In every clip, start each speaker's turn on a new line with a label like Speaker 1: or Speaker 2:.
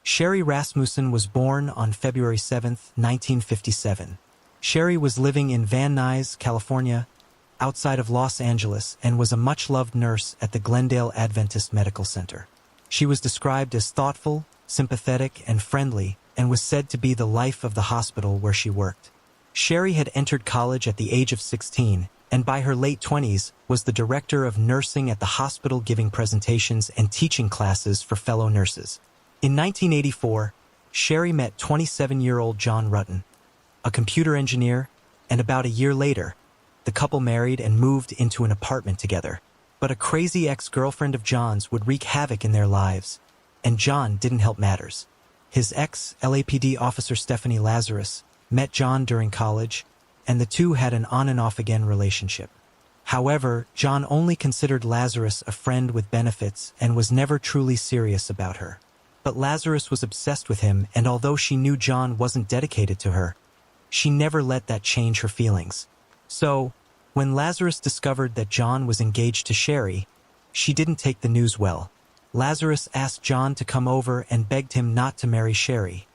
Speaker 1: Sherry Rasmussen was born on February 7, 1957. Sherry was living in Van Nuys, California, outside of Los Angeles, and was a much-loved nurse at the Glendale Adventist Medical Center. She was described as thoughtful, sympathetic, and friendly, and was said to be the life of the hospital where she worked. Sherry had entered college at the age of 16, and by her late 20s was the director of nursing at the hospital, giving presentations and teaching classes for fellow nurses. In 1984, Sherry met 27-year-old John Rutten, a computer engineer, and about a year later, the couple married and moved into an apartment together. But a crazy ex-girlfriend of John's would wreak havoc in their lives, and John didn't help matters. His ex-LAPD officer Stephanie Lazarus met John during college, and the two had an on-and-off-again relationship. However, John only considered Lazarus a friend with benefits and was never truly serious about her. But Lazarus was obsessed with him, and although she knew John wasn't dedicated to her, she never let that change her feelings. So, when Lazarus discovered that John was engaged to Sherry, she didn't take the news well. Lazarus asked John to come over and begged him not to marry Sherry,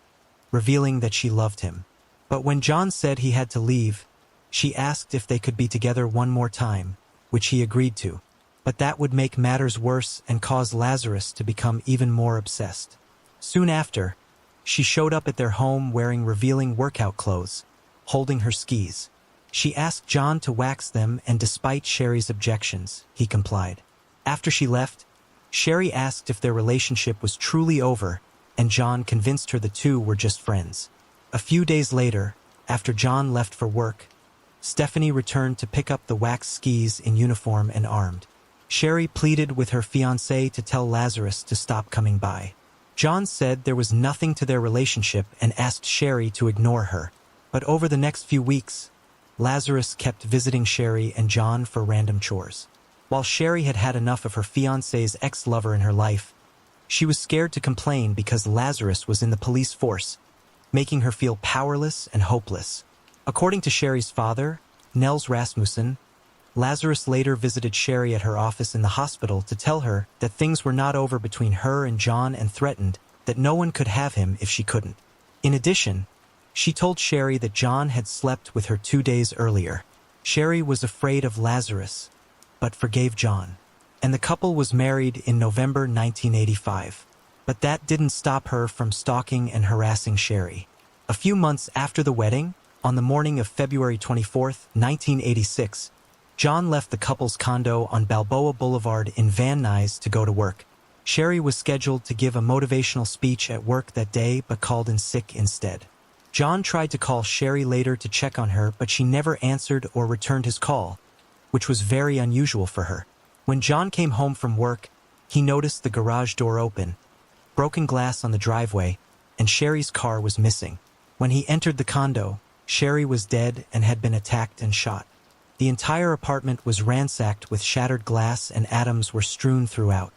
Speaker 1: revealing that she loved him. But when John said he had to leave, she asked if they could be together one more time, which he agreed to. But that would make matters worse and cause Lazarus to become even more obsessed. Soon after, she showed up at their home wearing revealing workout clothes, holding her skis. She asked John to wax them, and despite Sherry's objections, he complied. After she left, Sherry asked if their relationship was truly over, and John convinced her the two were just friends. A few days later, after John left for work, Stephanie returned to pick up the waxed skis in uniform and armed. Sherry pleaded with her fiancé to tell Lazarus to stop coming by. John said there was nothing to their relationship and asked Sherry to ignore her. But over the next few weeks, Lazarus kept visiting Sherry and John for random chores. While Sherry had had enough of her fiancé's ex-lover in her life, she was scared to complain because Lazarus was in the police force, making her feel powerless and hopeless. According to Sherry's father, Nels Rasmussen, Lazarus later visited Sherry at her office in the hospital to tell her that things were not over between her and John and threatened that no one could have him if she couldn't. In addition, she told Sherry that John had slept with her 2 days earlier. Sherry was afraid of Lazarus, but forgave John, and the couple was married in November 1985. But that didn't stop her from stalking and harassing Sherry. A few months after the wedding, on the morning of February 24, 1986, John left the couple's condo on Balboa Boulevard in Van Nuys to go to work. Sherry was scheduled to give a motivational speech at work that day but called in sick instead. John tried to call Sherry later to check on her, but she never answered or returned his call, which was very unusual for her. When John came home from work, he noticed the garage door open, broken glass on the driveway, and Sherry's car was missing. When he entered the condo, Sherry was dead and had been attacked and shot. The entire apartment was ransacked with shattered glass, and atoms were strewn throughout.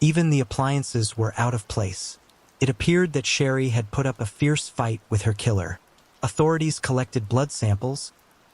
Speaker 1: Even the appliances were out of place. It appeared that Sherry had put up a fierce fight with her killer. Authorities collected blood samples,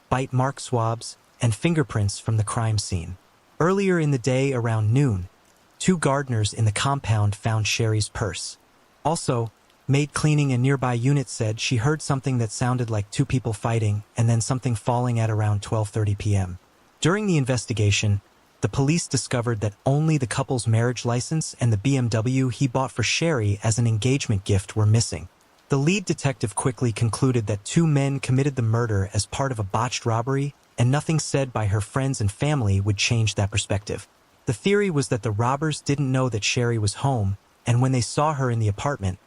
Speaker 1: bite mark swabs, and fingerprints from the crime scene. Earlier in the day, around noon, 2 gardeners in the compound found Sherry's purse. Also, maid cleaning a nearby unit said she heard something that sounded like 2 people fighting and then something falling at around 12:30 p.m. During the investigation, the police discovered that only the couple's marriage license and the BMW he bought for Sherry as an engagement gift were missing. The lead detective quickly concluded that 2 men committed the murder as part of a botched robbery, and nothing said by her friends and family would change that perspective. The theory was that the robbers didn't know that Sherry was home, and when they saw her in the apartment,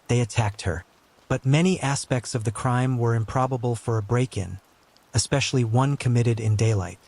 Speaker 1: they attacked her. But many aspects of the crime were improbable for a break-in, especially one committed in daylight.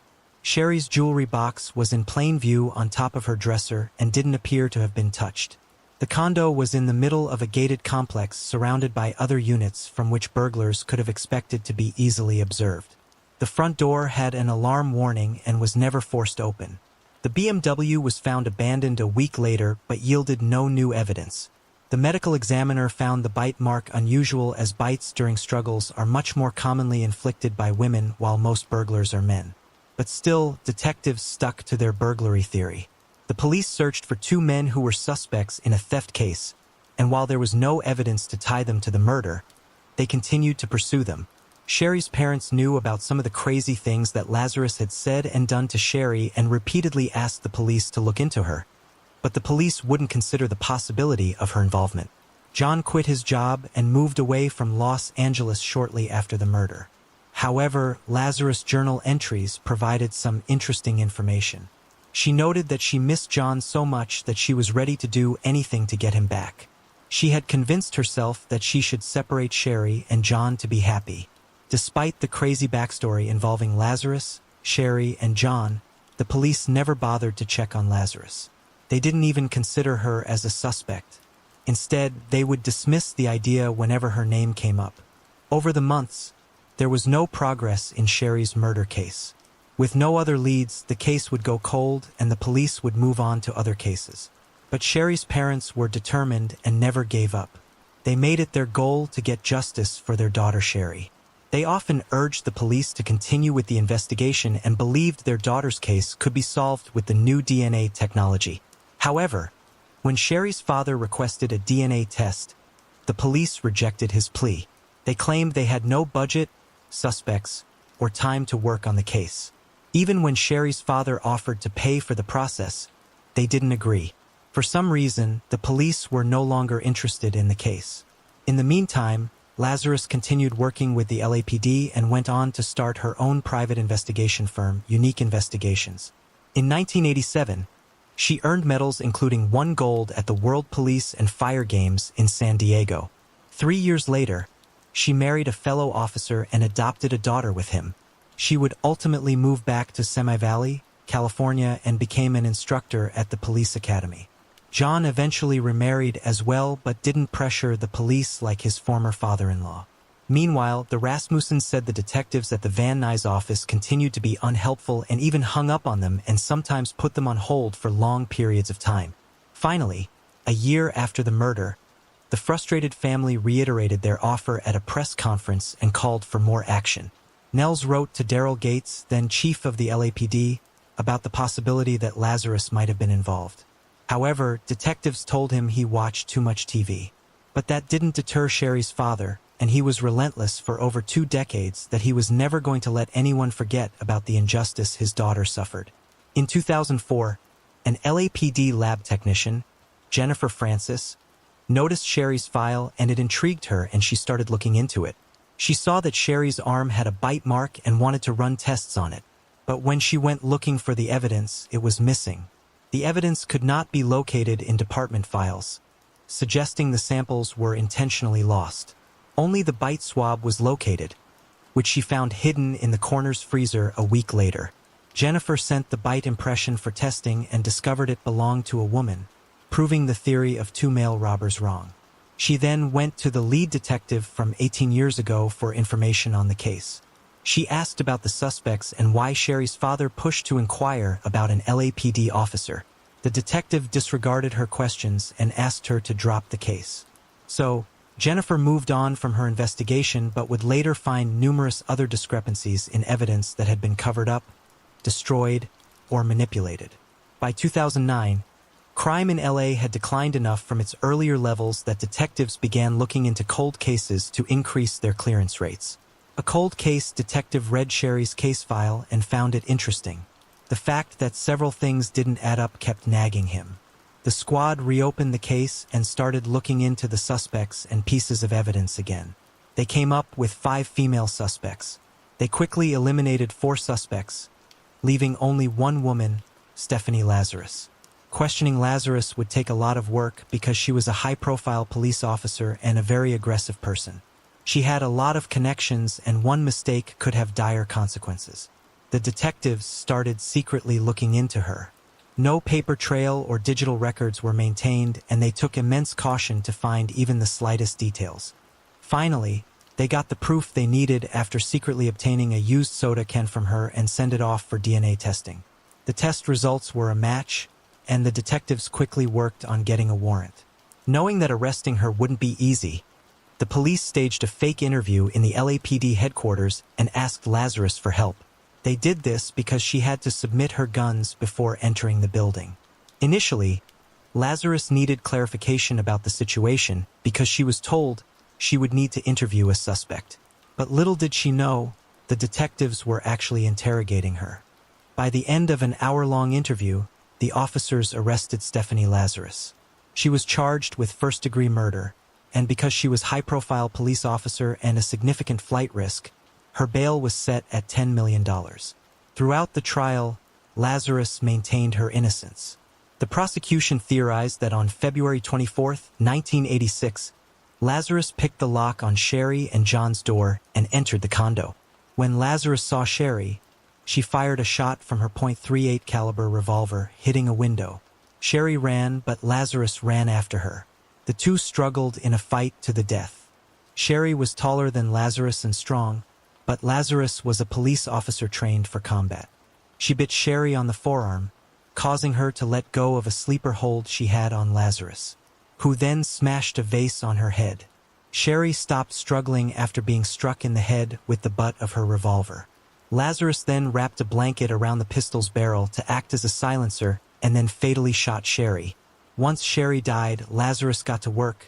Speaker 1: Sherry's jewelry box was in plain view on top of her dresser and didn't appear to have been touched. The condo was in the middle of a gated complex surrounded by other units from which burglars could have expected to be easily observed. The front door had an alarm warning and was never forced open. The BMW was found abandoned a week later but yielded no new evidence. The medical examiner found the bite mark unusual, as bites during struggles are much more commonly inflicted by women while most burglars are men. But still, detectives stuck to their burglary theory. The police searched for 2 men who were suspects in a theft case, and while there was no evidence to tie them to the murder, they continued to pursue them. Sherry's parents knew about some of the crazy things that Lazarus had said and done to Sherry and repeatedly asked the police to look into her, but the police wouldn't consider the possibility of her involvement. John quit his job and moved away from Los Angeles shortly after the murder. However, Lazarus' journal entries provided some interesting information. She noted that she missed John so much that she was ready to do anything to get him back. She had convinced herself that she should separate Sherry and John to be happy. Despite the crazy backstory involving Lazarus, Sherry, and John, the police never bothered to check on Lazarus. They didn't even consider her as a suspect. Instead, they would dismiss the idea whenever her name came up. Over the months, there was no progress in Sherry's murder case. With no other leads, the case would go cold and the police would move on to other cases. But Sherry's parents were determined and never gave up. They made it their goal to get justice for their daughter Sherry. They often urged the police to continue with the investigation and believed their daughter's case could be solved with the new DNA technology. However, when Sherry's father requested a DNA test, the police rejected his plea. They claimed they had no budget, suspects, or time to work on the case. Even when Sherry's father offered to pay for the process, they didn't agree. For some reason, the police were no longer interested in the case. In the meantime, Lazarus continued working with the LAPD and went on to start her own private investigation firm, Unique Investigations. In 1987, she earned medals including 1 gold at the World Police and Fire Games in San Diego. 3 years later, she married a fellow officer and adopted a daughter with him. She would ultimately move back to Semi Valley, California, and became an instructor at the police academy. John eventually remarried as well but didn't pressure the police like his former father-in-law. Meanwhile, the Rasmussens said the detectives at the Van Nuys office continued to be unhelpful and even hung up on them and sometimes put them on hold for long periods of time. Finally, a year after the murder, the frustrated family reiterated their offer at a press conference and called for more action. Nels wrote to Daryl Gates, then chief of the LAPD, about the possibility that Lazarus might have been involved. However, detectives told him he watched too much TV. But that didn't deter Sherry's father, and he was relentless for over 2 decades that he was never going to let anyone forget about the injustice his daughter suffered. In 2004, an LAPD lab technician, Jennifer Francis, noticed Sherry's file and it intrigued her and she started looking into it. She saw that Sherry's arm had a bite mark and wanted to run tests on it. But when she went looking for the evidence, it was missing. The evidence could not be located in department files, suggesting the samples were intentionally lost. Only the bite swab was located, which she found hidden in the coroner's freezer a week later. Jennifer sent the bite impression for testing and discovered it belonged to a woman, proving the theory of 2 male robbers wrong. She then went to the lead detective from 18 years ago for information on the case. She asked about the suspects and why Sherry's father pushed to inquire about an LAPD officer. The detective disregarded her questions and asked her to drop the case. So, Jennifer moved on from her investigation but would later find numerous other discrepancies in evidence that had been covered up, destroyed, or manipulated. By 2009, crime in LA had declined enough from its earlier levels that detectives began looking into cold cases to increase their clearance rates. A cold case detective read Sherry's case file and found it interesting. The fact that several things didn't add up kept nagging him. The squad reopened the case and started looking into the suspects and pieces of evidence again. They came up with 5 female suspects. They quickly eliminated 4 suspects, leaving only 1 woman, Stephanie Lazarus. Questioning Lazarus would take a lot of work because she was a high-profile police officer and a very aggressive person. She had a lot of connections and one mistake could have dire consequences. The detectives started secretly looking into her. No paper trail or digital records were maintained, and they took immense caution to find even the slightest details. Finally, they got the proof they needed after secretly obtaining a used soda can from her and sent it off for DNA testing. The test results were a match, and the detectives quickly worked on getting a warrant. Knowing that arresting her wouldn't be easy, the police staged a fake interview in the LAPD headquarters and asked Lazarus for help. They did this because she had to submit her guns before entering the building. Initially, Lazarus needed clarification about the situation because she was told she would need to interview a suspect. But little did she know, the detectives were actually interrogating her. By the end of an hour-long interview, the officers arrested Stephanie Lazarus. She was charged with first-degree murder, and because she was a high-profile police officer and a significant flight risk, her bail was set at $10 million. Throughout the trial, Lazarus maintained her innocence. The prosecution theorized that on February 24, 1986, Lazarus picked the lock on Sherry and John's door and entered the condo. When Lazarus saw Sherry, she fired a shot from her .38 caliber revolver, hitting a window. Sherry ran, but Lazarus ran after her. The two struggled in a fight to the death. Sherry was taller than Lazarus and strong, but Lazarus was a police officer trained for combat. She bit Sherry on the forearm, causing her to let go of a sleeper hold she had on Lazarus, who then smashed a vase on her head. Sherry stopped struggling after being struck in the head with the butt of her revolver. Lazarus then wrapped a blanket around the pistol's barrel to act as a silencer and then fatally shot Sherry. Once Sherry died, Lazarus got to work,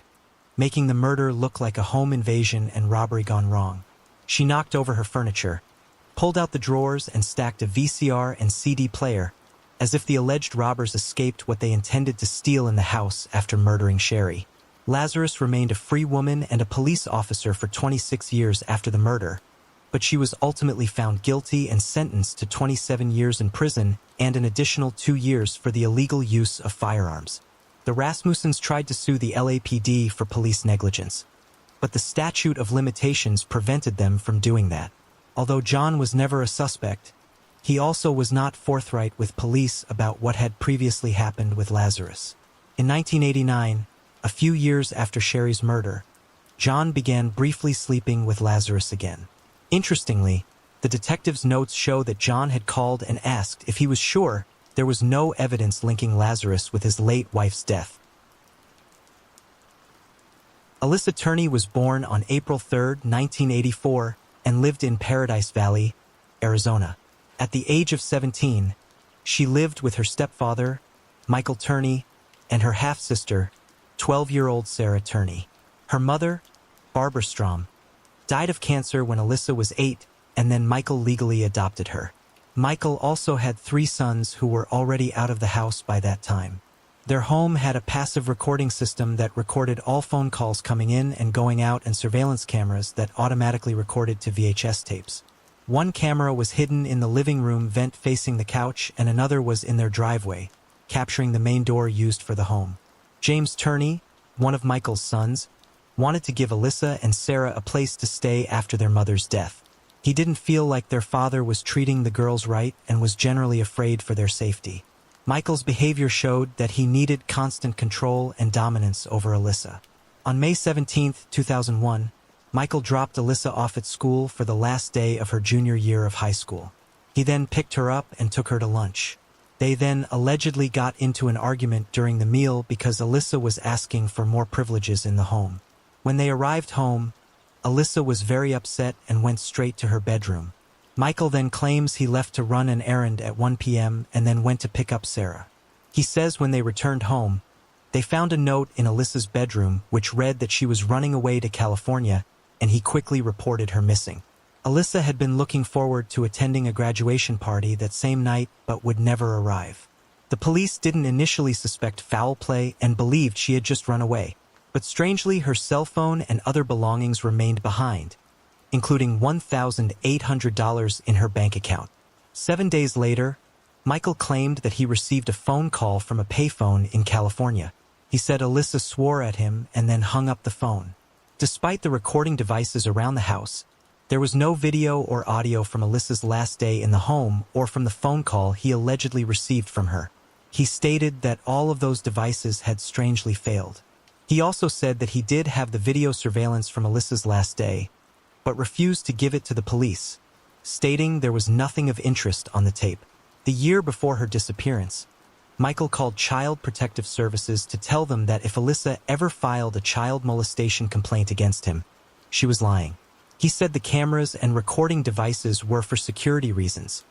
Speaker 1: making the murder look like a home invasion and robbery gone wrong. She knocked over her furniture, pulled out the drawers and stacked a VCR and CD player, as if the alleged robbers escaped what they intended to steal in the house after murdering Sherry. Lazarus remained a free woman and a police officer for 26 years after the murder, but she was ultimately found guilty and sentenced to 27 years in prison and an additional 2 years for the illegal use of firearms. The Rasmussens tried to sue the LAPD for police negligence, but the statute of limitations prevented them from doing that. Although John was never a suspect, he also was not forthright with police about what had previously happened with Lazarus. In 1989, a few years after Sherry's murder, John began briefly sleeping with Lazarus again. Interestingly, the detective's notes show that John had called and asked if he was sure there was no evidence linking Lazarus with his late wife's death. Alyssa Turney was born on April 3, 1984, and lived in Paradise Valley, Arizona. At the age of 17, she lived with her stepfather, Michael Turney, and her half-sister, 12-year-old Sarah Turney. Her mother, Barbara Strom, died of cancer when Alyssa was 8, and then Michael legally adopted her. Michael also had 3 sons who were already out of the house by that time. Their home had a passive recording system that recorded all phone calls coming in and going out and surveillance cameras that automatically recorded to VHS tapes. One camera was hidden in the living room vent facing the couch and another was in their driveway, capturing the main door used for the home. James Turney, one of Michael's sons, wanted to give Alyssa and Sarah a place to stay after their mother's death. He didn't feel like their father was treating the girls right and was generally afraid for their safety. Michael's behavior showed that he needed constant control and dominance over Alyssa. On May 17, 2001, Michael dropped Alyssa off at school for the last day of her junior year of high school. He then picked her up and took her to lunch. They then allegedly got into an argument during the meal because Alyssa was asking for more privileges in the home. When they arrived home, Alyssa was very upset and went straight to her bedroom. Michael then claims he left to run an errand at 1 p.m. and then went to pick up Sarah. He says when they returned home, they found a note in Alyssa's bedroom which read that she was running away to California, and he quickly reported her missing. Alyssa had been looking forward to attending a graduation party that same night but would never arrive. The police didn't initially suspect foul play and believed she had just run away. But strangely, her cell phone and other belongings remained behind, including $1,800 in her bank account. 7 days later, Michael claimed that he received a phone call from a payphone in California. He said Alyssa swore at him and then hung up the phone. Despite the recording devices around the house, there was no video or audio from Alyssa's last day in the home or from the phone call he allegedly received from her. He stated that all of those devices had strangely failed. He also said that he did have the video surveillance from Alyssa's last day, but refused to give it to the police, stating there was nothing of interest on the tape. The year before her disappearance, Michael called Child Protective Services to tell them that if Alyssa ever filed a child molestation complaint against him, she was lying. He said the cameras and recording devices were for security reasons,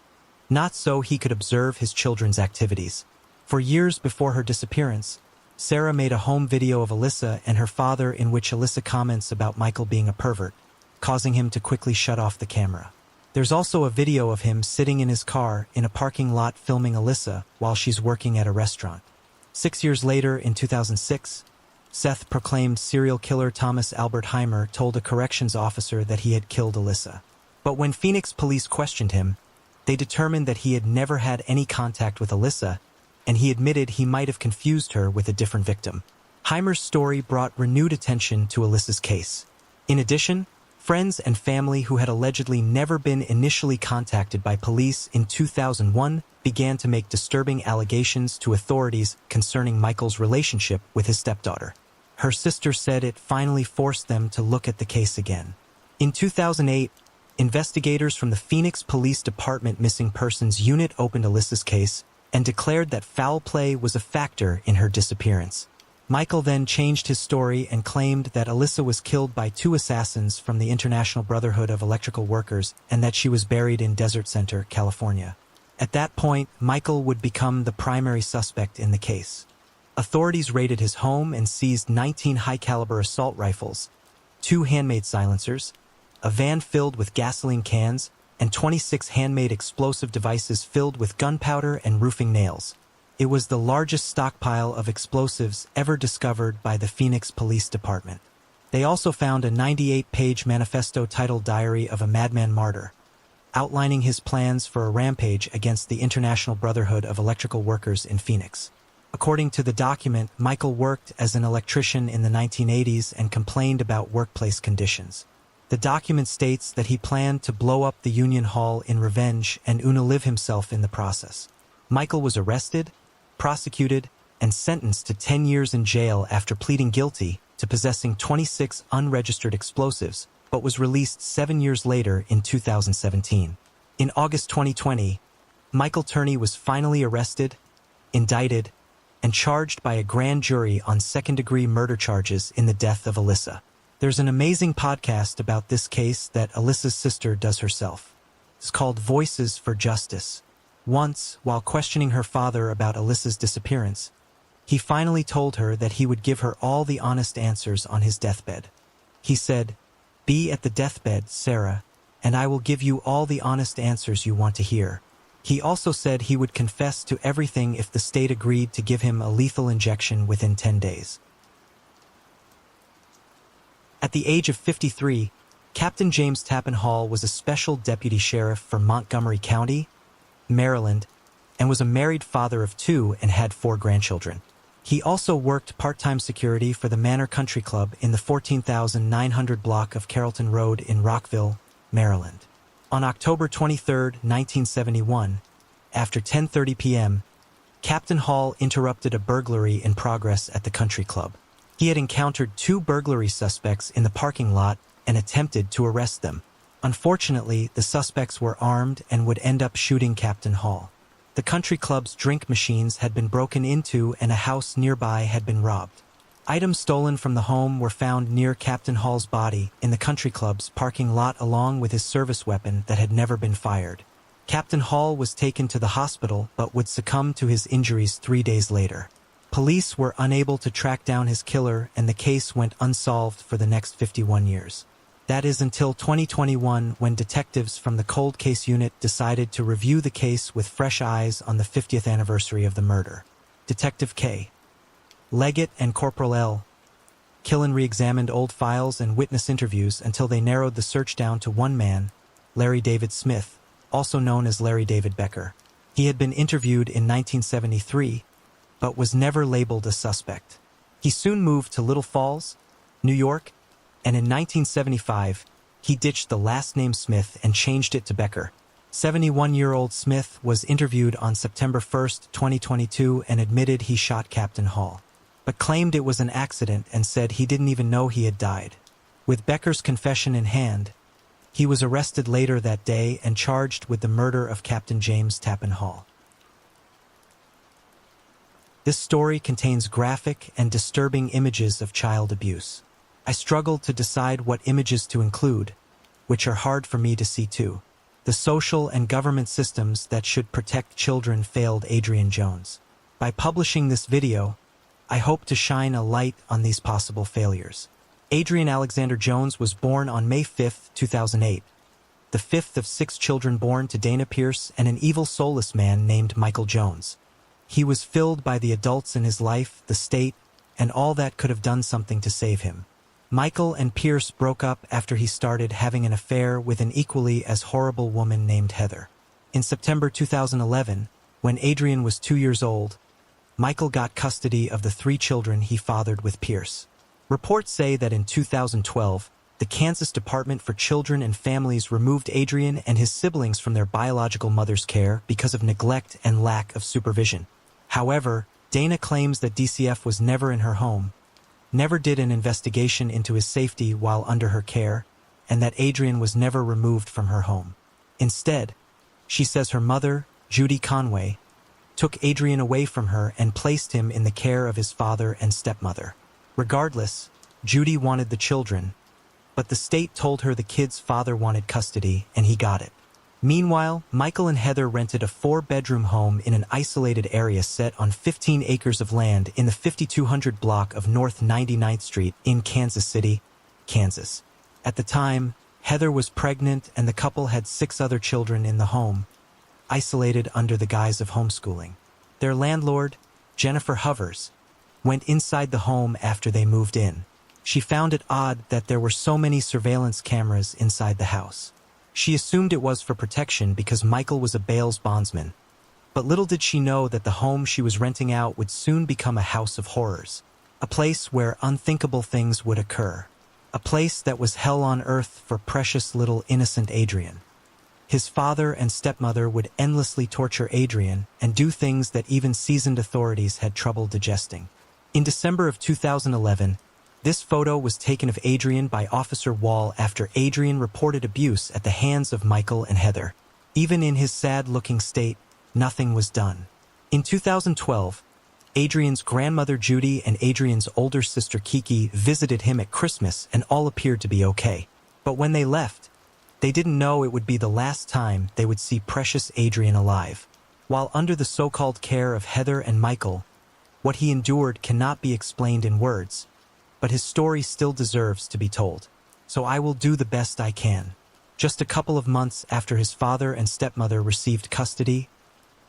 Speaker 1: not so he could observe his children's activities. For years before her disappearance, Sarah made a home video of Alyssa and her father in which Alyssa comments about Michael being a pervert, causing him to quickly shut off the camera. There's also a video of him sitting in his car in a parking lot filming Alyssa while she's working at a restaurant. 6 years later, in 2006, Seth-proclaimed serial killer Thomas Albert Heimer told a corrections officer that he had killed Alyssa. But when Phoenix police questioned him, they determined that he had never had any contact with Alyssa, and he admitted he might have confused her with a different victim. Heimer's story brought renewed attention to Alyssa's case. In addition, friends and family who had allegedly never been initially contacted by police in 2001 began to make disturbing allegations to authorities concerning Michael's relationship with his stepdaughter. Her sister said it finally forced them to look at the case again. In 2008, investigators from the Phoenix Police Department Missing Persons Unit opened Alyssa's case and declared that foul play was a factor in her disappearance. Michael then changed his story and claimed that Alyssa was killed by 2 assassins from the International Brotherhood of Electrical Workers and that she was buried in Desert Center, California. At that point, Michael would become the primary suspect in the case. Authorities raided his home and seized 19 high-caliber assault rifles, 2 handmade silencers, a van filled with gasoline cans, and 26 handmade explosive devices filled with gunpowder and roofing nails. It was the largest stockpile of explosives ever discovered by the Phoenix Police Department. They also found a 98-page manifesto titled Diary of a Madman Martyr, outlining his plans for a rampage against the International Brotherhood of Electrical Workers in Phoenix. According to the document, Michael worked as an electrician in the 1980s and complained about workplace conditions. The document states that he planned to blow up the Union Hall in revenge and unalive himself in the process. Michael was arrested, prosecuted, and sentenced to 10 years in jail after pleading guilty to possessing 26 unregistered explosives, but was released 7 years later in 2017. In August 2020, Michael Turney was finally arrested, indicted, and charged by a grand jury on second-degree murder charges in the death of Alyssa. There's an amazing podcast about this case that Alyssa's sister does herself. It's called Voices for Justice. Once, while questioning her father about Alyssa's disappearance, he finally told her that he would give her all the honest answers on his deathbed. He said, "Be at the deathbed, Sarah, and I will give you all the honest answers you want to hear." He also said he would confess to everything if the state agreed to give him a lethal injection within 10 days. At the age of 53, Captain James Tappan Hall was a special deputy sheriff for Montgomery County, Maryland, and was a married father of 2 and had 4 grandchildren. He also worked part-time security for the Manor Country Club in the 14,900 block of Carrollton Road in Rockville, Maryland. On October 23, 1971, after 10:30 p.m., Captain Hall interrupted a burglary in progress at the country club. He had encountered 2 burglary suspects in the parking lot and attempted to arrest them. Unfortunately, the suspects were armed and would end up shooting Captain Hall. The country club's drink machines had been broken into and a house nearby had been robbed. Items stolen from the home were found near Captain Hall's body in the country club's parking lot along with his service weapon that had never been fired. Captain Hall was taken to the hospital but would succumb to his injuries 3 days later. Police were unable to track down his killer and the case went unsolved for the next 51 years. That is until 2021 when detectives from the Cold Case Unit decided to review the case with fresh eyes on the 50th anniversary of the murder. Detective K. Leggett and Corporal L. Killen re-examined old files and witness interviews until they narrowed the search down to one man, Larry David Smith, also known as Larry David Becker. He had been interviewed in 1973, but was never labeled a suspect. He soon moved to Little Falls, New York, and in 1975, he ditched the last name Smith and changed it to Becker. 71-year-old Smith was interviewed on September 1, 2022, and admitted he shot Captain Hall, but claimed it was an accident and said he didn't even know he had died. With Becker's confession in hand, he was arrested later that day and charged with the murder of Captain James Tappan Hall. This story contains graphic and disturbing images of child abuse. I struggled to decide what images to include, which are hard for me to see too. The social and government systems that should protect children failed Adrian Jones. By publishing this video, I hope to shine a light on these possible failures. Adrian Alexander Jones was born on May 5, 2008, the fifth of 6 children born to Dana Pierce and an evil soulless man named Michael Jones. He was filled by the adults in his life, the state, and all that could have done something to save him. Michael and Pierce broke up after he started having an affair with an equally as horrible woman named Heather. In September 2011, when Adrian was 2 years old, Michael got custody of the 3 children he fathered with Pierce. Reports say that in 2012, the Kansas Department for Children and Families removed Adrian and his siblings from their biological mother's care because of neglect and lack of supervision. However, Dana claims that DCF was never in her home, never did an investigation into his safety while under her care, and that Adrian was never removed from her home. Instead, she says her mother, Judy Conway, took Adrian away from her and placed him in the care of his father and stepmother. Regardless, Judy wanted the children, but the state told her the kid's father wanted custody, and he got it. Meanwhile, Michael and Heather rented a 4-bedroom home in an isolated area set on 15 acres of land in the 5200 block of North 99th Street in Kansas City, Kansas. At the time, Heather was pregnant and the couple had 6 other children in the home, isolated under the guise of homeschooling. Their landlord, Jennifer Hovers, went inside the home after they moved in. She found it odd that there were so many surveillance cameras inside the house. She assumed it was for protection because Michael was a bail bondsman. But little did she know that the home she was renting out would soon become a house of horrors. A place where unthinkable things would occur. A place that was hell on earth for precious little innocent Adrian. His father and stepmother would endlessly torture Adrian and do things that even seasoned authorities had trouble digesting. In December of 2011, this photo was taken of Adrian by Officer Wall after Adrian reported abuse at the hands of Michael and Heather. Even in his sad-looking state, nothing was done. In 2012, Adrian's grandmother Judy and Adrian's older sister Kiki visited him at Christmas and all appeared to be okay. But when they left, they didn't know it would be the last time they would see precious Adrian alive. While under the so-called care of Heather and Michael, what he endured cannot be explained in words, but his story still deserves to be told. So I will do the best I can. Just a couple of months after his father and stepmother received custody,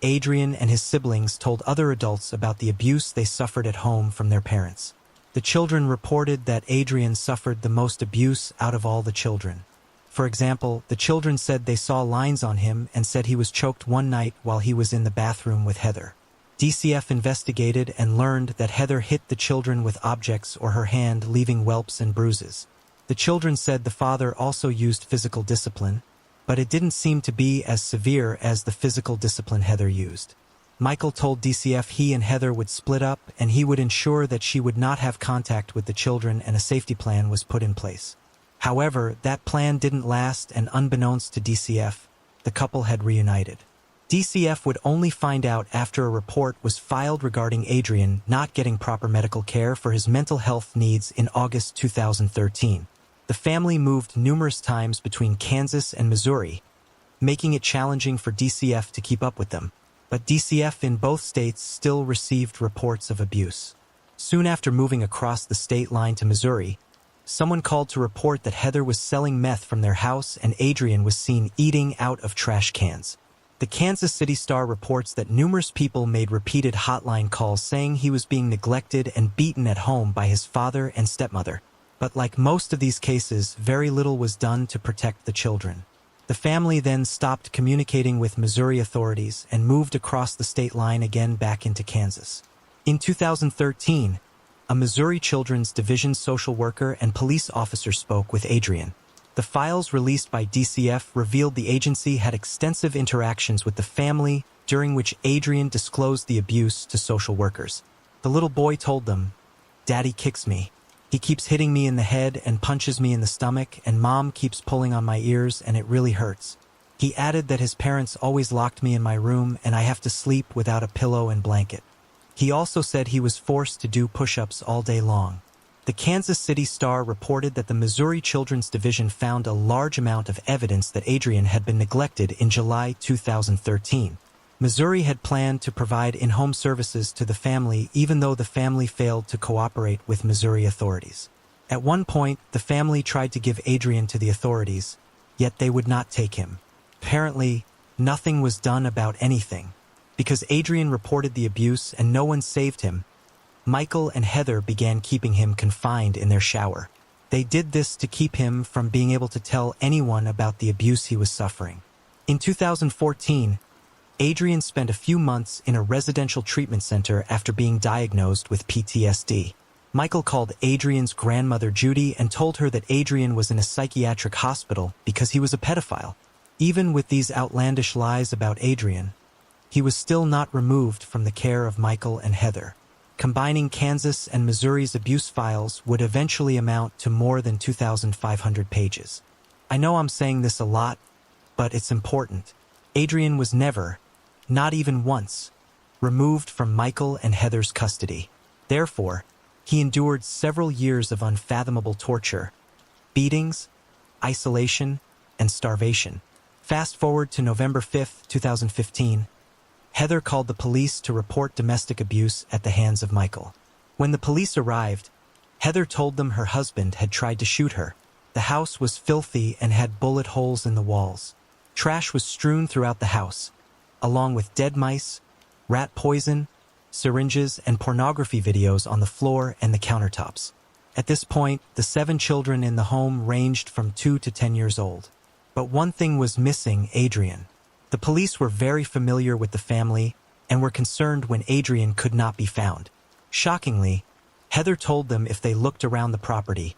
Speaker 1: Adrian and his siblings told other adults about the abuse they suffered at home from their parents. The children reported that Adrian suffered the most abuse out of all the children. For example, the children said they saw lines on him and said he was choked one night while he was in the bathroom with Heather. DCF investigated and learned that Heather hit the children with objects or her hand, leaving whelps and bruises. The children said the father also used physical discipline, but it didn't seem to be as severe as the physical discipline Heather used. Michael told DCF he and Heather would split up and he would ensure that she would not have contact with the children, and a safety plan was put in place. However, that plan didn't last, and unbeknownst to DCF, the couple had reunited. DCF would only find out after a report was filed regarding Adrian not getting proper medical care for his mental health needs in August 2013. The family moved numerous times between Kansas and Missouri, making it challenging for DCF to keep up with them. But DCF in both states still received reports of abuse. Soon after moving across the state line to Missouri, someone called to report that Heather was selling meth from their house and Adrian was seen eating out of trash cans. The Kansas City Star reports that numerous people made repeated hotline calls saying he was being neglected and beaten at home by his father and stepmother. But like most of these cases, very little was done to protect the children. The family then stopped communicating with Missouri authorities and moved across the state line again back into Kansas. In 2013, a Missouri Children's Division social worker and police officer spoke with Adrian. The files released by DCF revealed the agency had extensive interactions with the family, during which Adrian disclosed the abuse to social workers. The little boy told them, "Daddy kicks me. He keeps hitting me in the head and punches me in the stomach, and Mom keeps pulling on my ears and it really hurts." He added that his parents always locked me in my room and I have to sleep without a pillow and blanket. He also said he was forced to do push-ups all day long. The Kansas City Star reported that the Missouri Children's Division found a large amount of evidence that Adrian had been neglected in July 2013. Missouri had planned to provide in-home services to the family even though the family failed to cooperate with Missouri authorities. At one point, the family tried to give Adrian to the authorities, yet they would not take him. Apparently, nothing was done about anything. Because Adrian reported the abuse and no one saved him, Michael and Heather began keeping him confined in their shower. They did this to keep him from being able to tell anyone about the abuse he was suffering. In 2014, Adrian spent a few months in a residential treatment center after being diagnosed with PTSD. Michael called Adrian's grandmother Judy and told her that Adrian was in a psychiatric hospital because he was a pedophile. Even with these outlandish lies about Adrian, he was still not removed from the care of Michael and Heather. Combining Kansas and Missouri's abuse files would eventually amount to more than 2,500 pages. I know I'm saying this a lot, but it's important. Adrian was never, not even once, removed from Michael and Heather's custody. Therefore, he endured several years of unfathomable torture, beatings, isolation, and starvation. Fast forward to November 5, 2015, Heather called the police to report domestic abuse at the hands of Michael. When the police arrived, Heather told them her husband had tried to shoot her. The house was filthy and had bullet holes in the walls. Trash was strewn throughout the house, along with dead mice, rat poison, syringes, and pornography videos on the floor and the countertops. At this point, the 7 children in the home ranged from 2 to 10 years old. But one thing was missing: Adrian. The police were very familiar with the family and were concerned when Adrian could not be found. Shockingly, Heather told them if they looked around the property,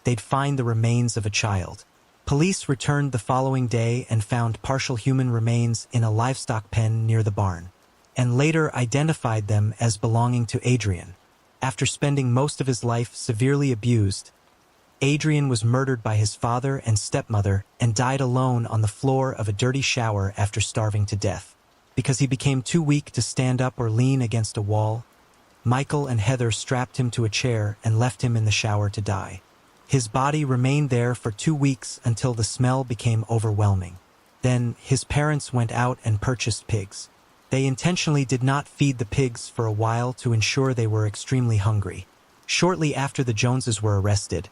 Speaker 1: they'd find the remains of a child. Police returned the following day and found partial human remains in a livestock pen near the barn, and later identified them as belonging to Adrian. After spending most of his life severely abused, Adrian was murdered by his father and stepmother and died alone on the floor of a dirty shower after starving to death. Because he became too weak to stand up or lean against a wall, Michael and Heather strapped him to a chair and left him in the shower to die. His body remained there for 2 weeks until the smell became overwhelming. Then his parents went out and purchased pigs. They intentionally did not feed the pigs for a while to ensure they were extremely hungry. Shortly after the Joneses were arrested,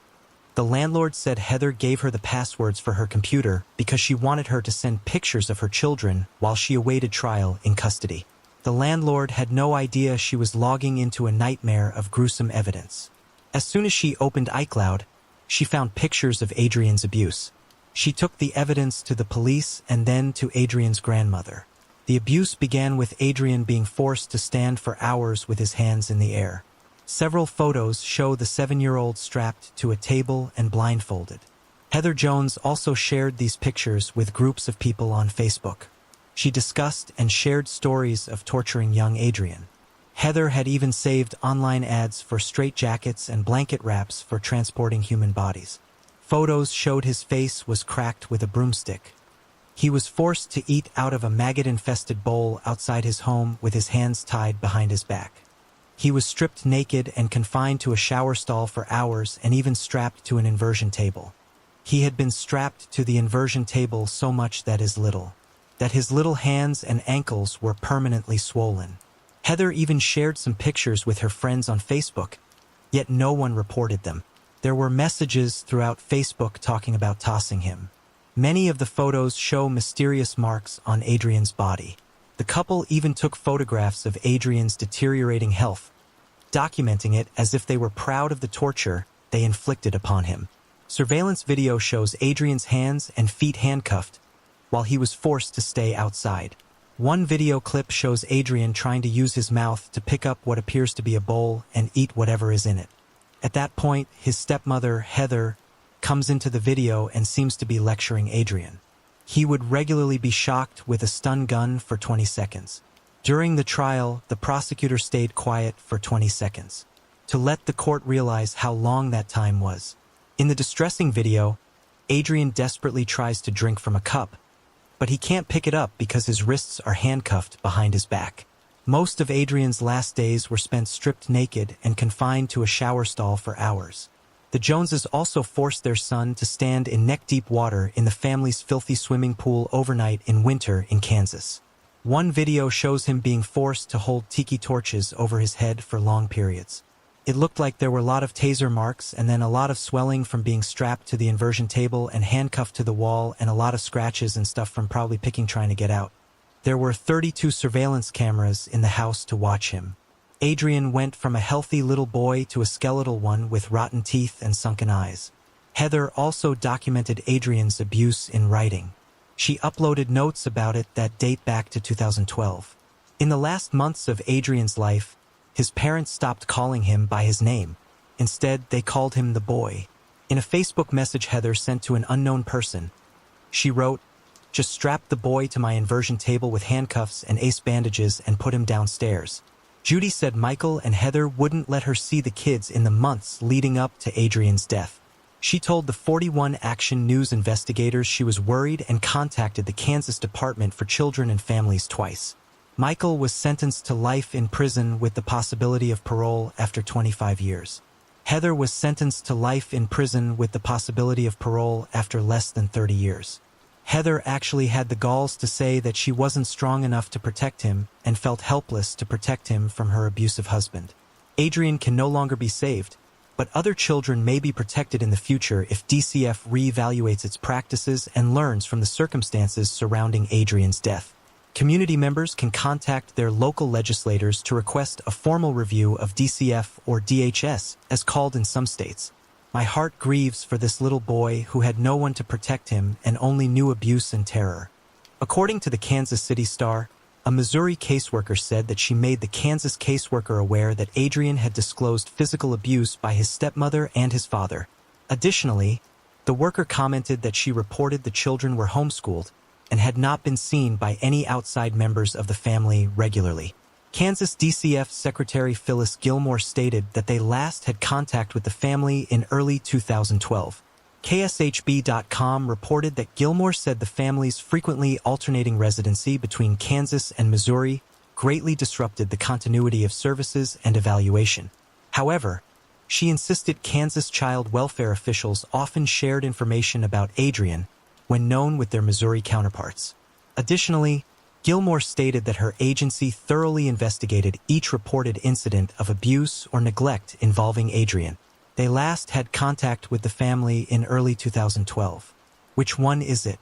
Speaker 1: the landlord said Heather gave her the passwords for her computer because she wanted her to send pictures of her children while she awaited trial in custody. The landlord had no idea she was logging into a nightmare of gruesome evidence. As soon as she opened iCloud, she found pictures of Adrian's abuse. She took the evidence to the police and then to Adrian's grandmother. The abuse began with Adrian being forced to stand for hours with his hands in the air. Several photos show the 7-year-old strapped to a table and blindfolded. Heather Jones also shared these pictures with groups of people on Facebook. She discussed and shared stories of torturing young Adrian. Heather had even saved online ads for straitjackets and blanket wraps for transporting human bodies. Photos showed his face was cracked with a broomstick. He was forced to eat out of a maggot-infested bowl outside his home with his hands tied behind his back. He was stripped naked and confined to a shower stall for hours and even strapped to an inversion table. He had been strapped to the inversion table so much that his little hands and ankles were permanently swollen. Heather even shared some pictures with her friends on Facebook, yet no one reported them. There were messages throughout Facebook talking about tossing him. Many of the photos show mysterious marks on Adrian's body. The couple even took photographs of Adrian's deteriorating health, documenting it as if they were proud of the torture they inflicted upon him. Surveillance video shows Adrian's hands and feet handcuffed while he was forced to stay outside. One video clip shows Adrian trying to use his mouth to pick up what appears to be a bowl and eat whatever is in it. At that point, his stepmother, Heather, comes into the video and seems to be lecturing Adrian. He would regularly be shocked with a stun gun for 20 seconds. During the trial, the prosecutor stayed quiet for 20 seconds to let the court realize how long that time was. In the distressing video, Adrian desperately tries to drink from a cup, but he can't pick it up because his wrists are handcuffed behind his back. Most of Adrian's last days were spent stripped naked and confined to a shower stall for hours. The Joneses also forced their son to stand in neck-deep water in the family's filthy swimming pool overnight in winter in Kansas. One video shows him being forced to hold tiki torches over his head for long periods. It looked like there were a lot of taser marks and then a lot of swelling from being strapped to the inversion table and handcuffed to the wall, and a lot of scratches and stuff from probably trying to get out. There were 32 surveillance cameras in the house to watch him. Adrian went from a healthy little boy to a skeletal one with rotten teeth and sunken eyes. Heather also documented Adrian's abuse in writing. She uploaded notes about it that date back to 2012. In the last months of Adrian's life, his parents stopped calling him by his name. Instead, they called him the boy. In a Facebook message Heather sent to an unknown person, she wrote, "Just strap the boy to my inversion table with handcuffs and ace bandages and put him downstairs." Judy said Michael and Heather wouldn't let her see the kids in the months leading up to Adrian's death. She told the 41 Action News investigators she was worried and contacted the Kansas Department for Children and Families twice. Michael was sentenced to life in prison with the possibility of parole after 25 years. Heather was sentenced to life in prison with the possibility of parole after less than 30 years. Heather actually had the galls to say that she wasn't strong enough to protect him and felt helpless to protect him from her abusive husband. Adrian can no longer be saved, but other children may be protected in the future if DCF reevaluates its practices and learns from the circumstances surrounding Adrian's death. Community members can contact their local legislators to request a formal review of DCF or DHS, as called in some states. My heart grieves for this little boy who had no one to protect him and only knew abuse and terror. According to the Kansas City Star, a Missouri caseworker said that she made the Kansas caseworker aware that Adrian had disclosed physical abuse by his stepmother and his father. Additionally, the worker commented that she reported the children were homeschooled and had not been seen by any outside members of the family regularly. Kansas DCF Secretary Phyllis Gilmore stated that they last had contact with the family in early 2012. KSHB.com reported that Gilmore said the family's frequently alternating residency between Kansas and Missouri greatly disrupted the continuity of services and evaluation. However, she insisted Kansas child welfare officials often shared information about Adrian when known with their Missouri counterparts. Additionally, Gilmore stated that her agency thoroughly investigated each reported incident of abuse or neglect involving Adrian. They last had contact with the family in early 2012. Which one is it?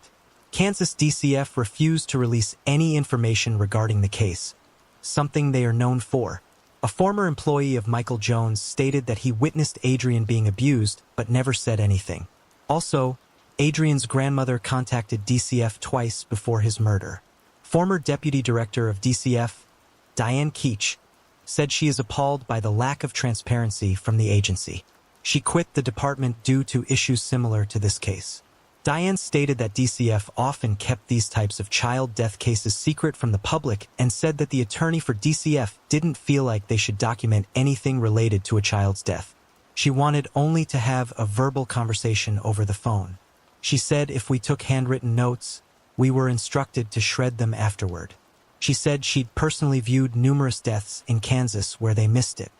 Speaker 1: Kansas DCF refused to release any information regarding the case, something they are known for. A former employee of Michael Jones stated that he witnessed Adrian being abused but never said anything. Also, Adrian's grandmother contacted DCF twice before his murder. Former Deputy Director of DCF, Diane Keach, said she is appalled by the lack of transparency from the agency. She quit the department due to issues similar to this case. Diane stated that DCF often kept these types of child death cases secret from the public and said that the attorney for DCF didn't feel like they should document anything related to a child's death. She wanted only to have a verbal conversation over the phone. She said if we took handwritten notes, we were instructed to shred them afterward. She said she'd personally viewed numerous deaths in Kansas where they missed it.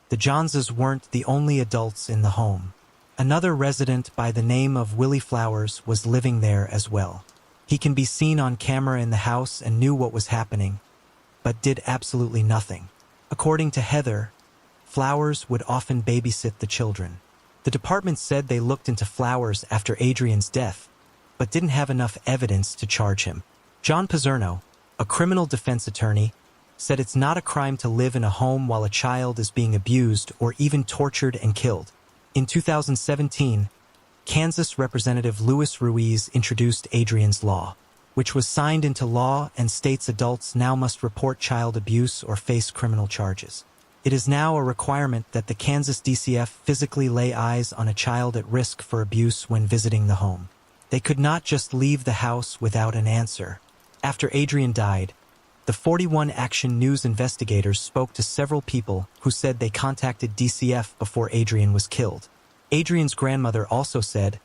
Speaker 1: The Joneses weren't the only adults in the home. Another resident by the name of Willie Flowers was living there as well. He can be seen on camera in the house and knew what was happening, but did absolutely nothing. According to Heather, Flowers would often babysit the children. The department said they looked into Flowers after Adrian's death, but didn't have enough evidence to charge him. John Pizzerno, a criminal defense attorney, said it's not a crime to live in a home while a child is being abused or even tortured and killed. In 2017, Kansas Representative Luis Ruiz introduced Adrian's Law, which was signed into law and states adults now must report child abuse or face criminal charges. It is now a requirement that the Kansas DCF physically lay eyes on a child at risk for abuse when visiting the home. They could not just leave the house without an answer. After Adrian died, the 41 Action News investigators spoke to several people who said they contacted DCF before Adrian was killed. Adrian's grandmother also said,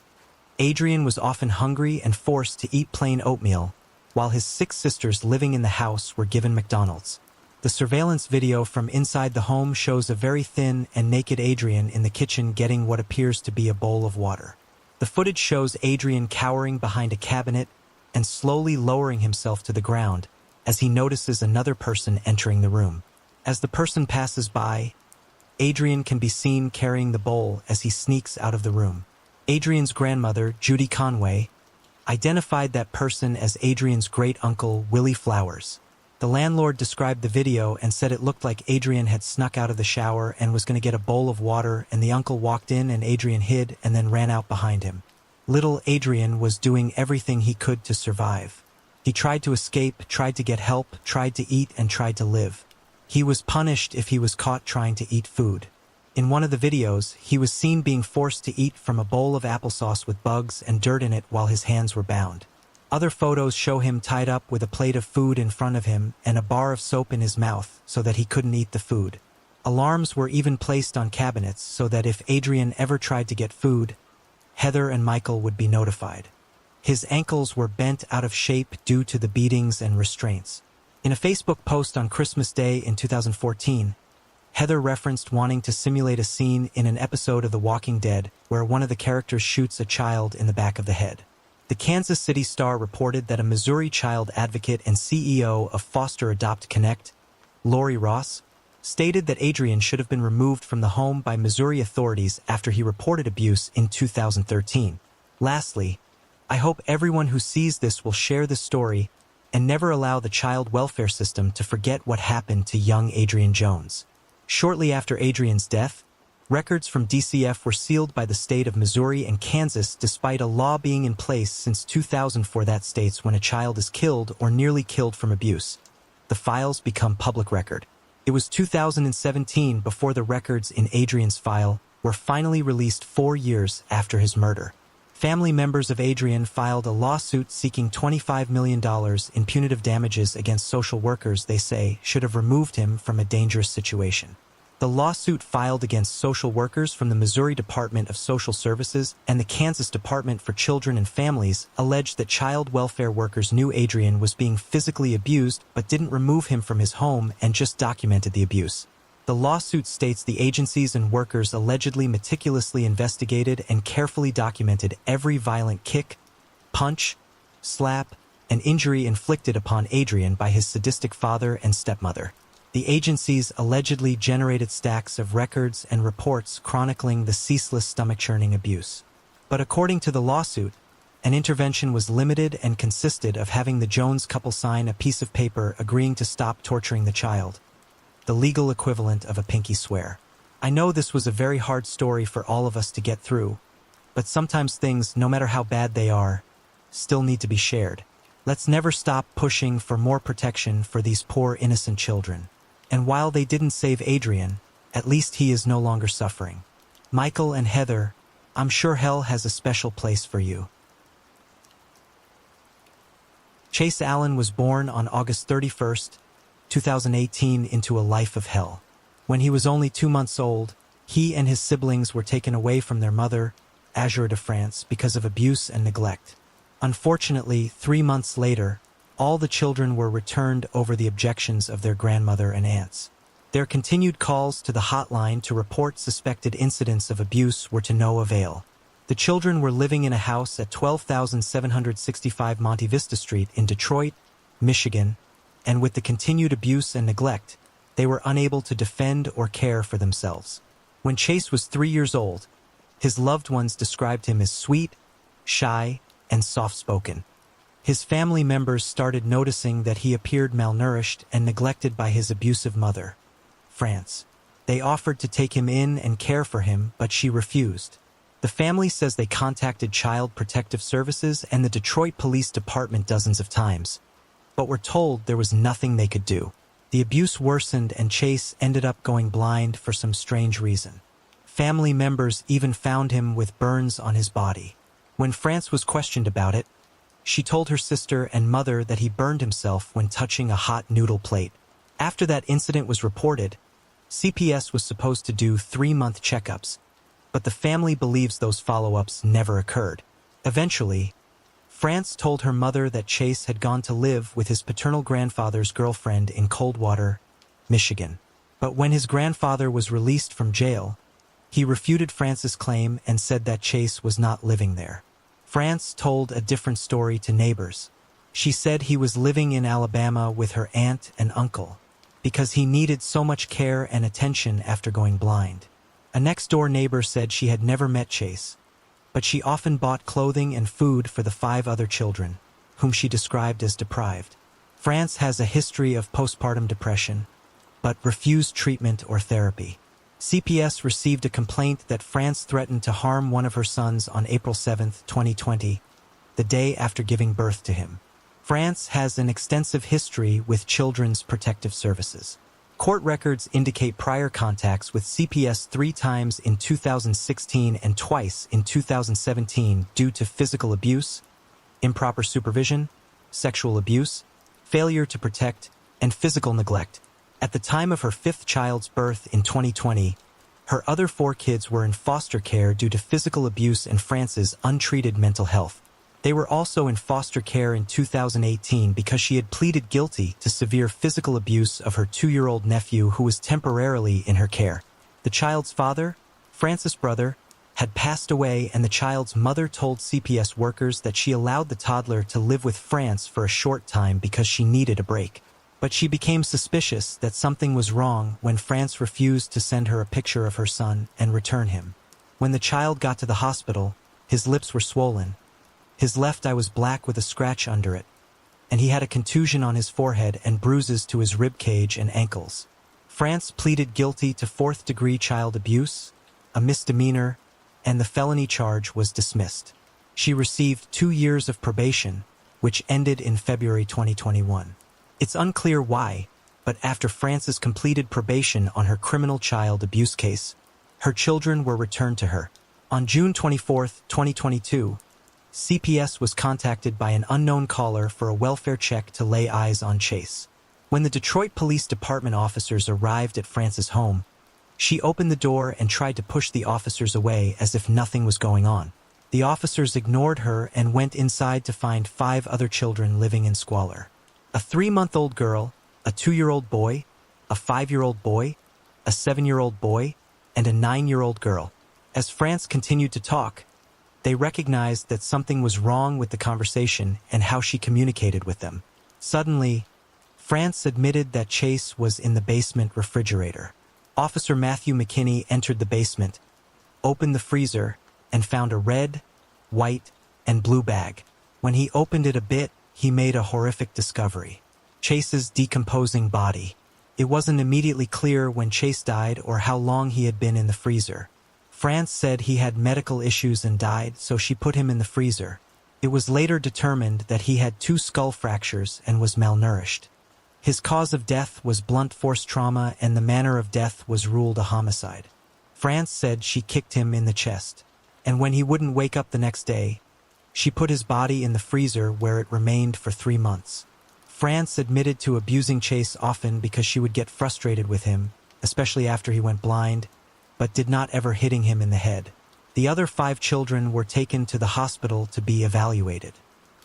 Speaker 1: Adrian was often hungry and forced to eat plain oatmeal, while his 6 sisters living in the house were given McDonald's. The surveillance video from inside the home shows a very thin and naked Adrian in the kitchen getting what appears to be a bowl of water. The footage shows Adrian cowering behind a cabinet and slowly lowering himself to the ground, as he notices another person entering the room. As the person passes by, Adrian can be seen carrying the bowl as he sneaks out of the room. Adrian's grandmother, Judy Conway, identified that person as Adrian's great-uncle, Willie Flowers. The landlord described the video and said it looked like Adrian had snuck out of the shower and was going to get a bowl of water, and the uncle walked in and Adrian hid and then ran out behind him. Little Adrian was doing everything he could to survive. He tried to escape, tried to get help, tried to eat, and tried to live. He was punished if he was caught trying to eat food. In one of the videos, he was seen being forced to eat from a bowl of applesauce with bugs and dirt in it while his hands were bound. Other photos show him tied up with a plate of food in front of him and a bar of soap in his mouth so that he couldn't eat the food. Alarms were even placed on cabinets so that if Adrian ever tried to get food, Heather and Michael would be notified. His ankles were bent out of shape due to the beatings and restraints. In a Facebook post on Christmas Day in 2014, Heather referenced wanting to simulate a scene in an episode of The Walking Dead where one of the characters shoots a child in the back of the head. The Kansas City Star reported that a Missouri child advocate and CEO of Foster Adopt Connect, Lori Ross, stated that Adrian should have been removed from the home by Missouri authorities after he reported abuse in 2013. Lastly, I hope everyone who sees this will share this story and never allow the child welfare system to forget what happened to young Adrian Jones. Shortly after Adrian's death, records from DCF were sealed by the state of Missouri and Kansas despite a law being in place since 2000 for that states when a child is killed or nearly killed from abuse. The files become public record. It was 2017 before the records in Adrian's file were finally released 4 years after his murder. Family members of Adrian filed a lawsuit seeking $25 million in punitive damages against social workers they say should have removed him from a dangerous situation. The lawsuit filed against social workers from the Missouri Department of Social Services and the Kansas Department for Children and Families alleged that child welfare workers knew Adrian was being physically abused but didn't remove him from his home and just documented the abuse. The lawsuit states the agencies and workers allegedly meticulously investigated and carefully documented every violent kick, punch, slap, and injury inflicted upon Adrian by his sadistic father and stepmother. The agencies allegedly generated stacks of records and reports chronicling the ceaseless stomach-churning abuse. But according to the lawsuit, an intervention was limited and consisted of having the Jones couple sign a piece of paper agreeing to stop torturing the child, the legal equivalent of a pinky swear. I know this was a very hard story for all of us to get through, but sometimes things, no matter how bad they are, still need to be shared. Let's never stop pushing for more protection for these poor innocent children. And while they didn't save Adrian, at least he is no longer suffering. Michael and Heather, I'm sure hell has a special place for you. Chase Allen was born on August 31st, 2018 into a life of hell. When he was only 2 months old, he and his siblings were taken away from their mother, Azure de France, because of abuse and neglect. Unfortunately, 3 months later, all the children were returned over the objections of their grandmother and aunts. Their continued calls to the hotline to report suspected incidents of abuse were to no avail. The children were living in a house at 12,765 Monte Vista Street in Detroit, Michigan, and with the continued abuse and neglect, they were unable to defend or care for themselves. When Chase was 3 years old, his loved ones described him as sweet, shy, and soft-spoken. His family members started noticing that he appeared malnourished and neglected by his abusive mother, France. They offered to take him in and care for him, but she refused. The family says they contacted Child Protective Services and the Detroit Police Department dozens of times, but were told there was nothing they could do. The abuse worsened and Chase ended up going blind for some strange reason. Family members even found him with burns on his body. When France was questioned about it, she told her sister and mother that he burned himself when touching a hot noodle plate. After that incident was reported, CPS was supposed to do 3-month checkups, but the family believes those follow-ups never occurred. Eventually, France told her mother that Chase had gone to live with his paternal grandfather's girlfriend in Coldwater, Michigan. But when his grandfather was released from jail, he refuted France's claim and said that Chase was not living there. France told a different story to neighbors. She said he was living in Alabama with her aunt and uncle because he needed so much care and attention after going blind. A next-door neighbor said she had never met Chase, but she often bought clothing and food for the 5 other children, whom she described as deprived. France has a history of postpartum depression, but refused treatment or therapy. CPS received a complaint that France threatened to harm one of her sons on April 7, 2020, the day after giving birth to him. France has an extensive history with Children's Protective Services. Court records indicate prior contacts with CPS 3 times in 2016 and twice in 2017 due to physical abuse, improper supervision, sexual abuse, failure to protect, and physical neglect. At the time of her 5th child's birth in 2020, her other 4 kids were in foster care due to physical abuse and France's untreated mental health. They were also in foster care in 2018 because she had pleaded guilty to severe physical abuse of her 2-year-old nephew who was temporarily in her care. The child's father, France's brother, had passed away, and the child's mother told CPS workers that she allowed the toddler to live with France for a short time because she needed a break. But she became suspicious that something was wrong when France refused to send her a picture of her son and return him. When the child got to the hospital, his lips were swollen. His left eye was black with a scratch under it, and he had a contusion on his forehead and bruises to his rib cage and ankles. France pleaded guilty to 4th-degree child abuse, a misdemeanor, and the felony charge was dismissed. She received 2 years of probation, which ended in February 2021. It's unclear why, but after France's completed probation on her criminal child abuse case, her children were returned to her. On June 24, 2022, CPS was contacted by an unknown caller for a welfare check to lay eyes on Chase. When the Detroit Police Department officers arrived at France's home, she opened the door and tried to push the officers away as if nothing was going on. The officers ignored her and went inside to find 5 other children living in squalor. A 3-month-old girl, a 2-year-old boy, a 5-year-old boy, a 7-year-old boy, and a 9-year-old girl. As France continued to talk, they recognized that something was wrong with the conversation and how she communicated with them. Suddenly, France admitted that Chase was in the basement refrigerator. Officer Matthew McKinney entered the basement, opened the freezer, and found a red, white, and blue bag. When he opened it a bit, he made a horrific discovery: Chase's decomposing body. It wasn't immediately clear when Chase died or how long he had been in the freezer. France said he had medical issues and died, so she put him in the freezer. It was later determined that he had 2 skull fractures and was malnourished. His cause of death was blunt force trauma, and the manner of death was ruled a homicide. France said she kicked him in the chest, and when he wouldn't wake up the next day, she put his body in the freezer where it remained for 3 months. France admitted to abusing Chase often because she would get frustrated with him, especially after he went blind, but did not ever hitting him in the head. The other 5 children were taken to the hospital to be evaluated.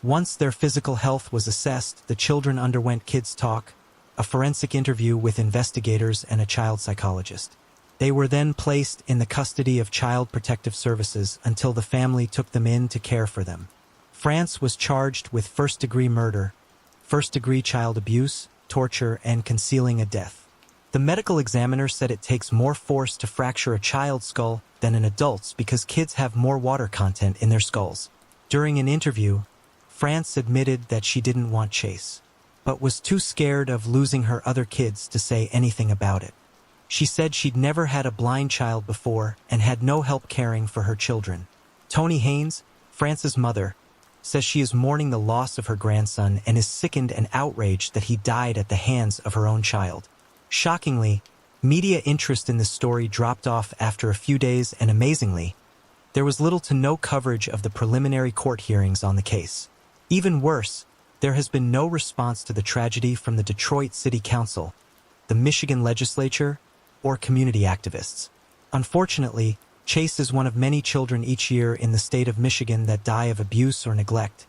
Speaker 1: Once their physical health was assessed, the children underwent kids' talk, a forensic interview with investigators and a child psychologist. They were then placed in the custody of Child Protective Services until the family took them in to care for them. France was charged with 1st-degree murder, 1st-degree child abuse, torture, and concealing a death. The medical examiner said it takes more force to fracture a child's skull than an adult's because kids have more water content in their skulls. During an interview, France admitted that she didn't want Chase, but was too scared of losing her other kids to say anything about it. She said she'd never had a blind child before and had no help caring for her children. Toni Haynes, France's mother, says she is mourning the loss of her grandson and is sickened and outraged that he died at the hands of her own child. Shockingly, media interest in this story dropped off after a few days, and amazingly, there was little to no coverage of the preliminary court hearings on the case. Even worse, there has been no response to the tragedy from the Detroit City Council, the Michigan legislature, or community activists. Unfortunately, Chase is one of many children each year in the state of Michigan that die of abuse or neglect,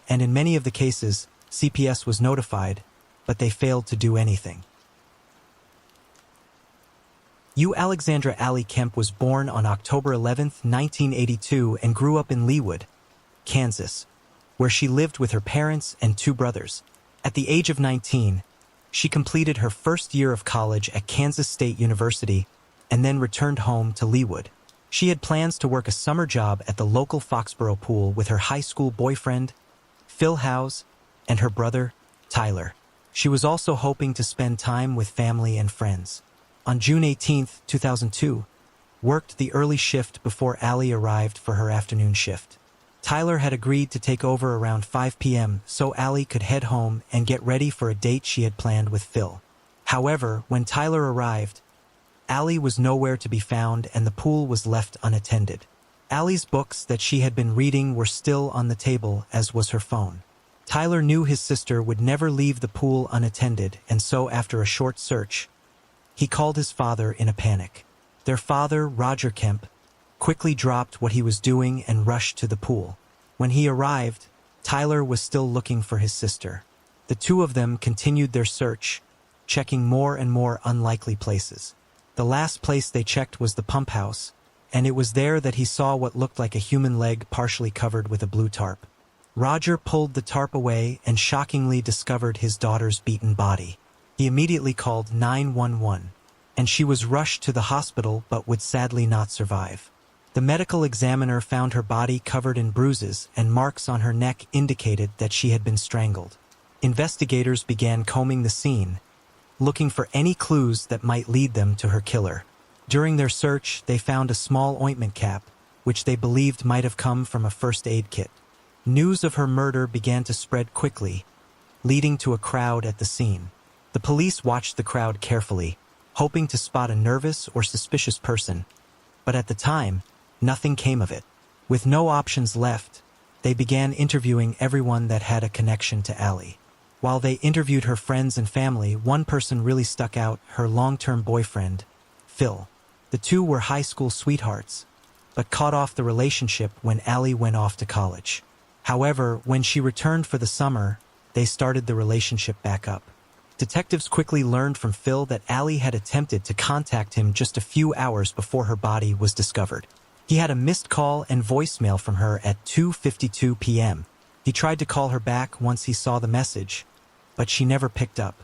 Speaker 1: and in many of the cases, CPS was notified, but they failed to do anything. Alexandra Allie Kemp was born on October 11, 1982 and grew up in Leawood, Kansas. where she lived with her parents and two brothers. At the age of 19, she completed her first year of college at Kansas State University and then returned home to Leawood. She had plans to work a summer job at the local Foxborough pool with her high school boyfriend, Phil Howes, and her brother, Tyler. She was also hoping to spend time with family and friends. On June 18, 2002, worked the early shift before Allie arrived for her afternoon shift. Tyler had agreed to take over around 5 p.m. so Allie could head home and get ready for a date she had planned with Phil. However, when Tyler arrived, Allie was nowhere to be found and the pool was left unattended. Allie's books that she had been reading were still on the table, as was her phone. Tyler knew his sister would never leave the pool unattended, and so after a short search, he called his father in a panic. Their father, Roger Kemp, quickly dropped what he was doing and rushed to the pool. When he arrived, Tyler was still looking for his sister. The two of them continued their search, checking more and more unlikely places. The last place they checked was the pump house, and it was there that he saw what looked like a human leg partially covered with a blue tarp. Roger pulled the tarp away and shockingly discovered his daughter's beaten body. He immediately called 911, and she was rushed to the hospital but would sadly not survive. The medical examiner found her body covered in bruises, and marks on her neck indicated that she had been strangled. Investigators began combing the scene, looking for any clues that might lead them to her killer. During their search, they found a small ointment cap, which they believed might have come from a first aid kit. News of her murder began to spread quickly, leading to a crowd at the scene. The police watched the crowd carefully, hoping to spot a nervous or suspicious person, but at the time, nothing came of it. With no options left, they began interviewing everyone that had a connection to Allie. While they interviewed her friends and family, one person really stuck out: her long-term boyfriend, Phil. The two were high school sweethearts, but cut off the relationship when Allie went off to college. However, when she returned for the summer, they started the relationship back up. Detectives quickly learned from Phil that Allie had attempted to contact him just a few hours before her body was discovered. He had a missed call and voicemail from her at 2:52 p.m. He tried to call her back once he saw the message, but she never picked up.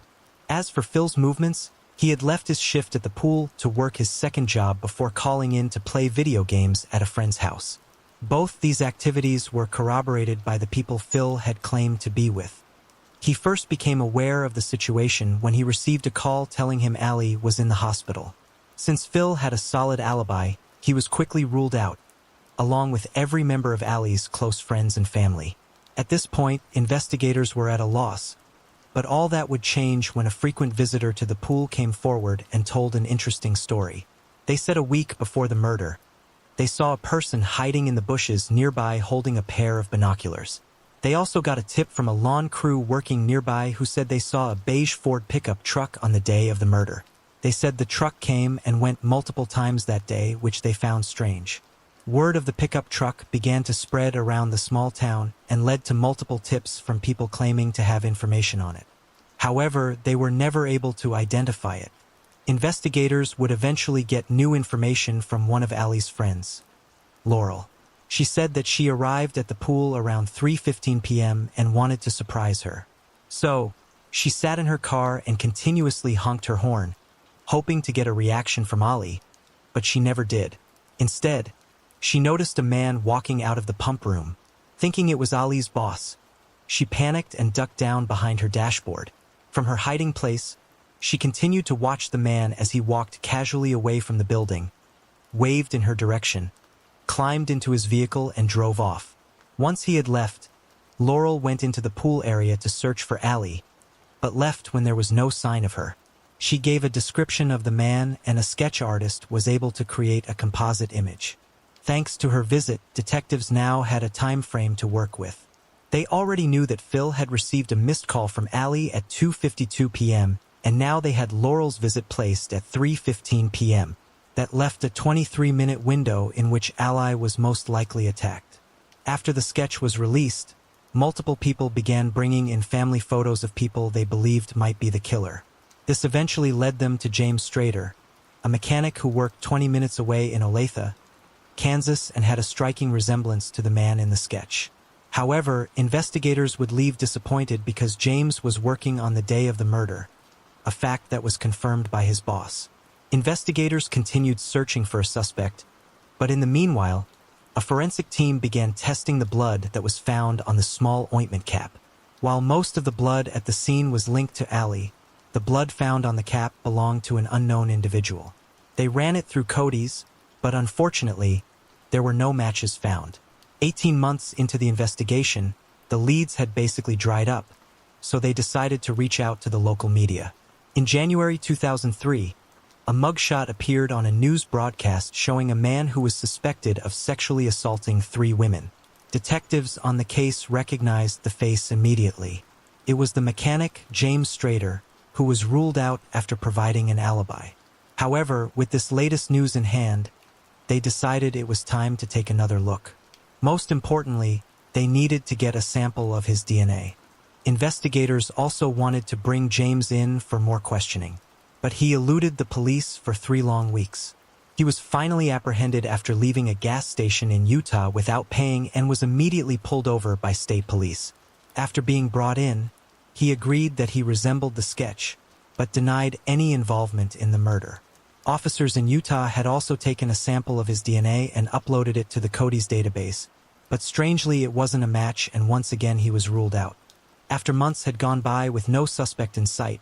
Speaker 1: As for Phil's movements, he had left his shift at the pool to work his second job before calling in to play video games at a friend's house. Both these activities were corroborated by the people Phil had claimed to be with. He first became aware of the situation when he received a call telling him Allie was in the hospital. Since Phil had a solid alibi, he was quickly ruled out, along with every member of Allie's close friends and family. At this point, investigators were at a loss, but all that would change when a frequent visitor to the pool came forward and told an interesting story. They said a week before the murder, they saw a person hiding in the bushes nearby holding a pair of binoculars. They also got a tip from a lawn crew working nearby who said they saw a beige Ford pickup truck on the day of the murder. They said the truck came and went multiple times that day, which they found strange. Word of the pickup truck began to spread around the small town and led to multiple tips from people claiming to have information on it. However, they were never able to identify it. Investigators would eventually get new information from one of Allie's friends, Laurel. She said that she arrived at the pool around 3:15 p.m. and wanted to surprise her. So, she sat in her car and continuously honked her horn, hoping to get a reaction from Allie, but she never did. Instead, she noticed a man walking out of the pump room. Thinking it was Allie's boss, she panicked and ducked down behind her dashboard. From her hiding place, she continued to watch the man as he walked casually away from the building, waved in her direction, climbed into his vehicle and drove off. Once he had left, Laurel went into the pool area to search for Allie, but left when there was no sign of her. She gave a description of the man, and a sketch artist was able to create a composite image. Thanks to her visit, detectives now had a time frame to work with. They already knew that Phil had received a missed call from Allie at 2:52 p.m., and now they had Laurel's visit placed at 3:15 p.m. That left a 23-minute window in which Allie was most likely attacked. After the sketch was released, multiple people began bringing in family photos of people they believed might be the killer. This eventually led them to James Strader, a mechanic who worked 20 minutes away in Olathe, Kansas, and had a striking resemblance to the man in the sketch. However, investigators would leave disappointed because James was working on the day of the murder, a fact that was confirmed by his boss. Investigators continued searching for a suspect, but in the meanwhile, a forensic team began testing the blood that was found on the small ointment cap. While most of the blood at the scene was linked to Ali, the blood found on the cap belonged to an unknown individual. They ran it through Cody's, but unfortunately, there were no matches found. 18 months into the investigation, the leads had basically dried up, so they decided to reach out to the local media. In January 2003, a mugshot appeared on a news broadcast showing a man who was suspected of sexually assaulting 3 women. Detectives on the case recognized the face immediately. It was the mechanic, James Strader, who was ruled out after providing an alibi. However, with this latest news in hand, they decided it was time to take another look. Most importantly, they needed to get a sample of his DNA. Investigators also wanted to bring James in for more questioning, but he eluded the police for 3 long weeks. He was finally apprehended after leaving a gas station in Utah without paying and was immediately pulled over by state police. After being brought in, he agreed that he resembled the sketch, but denied any involvement in the murder. Officers in Utah had also taken a sample of his DNA and uploaded it to the Cody's database, but strangely it wasn't a match and once again he was ruled out. After months had gone by with no suspect in sight,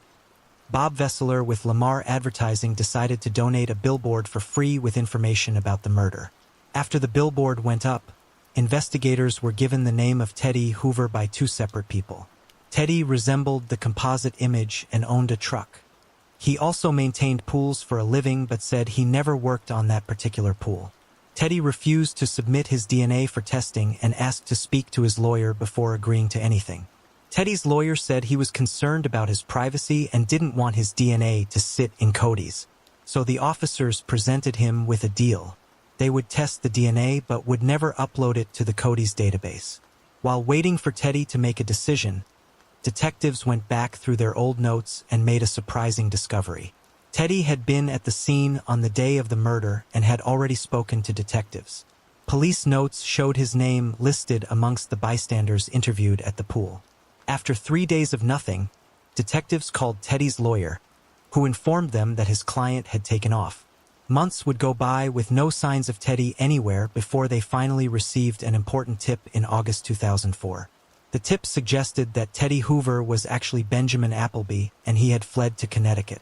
Speaker 1: Bob Vesseler with Lamar Advertising decided to donate a billboard for free with information about the murder. After the billboard went up, investigators were given the name of Teddy Hoover by 2 separate people. Teddy resembled the composite image and owned a truck. He also maintained pools for a living but said he never worked on that particular pool. Teddy refused to submit his DNA for testing and asked to speak to his lawyer before agreeing to anything. Teddy's lawyer said he was concerned about his privacy and didn't want his DNA to sit in Cody's. So the officers presented him with a deal. They would test the DNA but would never upload it to the Cody's database. While waiting for Teddy to make a decision, detectives went back through their old notes and made a surprising discovery. Teddy had been at the scene on the day of the murder and had already spoken to detectives. Police notes showed his name listed amongst the bystanders interviewed at the pool. After 3 days of nothing, detectives called Teddy's lawyer, who informed them that his client had taken off. Months would go by with no signs of Teddy anywhere before they finally received an important tip in August 2004. The tip suggested that Teddy Hoover was actually Benjamin Appleby and he had fled to Connecticut.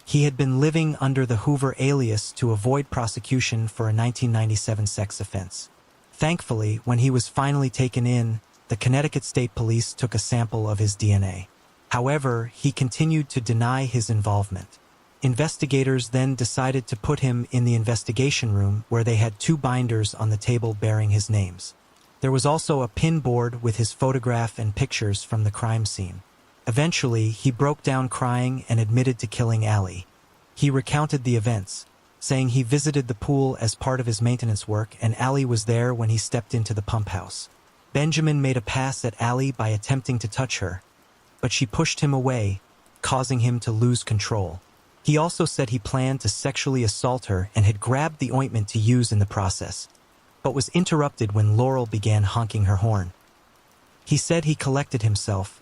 Speaker 1: He had been living under the Hoover alias to avoid prosecution for a 1997 sex offense. Thankfully, when he was finally taken in, the Connecticut State Police took a sample of his DNA. However, he continued to deny his involvement. Investigators then decided to put him in the investigation room where they had 2 binders on the table bearing his names. There was also a pin board with his photograph and pictures from the crime scene. Eventually, he broke down crying and admitted to killing Ali. He recounted the events, saying he visited the pool as part of his maintenance work and Ali was there when he stepped into the pump house. Benjamin made a pass at Ali by attempting to touch her, but she pushed him away, causing him to lose control. He also said he planned to sexually assault her and had grabbed the ointment to use in the process, but was interrupted when Laurel began honking her horn. He said he collected himself,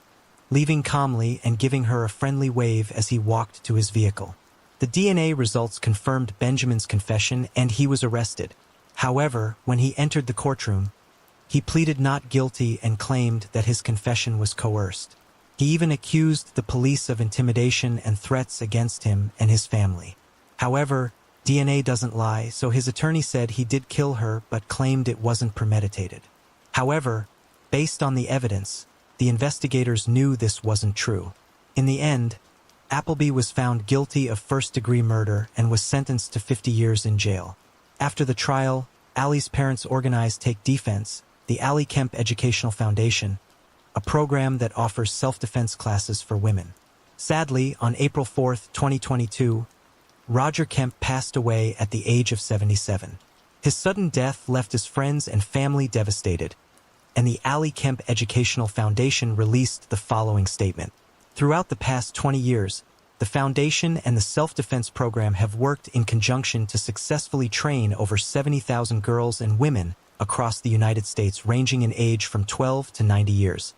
Speaker 1: leaving calmly and giving her a friendly wave as he walked to his vehicle. The DNA results confirmed Benjamin's confession and he was arrested. However, when he entered the courtroom, he pleaded not guilty and claimed that his confession was coerced. He even accused the police of intimidation and threats against him and his family. However, DNA doesn't lie, so his attorney said he did kill her but claimed it wasn't premeditated. However, based on the evidence, the investigators knew this wasn't true. In the end, Appleby was found guilty of first-degree murder and was sentenced to 50 years in jail. After the trial, Ali's parents organized Take Defense, the Ali Kemp Educational Foundation, a program that offers self-defense classes for women. Sadly, on April 4, 2022, Roger Kemp passed away at the age of 77. His sudden death left his friends and family devastated, and the Ali Kemp Educational Foundation released the following statement. Throughout the past 20 years, the foundation and the self-defense program have worked in conjunction to successfully train over 70,000 girls and women across the United States, ranging in age from 12 to 90 years.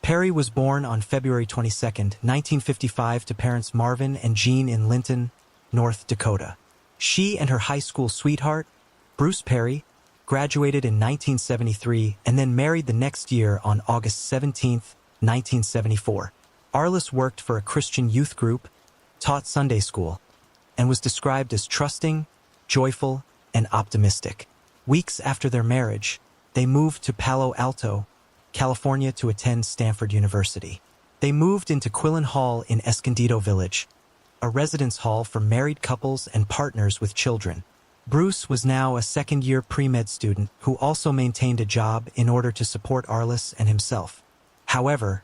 Speaker 1: Perry was born on February 22, 1955, to parents Marvin and Jean in Linton, North Dakota. She and her high school sweetheart, Bruce Perry, graduated in 1973 and then married the next year on August 17, 1974. Arliss worked for a Christian youth group, taught Sunday school, and was described as trusting, joyful, and optimistic. Weeks after their marriage, they moved to Palo Alto, California to attend Stanford University. They moved into Quillen Hall in Escondido Village, a residence hall for married couples and partners with children. Bruce was now a second-year pre-med student who also maintained a job in order to support Arliss and himself. However,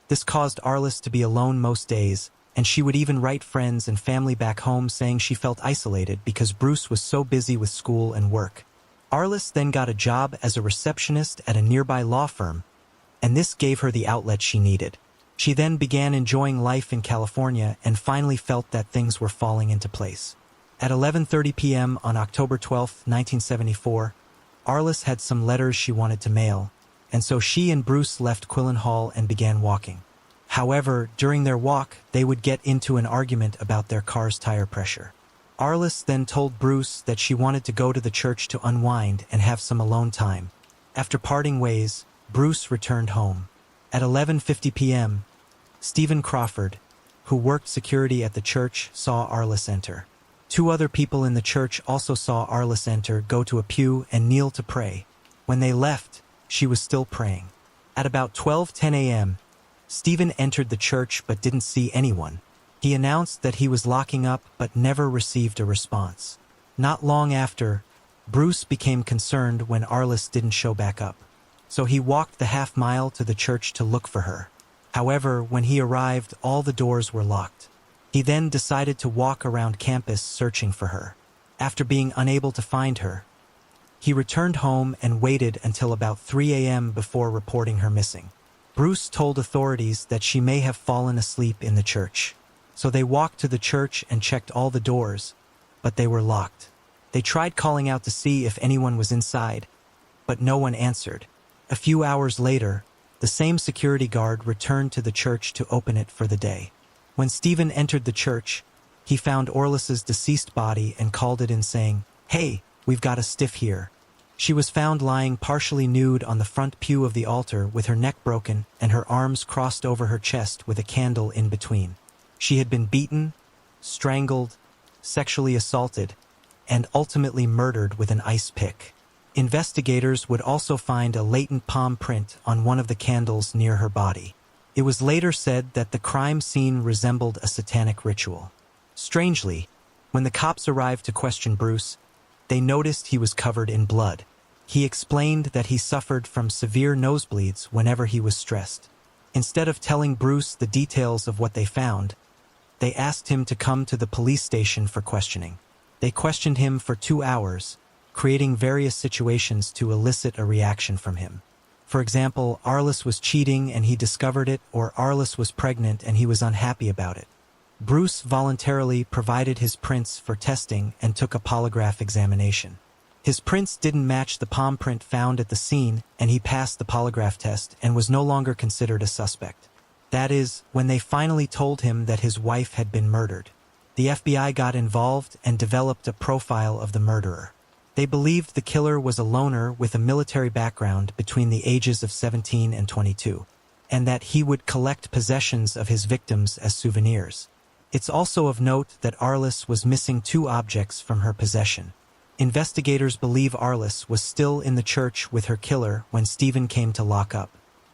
Speaker 1: this caused Arliss to be alone most days, and she would even write friends and family back home saying she felt isolated because Bruce was so busy with school and work. Arliss then got a job as a receptionist at a nearby law firm, and this gave her the outlet she needed. She then began enjoying life in California and finally felt that things were falling into place. At 11:30 p.m. on October 12, 1974, Arliss had some letters she wanted to mail, and so she and Bruce left Quillen Hall and began walking. However, during their walk, they would get into an argument about their car's tire pressure. Arliss then told Bruce that she wanted to go to the church to unwind and have some alone time. After parting ways, Bruce returned home. At 11:50 p.m., Stephen Crawford, who worked security at the church, saw Arliss enter. Two other people in the church also saw Arliss enter, go to a pew, and kneel to pray. When they left, she was still praying. At about 12:10 a.m., Stephen entered the church but didn't see anyone. He announced that he was locking up but never received a response. Not long after, Bruce became concerned when Arliss didn't show back up. So he walked the half-mile to the church to look for her. However, when he arrived, all the doors were locked. He then decided to walk around campus searching for her. After being unable to find her, he returned home and waited until about 3 a.m. before reporting her missing. Bruce told authorities that she may have fallen asleep in the church. So they walked to the church and checked all the doors, but they were locked. They tried calling out to see if anyone was inside, but no one answered. A few hours later, the same security guard returned to the church to open it for the day. When Stephen entered the church, he found Arliss's deceased body and called it in saying, "Hey, we've got a stiff here." She was found lying partially nude on the front pew of the altar with her neck broken and her arms crossed over her chest with a candle in between. She had been beaten, strangled, sexually assaulted, and ultimately murdered with an ice pick. Investigators would also find a latent palm print on one of the candles near her body. It was later said that the crime scene resembled a satanic ritual. Strangely, when the cops arrived to question Bruce, they noticed he was covered in blood. He explained that he suffered from severe nosebleeds whenever he was stressed. Instead of telling Bruce the details of what they found, they asked him to come to the police station for questioning. They questioned him for 2 hours, creating various situations to elicit a reaction from him. For example, Arliss was cheating and he discovered it, or Arliss was pregnant and he was unhappy about it. Bruce voluntarily provided his prints for testing and took a polygraph examination. His prints didn't match the palm print found at the scene, and he passed the polygraph test and was no longer considered a suspect. That is, when they finally told him that his wife had been murdered. The FBI got involved and developed a profile of the murderer. They believed the killer was a loner with a military background between the ages of 17 and 22, and that he would collect possessions of his victims as souvenirs. It's also of note that Arliss was missing 2 objects from her possession. Investigators believe Arliss was still in the church with her killer when Stephen came to lock up.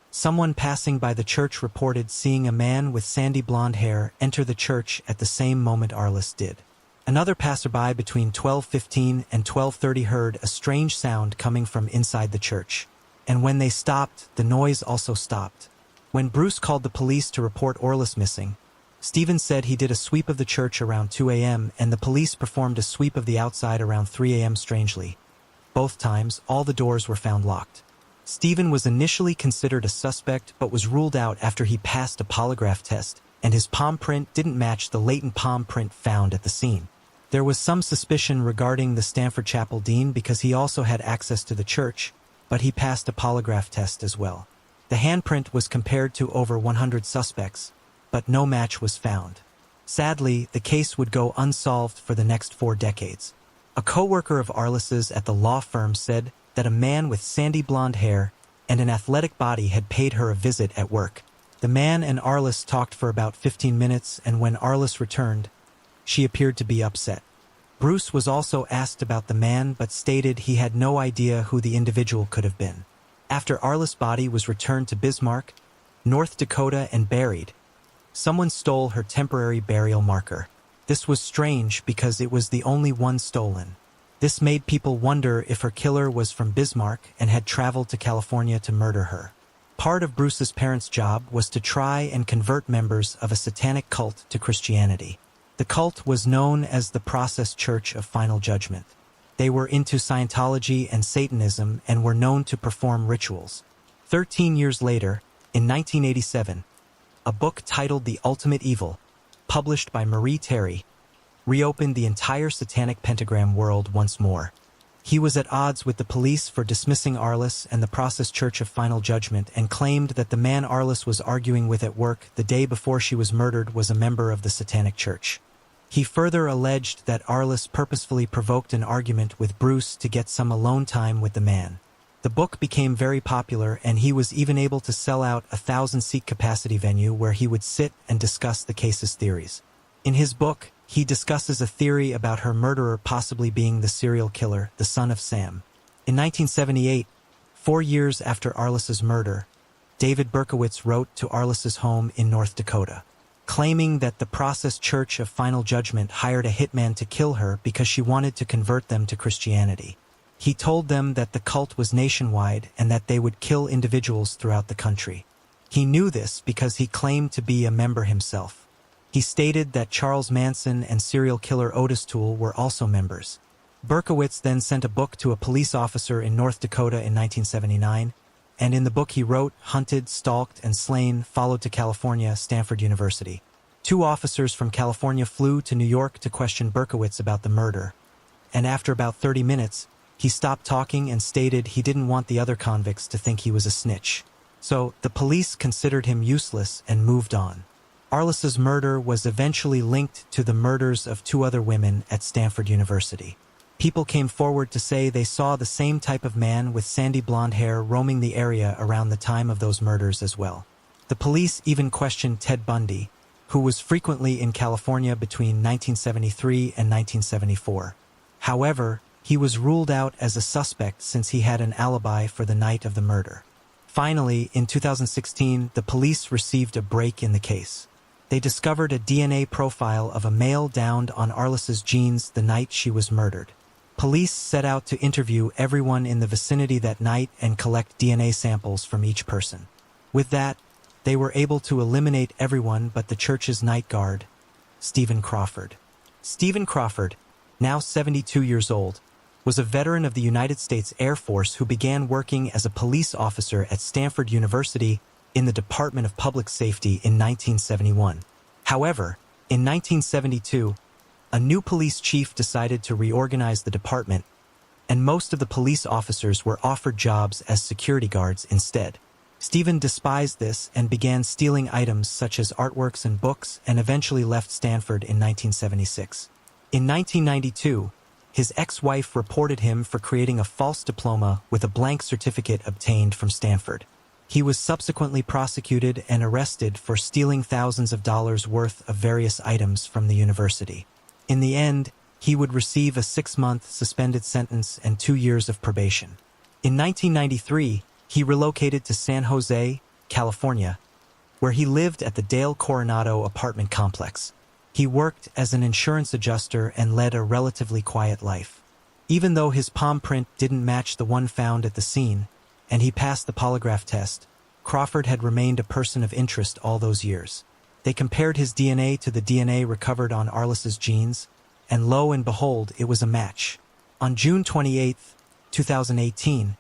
Speaker 1: Someone passing by the church reported seeing a man with sandy blonde hair enter the church at the same moment Arliss did. Another passerby between 12:15 and 12:30 heard a strange sound coming from inside the church, and when they stopped, the noise also stopped. When Bruce called the police to report Arliss missing, Stephen said he did a sweep of the church around 2 a.m. and the police performed a sweep of the outside around 3 a.m. Strangely, both times, all the doors were found locked. Stephen was initially considered a suspect but was ruled out after he passed a polygraph test and his palm print didn't match the latent palm print found at the scene. There was some suspicion regarding the Stanford Chapel dean because he also had access to the church, but he passed a polygraph test as well. The handprint was compared to over 100 suspects, but no match was found. Sadly, the case would go unsolved for the next 4 decades. A co-worker of Arliss's at the law firm said that a man with sandy blonde hair and an athletic body had paid her a visit at work. The man and Arliss talked for about 15 minutes, and when Arliss returned, she appeared to be upset. Bruce was also asked about the man but stated he had no idea who the individual could have been. After Arliss' body was returned to Bismarck, North Dakota and buried, someone stole her temporary burial marker. This was strange because it was the only one stolen. This made people wonder if her killer was from Bismarck and had traveled to California to murder her. Part of Bruce's parents' job was to try and convert members of a satanic cult to Christianity. The cult was known as the Process Church of Final Judgment. They were into Scientology and Satanism and were known to perform rituals. 13 years later, in 1987, a book titled The Ultimate Evil, published by Marie Terry, reopened the entire satanic pentagram world once more. He was at odds with the police for dismissing Arliss and the Process Church of Final Judgment and claimed that the man Arliss was arguing with at work the day before she was murdered was a member of the Satanic Church. He further alleged that Arliss purposefully provoked an argument with Bruce to get some alone time with the man. The book became very popular, and he was even able to sell out a 1,000-seat capacity venue where he would sit and discuss the case's theories. In his book, he discusses a theory about her murderer possibly being the serial killer, the son of Sam. In 1978, 4 years after Arliss's murder, David Berkowitz wrote to Arliss's home in North Dakota, claiming that the Process Church of Final Judgment hired a hitman to kill her because she wanted to convert them to Christianity. He told them that the cult was nationwide and that they would kill individuals throughout the country. He knew this because he claimed to be a member himself. He stated that Charles Manson and serial killer Otis Toole were also members. Berkowitz then sent a book to a police officer in North Dakota in 1979, and in the book he wrote, Hunted, Stalked, and Slain followed to California, Stanford University. 2 officers from California flew to New York to question Berkowitz about the murder, and after about 30 minutes, he stopped talking and stated he didn't want the other convicts to think he was a snitch. So, the police considered him useless and moved on. Arliss's murder was eventually linked to the murders of 2 other women at Stanford University. People came forward to say they saw the same type of man with sandy blonde hair roaming the area around the time of those murders as well. The police even questioned Ted Bundy, who was frequently in California between 1973 and 1974. However, he was ruled out as a suspect since he had an alibi for the night of the murder. Finally, in 2016, the police received a break in the case. They discovered a DNA profile of a male downed on Arliss's jeans the night she was murdered. Police set out to interview everyone in the vicinity that night and collect DNA samples from each person. With that, they were able to eliminate everyone but the church's night guard, Stephen Crawford. Stephen Crawford, now 72 years old, was a veteran of the United States Air Force who began working as a police officer at Stanford University in the Department of Public Safety in 1971. However, in 1972, a new police chief decided to reorganize the department, and most of the police officers were offered jobs as security guards instead. Stephen despised this and began stealing items such as artworks and books, and eventually left Stanford in 1976. In 1992, his ex-wife reported him for creating a false diploma with a blank certificate obtained from Stanford. He was subsequently prosecuted and arrested for stealing thousands of dollars worth of various items from the university. In the end, he would receive a 6-month suspended sentence and 2 years of probation. In 1993, he relocated to San Jose, California, where he lived at the Dale Coronado apartment complex. He worked as an insurance adjuster and led a relatively quiet life. Even though his palm print didn't match the one found at the scene, and he passed the polygraph test, Crawford had remained a person of interest all those years. They compared his DNA to the DNA recovered on Arliss's jeans, and lo and behold, it was a match. On June 28, 2018,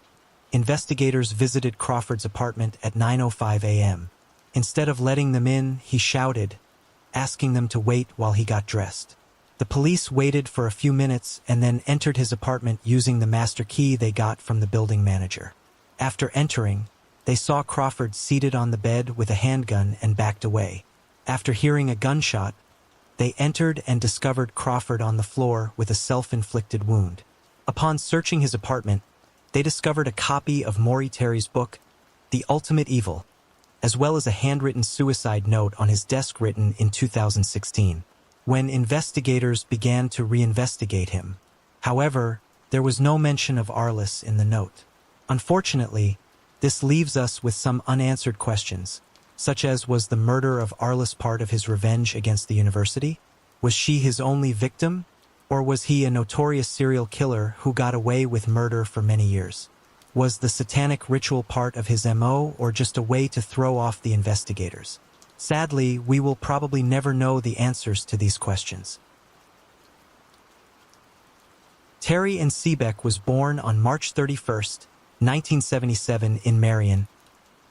Speaker 1: investigators visited Crawford's apartment at 9:05 a.m. Instead of letting them in, he shouted, asking them to wait while he got dressed. The police waited for a few minutes and then entered his apartment using the master key they got from the building manager. After entering, they saw Crawford seated on the bed with a handgun and backed away. After hearing a gunshot, they entered and discovered Crawford on the floor with a self-inflicted wound. Upon searching his apartment, they discovered a copy of Maury Terry's book, The Ultimate Evil, as well as a handwritten suicide note on his desk written in 2016, when investigators began to reinvestigate him. However, there was no mention of Arliss in the note. Unfortunately, this leaves us with some unanswered questions, such as, was the murder of Arliss part of his revenge against the university? Was she his only victim? Or was he a notorious serial killer who got away with murder for many years? Was the satanic ritual part of his MO or just a way to throw off the investigators? Sadly, we will probably never know the answers to these questions. Terry Ann Seebeck was born on March 31, 1977 in Marion,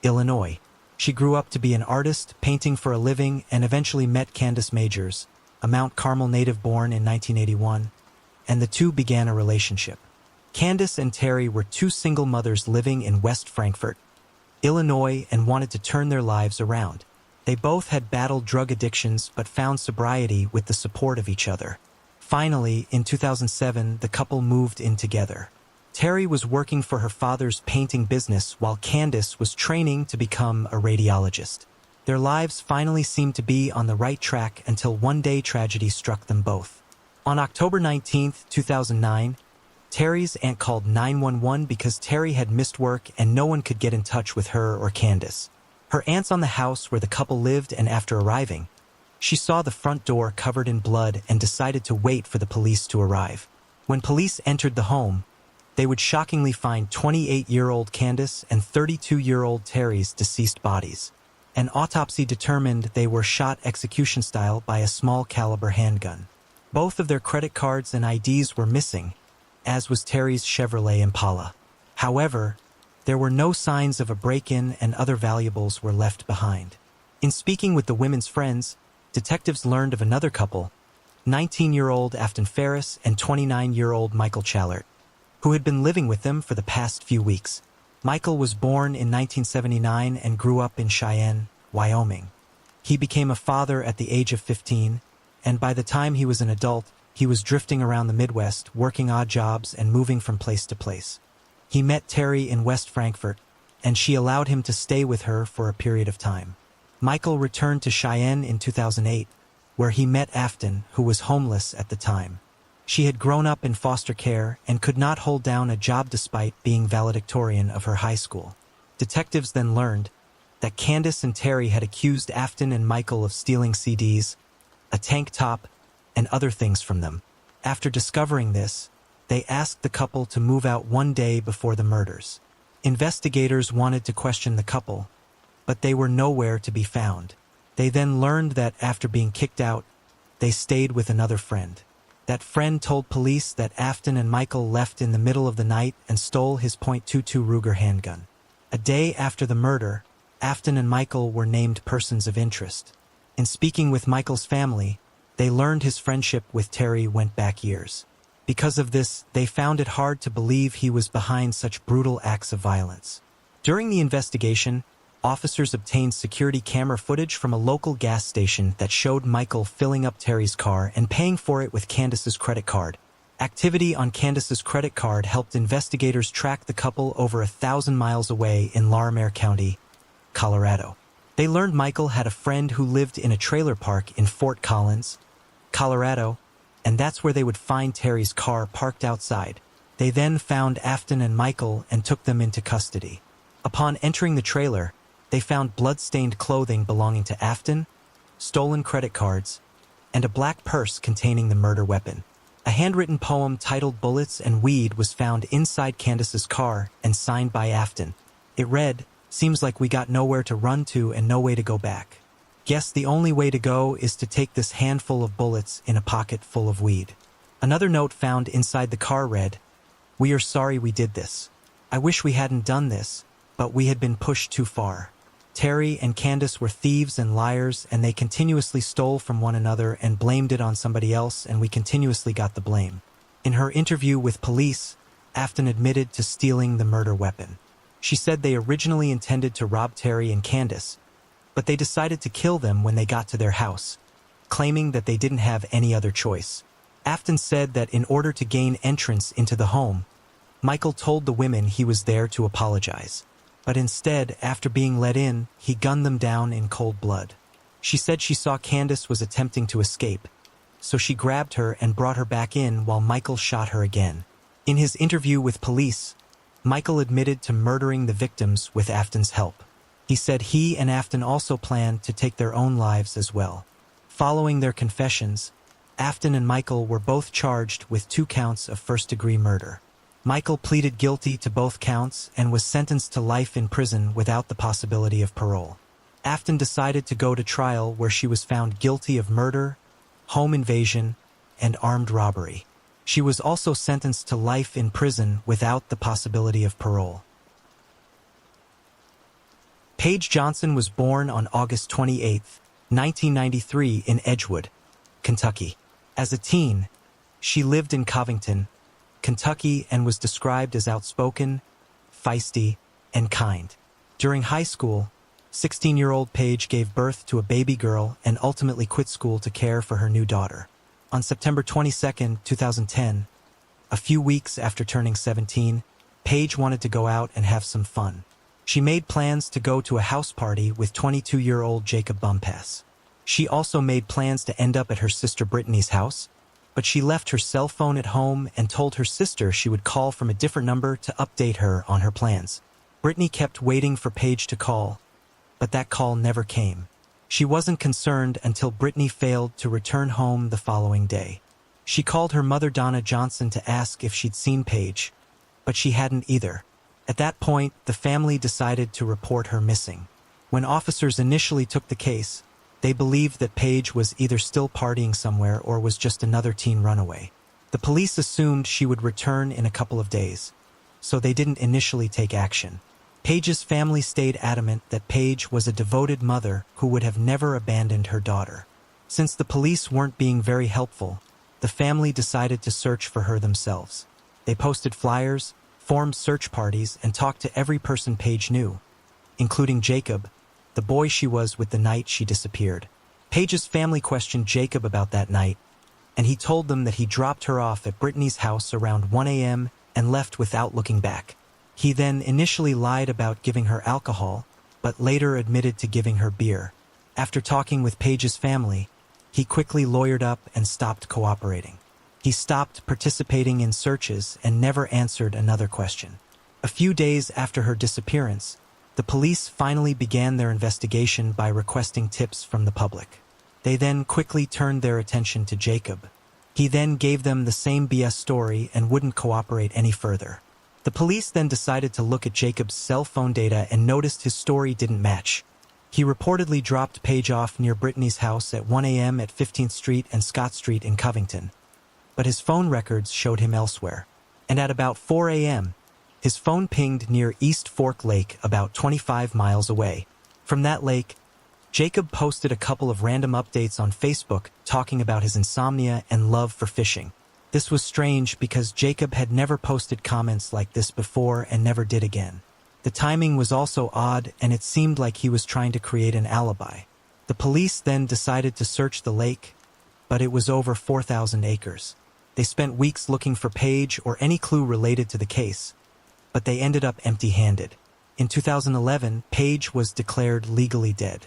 Speaker 1: Illinois. She grew up to be an artist, painting for a living, and eventually met Candace Majors, a Mount Carmel native born in 1981, and the two began a relationship. Candace and Terry were two single mothers living in West Frankfort, Illinois, and wanted to turn their lives around. They both had battled drug addictions but found sobriety with the support of each other. Finally, in 2007, the couple moved in together. Terry was working for her father's painting business while Candace was training to become a radiologist. Their lives finally seemed to be on the right track until one day tragedy struck them both. On October 19, 2009, Terry's aunt called 911 because Terry had missed work and no one could get in touch with her or Candace. Her aunt's on the house where the couple lived, and after arriving, she saw the front door covered in blood and decided to wait for the police to arrive. When police entered the home, they would shockingly find 28-year-old Candace and 32-year-old Terry's deceased bodies. An autopsy determined they were shot execution style by a small caliber handgun. Both of their credit cards and IDs were missing, as was Terry's Chevrolet Impala. However, there were no signs of a break-in and other valuables were left behind. In speaking with the women's friends, detectives learned of another couple, 19-year-old Afton Ferris and 29-year-old Michael Challert, who had been living with them for the past few weeks. Michael was born in 1979 and grew up in Cheyenne, Wyoming. He became a father at the age of 15, and by the time he was an adult, he was drifting around the Midwest, working odd jobs and moving from place to place. He met Terry in West Frankfort, and she allowed him to stay with her for a period of time. Michael returned to Cheyenne in 2008, where he met Afton, who was homeless at the time. She had grown up in foster care and could not hold down a job despite being valedictorian of her high school. Detectives then learned that Candace and Terry had accused Afton and Michael of stealing CDs, a tank top, and other things from them. After discovering this, they asked the couple to move out one day before the murders. Investigators wanted to question the couple, but they were nowhere to be found. They then learned that after being kicked out, they stayed with another friend. That friend told police that Afton and Michael left in the middle of the night and stole his .22 Ruger handgun. A day after the murder, Afton and Michael were named persons of interest. In speaking with Michael's family, they learned his friendship with Terry went back years. Because of this, they found it hard to believe he was behind such brutal acts of violence. During the investigation, officers obtained security camera footage from a local gas station that showed Michael filling up Terry's car and paying for it with Candace's credit card. Activity on Candace's credit card helped investigators track the couple over 1,000 miles away in Larimer County, Colorado. They learned Michael had a friend who lived in a trailer park in Fort Collins, Colorado, and that's where they would find Terry's car parked outside. They then found Afton and Michael and took them into custody. Upon entering the trailer, they found blood-stained clothing belonging to Afton, stolen credit cards, and a black purse containing the murder weapon. A handwritten poem titled Bullets and Weed was found inside Candace's car and signed by Afton. It read, "Seems like we got nowhere to run to and no way to go back. Guess the only way to go is to take this handful of bullets in a pocket full of weed." Another note found inside the car read, "We are sorry we did this. I wish we hadn't done this, but we had been pushed too far." Terry and Candace were thieves and liars, and they continuously stole from one another and blamed it on somebody else, and we continuously got the blame. In her interview with police, Afton admitted to stealing the murder weapon. She said they originally intended to rob Terry and Candace, but they decided to kill them when they got to their house, claiming that they didn't have any other choice. Afton said that in order to gain entrance into the home, Michael told the women he was there to apologize. But instead, after being let in, he gunned them down in cold blood. She said she saw Candace was attempting to escape, so she grabbed her and brought her back in while Michael shot her again. In his interview with police, Michael admitted to murdering the victims with Afton's help. He said he and Afton also planned to take their own lives as well. Following their confessions, Afton and Michael were both charged with 2 counts of first-degree murder. Michael pleaded guilty to both counts and was sentenced to life in prison without the possibility of parole. Afton decided to go to trial, where she was found guilty of murder, home invasion, and armed robbery. She was also sentenced to life in prison without the possibility of parole. Paige Johnson was born on August 28, 1993 in Edgewood, Kentucky. As a teen, she lived in Covington, Kentucky, and was described as outspoken, feisty, and kind. During high school, 16-year-old Paige gave birth to a baby girl and ultimately quit school to care for her new daughter. On September 22, 2010, a few weeks after turning 17, Paige wanted to go out and have some fun. She made plans to go to a house party with 22-year-old Jacob Bumpass. She also made plans to end up at her sister Brittany's house, but she left her cell phone at home and told her sister she would call from a different number to update her on her plans. Brittany kept waiting for Paige to call, but that call never came. She wasn't concerned until Brittany failed to return home the following day. She called her mother Donna Johnson to ask if she'd seen Paige, but she hadn't either. At that point, the family decided to report her missing. When officers initially took the case, they believed that Paige was either still partying somewhere or was just another teen runaway. The police assumed she would return in a couple of days, so they didn't initially take action. Paige's family stayed adamant that Paige was a devoted mother who would have never abandoned her daughter. Since the police weren't being very helpful, the family decided to search for her themselves. They posted flyers, formed search parties, and talked to every person Paige knew, including Jacob, the boy she was with the night she disappeared. Paige's family questioned Jacob about that night, and he told them that he dropped her off at Brittany's house around 1 a.m. and left without looking back. He then initially lied about giving her alcohol, but later admitted to giving her beer. After talking with Paige's family, he quickly lawyered up and stopped cooperating. He stopped participating in searches and never answered another question. A few days after her disappearance, the police finally began their investigation by requesting tips from the public. They then quickly turned their attention to Jacob. He then gave them the same BS story and wouldn't cooperate any further. The police then decided to look at Jacob's cell phone data and noticed his story didn't match. He reportedly dropped Paige off near Brittany's house at 1 a.m. at 15th Street and Scott Street in Covington, but his phone records showed him elsewhere. And at about 4 a.m., his phone pinged near East Fork Lake, about 25 miles away. From that lake, Jacob posted a couple of random updates on Facebook talking about his insomnia and love for fishing. This was strange because Jacob had never posted comments like this before and never did again. The timing was also odd, and it seemed like he was trying to create an alibi. The police then decided to search the lake, but it was over 4,000 acres. They spent weeks looking for Paige or any clue related to the case, but they ended up empty-handed. In 2011, Paige was declared legally dead,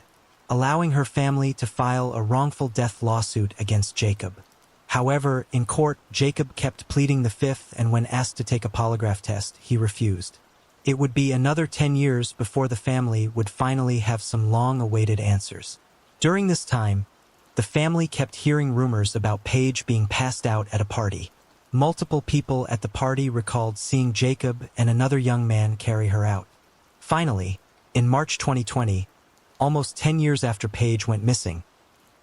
Speaker 1: allowing her family to file a wrongful death lawsuit against Jacob. However, in court, Jacob kept pleading the fifth, and when asked to take a polygraph test, he refused. It would be another 10 years before the family would finally have some long-awaited answers. During this time, the family kept hearing rumors about Paige being passed out at a party. Multiple people at the party recalled seeing Jacob and another young man carry her out. Finally, in March 2020, almost 10 years after Paige went missing,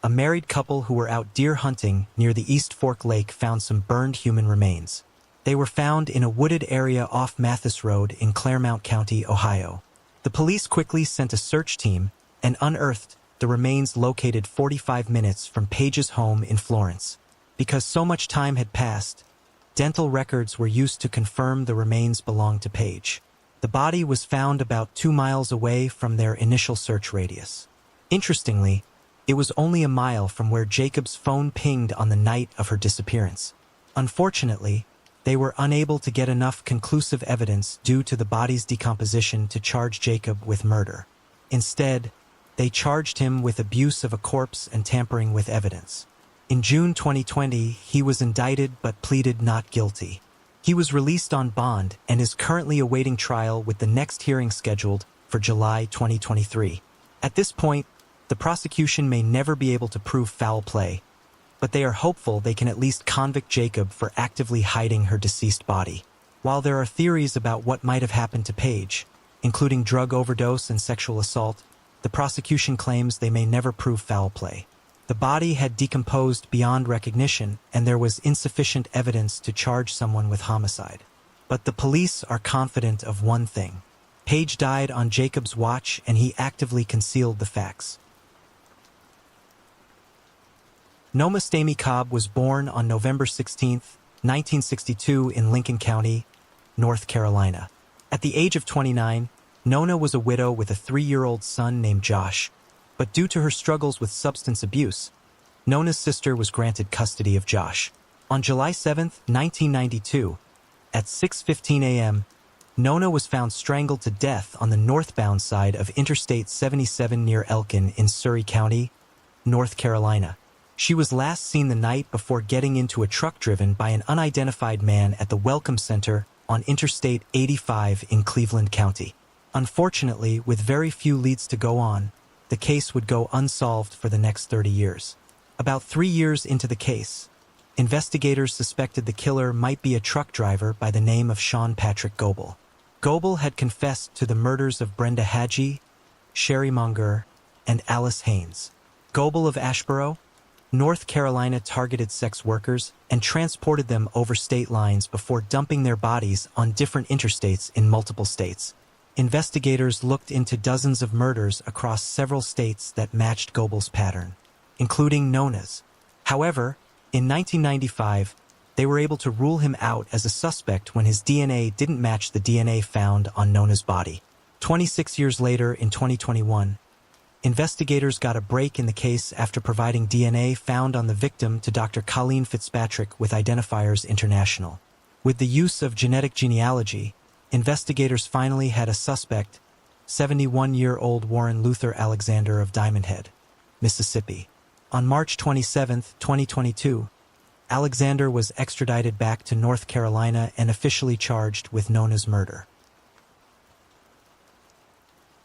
Speaker 1: a married couple who were out deer hunting near the East Fork Lake found some burned human remains. They were found in a wooded area off Mathis Road in Claremont County, Ohio. The police quickly sent a search team and unearthed the remains located 45 minutes from Page's home in Florence. Because so much time had passed, dental records were used to confirm the remains belonged to Page. The body was found about 2 miles away from their initial search radius. Interestingly, it was only a mile from where Jacob's phone pinged on the night of her disappearance. Unfortunately, they were unable to get enough conclusive evidence due to the body's decomposition to charge Jacob with murder. Instead, they charged him with abuse of a corpse and tampering with evidence. In June 2020, he was indicted but pleaded not guilty. He was released on bond and is currently awaiting trial with the next hearing scheduled for July 2023. At this point, the prosecution may never be able to prove foul play, but they are hopeful they can at least convict Jacob for actively hiding her deceased body. While there are theories about what might have happened to Page, including drug overdose and sexual assault, the prosecution claims they may never prove foul play. The body had decomposed beyond recognition, and there was insufficient evidence to charge someone with homicide. But the police are confident of one thing. Page died on Jacob's watch, and he actively concealed the facts. Noma Stamey Cobb was born on November 16, 1962 in Lincoln County, North Carolina. At the age of 29, Nona was a widow with a 3-year-old son named Josh, but due to her struggles with substance abuse, Nona's sister was granted custody of Josh. On July 7, 1992, at 6:15 a.m., Nona was found strangled to death on the northbound side of Interstate 77 near Elkin in Surry County, North Carolina. She was last seen the night before getting into a truck driven by an unidentified man at the Welcome Center on Interstate 85 in Cleveland County. Unfortunately, with very few leads to go on, the case would go unsolved for the next 30 years. About 3 years into the case, investigators suspected the killer might be a truck driver by the name of Sean Patrick Goebel. Goebel had confessed to the murders of Brenda Hadji, Sherry Monger, and Alice Haynes. Goebel of Asheboro, North Carolina targeted sex workers and transported them over state lines before dumping their bodies on different interstates in multiple states. Investigators looked into dozens of murders across several states that matched Goebel's pattern, including Nona's. However, in 1995, they were able to rule him out as a suspect when his DNA didn't match the DNA found on Nona's body. 26 years later, in 2021, investigators got a break in the case after providing DNA found on the victim to Dr. Colleen Fitzpatrick with Identifiers International. With the use of genetic genealogy, investigators finally had a suspect, 71-year-old Warren Luther Alexander of Diamond Head, Mississippi. On March 27, 2022, Alexander was extradited back to North Carolina and officially charged with Nona's murder.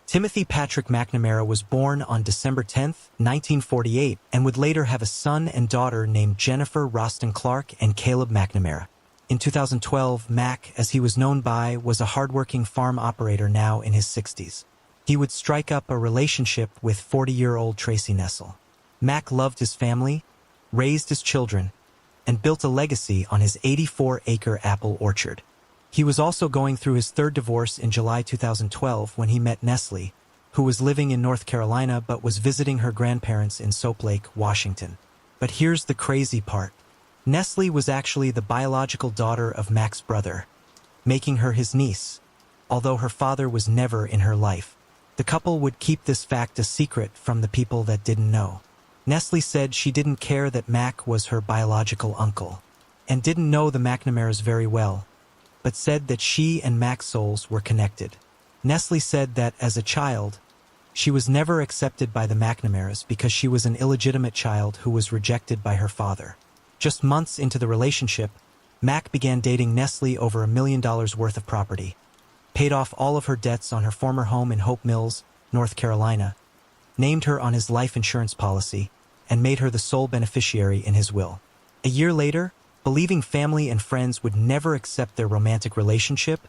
Speaker 1: Timothy Patrick McNamara was born on December 10, 1948, and would later have a son and daughter named Jennifer Roston Clark and Caleb McNamara. In 2012, Mac, as he was known by, was a hardworking farm operator now in his 60s. He would strike up a relationship with 40-year-old Tracy Nessel. Mac loved his family, raised his children, and built a legacy on his 84-acre apple orchard. He was also going through his third divorce in July 2012 when he met Nestle, who was living in North Carolina but was visiting her grandparents in Soap Lake, Washington. But here's the crazy part. Nestle was actually the biological daughter of Mac's brother, making her his niece, although her father was never in her life. The couple would keep this fact a secret from the people that didn't know. Nestle said she didn't care that Mac was her biological uncle, and didn't know the McNamaras very well, but said that she and Mac's souls were connected. Nestle said that, as a child, she was never accepted by the McNamaras because she was an illegitimate child who was rejected by her father. Just months into the relationship, Mac began dating Nestle over $1 million worth of property, paid off all of her debts on her former home in Hope Mills, North Carolina, named her on his life insurance policy, and made her the sole beneficiary in his will. A year later, believing family and friends would never accept their romantic relationship,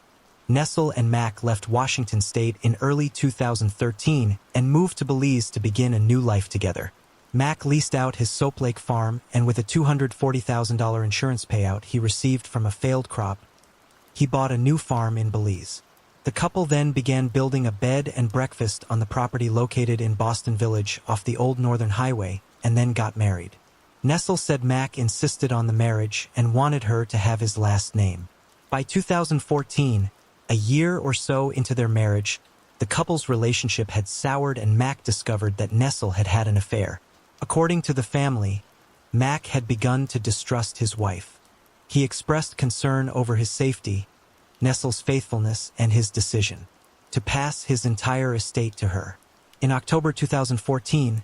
Speaker 1: Nessel and Mac left Washington State in early 2013 and moved to Belize to begin a new life together. Mac leased out his Soap Lake farm, and with a $240,000 insurance payout he received from a failed crop, he bought a new farm in Belize. The couple then began building a bed and breakfast on the property located in Boston Village off the Old Northern Highway, and then got married. Nessel said Mac insisted on the marriage and wanted her to have his last name. By 2014, a year or so into their marriage, the couple's relationship had soured and Mac discovered that Nessel had had an affair. According to the family, Mac had begun to distrust his wife. He expressed concern over his safety, Nessel's faithfulness, and his decision to pass his entire estate to her. In October 2014,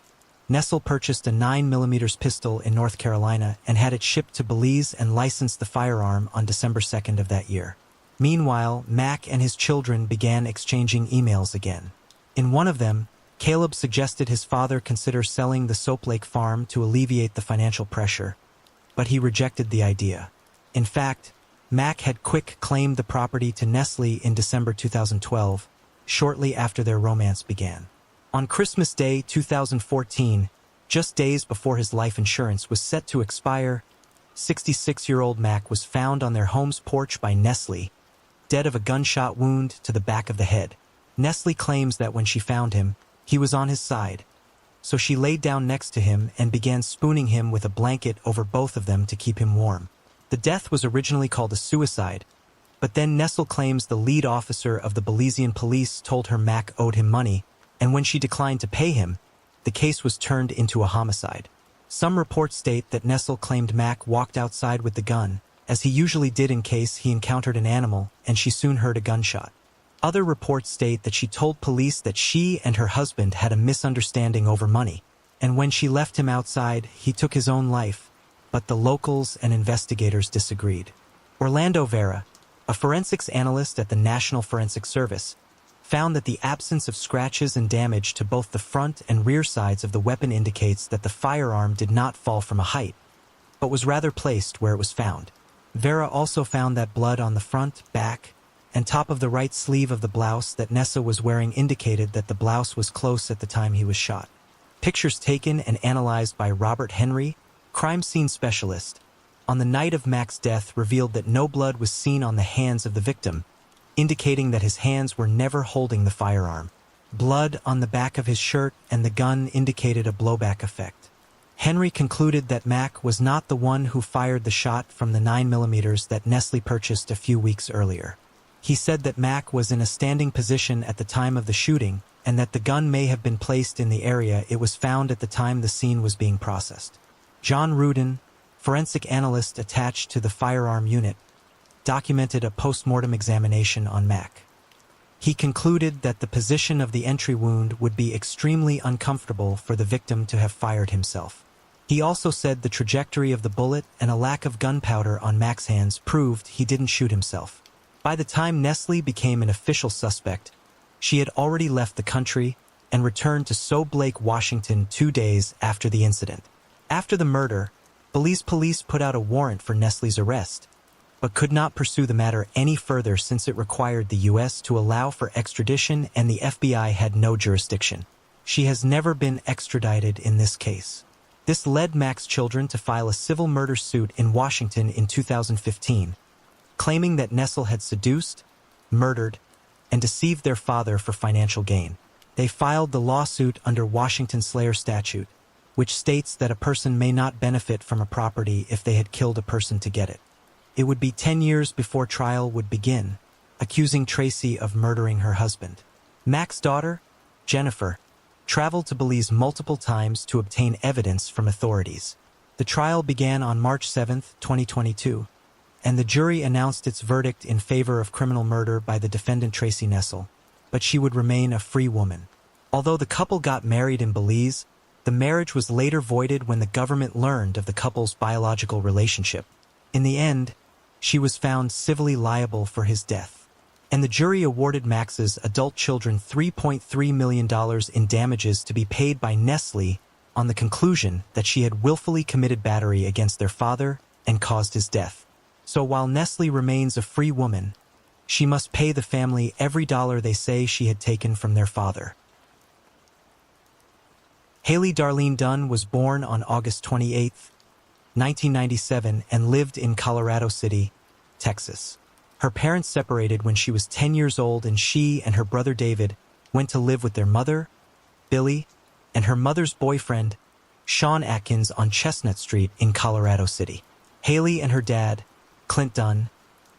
Speaker 1: Nessel purchased a 9mm pistol in North Carolina and had it shipped to Belize and licensed the firearm on December 2nd of that year. Meanwhile, Mac and his children began exchanging emails again. In one of them, Caleb suggested his father consider selling the Soap Lake farm to alleviate the financial pressure, but he rejected the idea. In fact, Mac had quick claimed the property to Nestle in December 2012, shortly after their romance began. On Christmas Day 2014, just days before his life insurance was set to expire, 66-year-old Mac was found on their home's porch by Nestle, dead of a gunshot wound to the back of the head. Nestle claims that when she found him, he was on his side, so she laid down next to him and began spooning him with a blanket over both of them to keep him warm. The death was originally called a suicide, but then Nessel claims the lead officer of the Belizean police told her Mac owed him money, and when she declined to pay him, the case was turned into a homicide. Some reports state that Nessel claimed Mac walked outside with the gun, as he usually did in case he encountered an animal, and she soon heard a gunshot. Other reports state that she told police that she and her husband had a misunderstanding over money, and when she left him outside, he took his own life, but the locals and investigators disagreed. Orlando Vera, a forensics analyst at the National Forensic Service, found that the absence of scratches and damage to both the front and rear sides of the weapon indicates that the firearm did not fall from a height, but was rather placed where it was found. Vera also found that blood on the front, back, and top of the right sleeve of the blouse that Nessa was wearing indicated that the blouse was close at the time he was shot. Pictures taken and analyzed by Robert Henry, crime scene specialist, on the night of Mac's death revealed that no blood was seen on the hands of the victim, indicating that his hands were never holding the firearm. Blood on the back of his shirt and the gun indicated a blowback effect. Henry concluded that Mac was not the one who fired the shot from the 9mm that Nestle purchased a few weeks earlier. He said that Mac was in a standing position at the time of the shooting and that the gun may have been placed in the area it was found at the time the scene was being processed. John Rudin, forensic analyst attached to the firearm unit, documented a post-mortem examination on Mac. He concluded that the position of the entry wound would be extremely uncomfortable for the victim to have fired himself. He also said the trajectory of the bullet and a lack of gunpowder on Mac's hands proved he didn't shoot himself. By the time Nestle became an official suspect, she had already left the country and returned to Soap Lake, Washington 2 days after the incident. After the murder, Belize police put out a warrant for Nestle's arrest, but could not pursue the matter any further since it required the U.S. to allow for extradition and the FBI had no jurisdiction. She has never been extradited in this case. This led Mac's children to file a civil murder suit in Washington in 2015, claiming that Nessel had seduced, murdered, and deceived their father for financial gain. They filed the lawsuit under Washington Slayer statute, which states that a person may not benefit from a property if they had killed a person to get it. It would be 10 years before trial would begin, accusing Tracy of murdering her husband. Mac's daughter, Jennifer, traveled to Belize multiple times to obtain evidence from authorities. The trial began on March 7, 2022, and the jury announced its verdict in favor of criminal murder by the defendant Tracy Nessel, but she would remain a free woman. Although the couple got married in Belize, the marriage was later voided when the government learned of the couple's biological relationship. In the end, she was found civilly liable for his death, and the jury awarded Max's adult children $3.3 million in damages to be paid by Nestle on the conclusion that she had willfully committed battery against their father and caused his death. So while Nestle remains a free woman, she must pay the family every dollar they say she had taken from their father. Haley Darlene Dunn was born on August 28, 1997, and lived in Colorado City, Texas. Her parents separated when she was 10 years old, and she and her brother David went to live with their mother, Billy, and her mother's boyfriend, Sean Atkins, on Chestnut Street in Colorado City. Haley and her dad, Clint Dunn,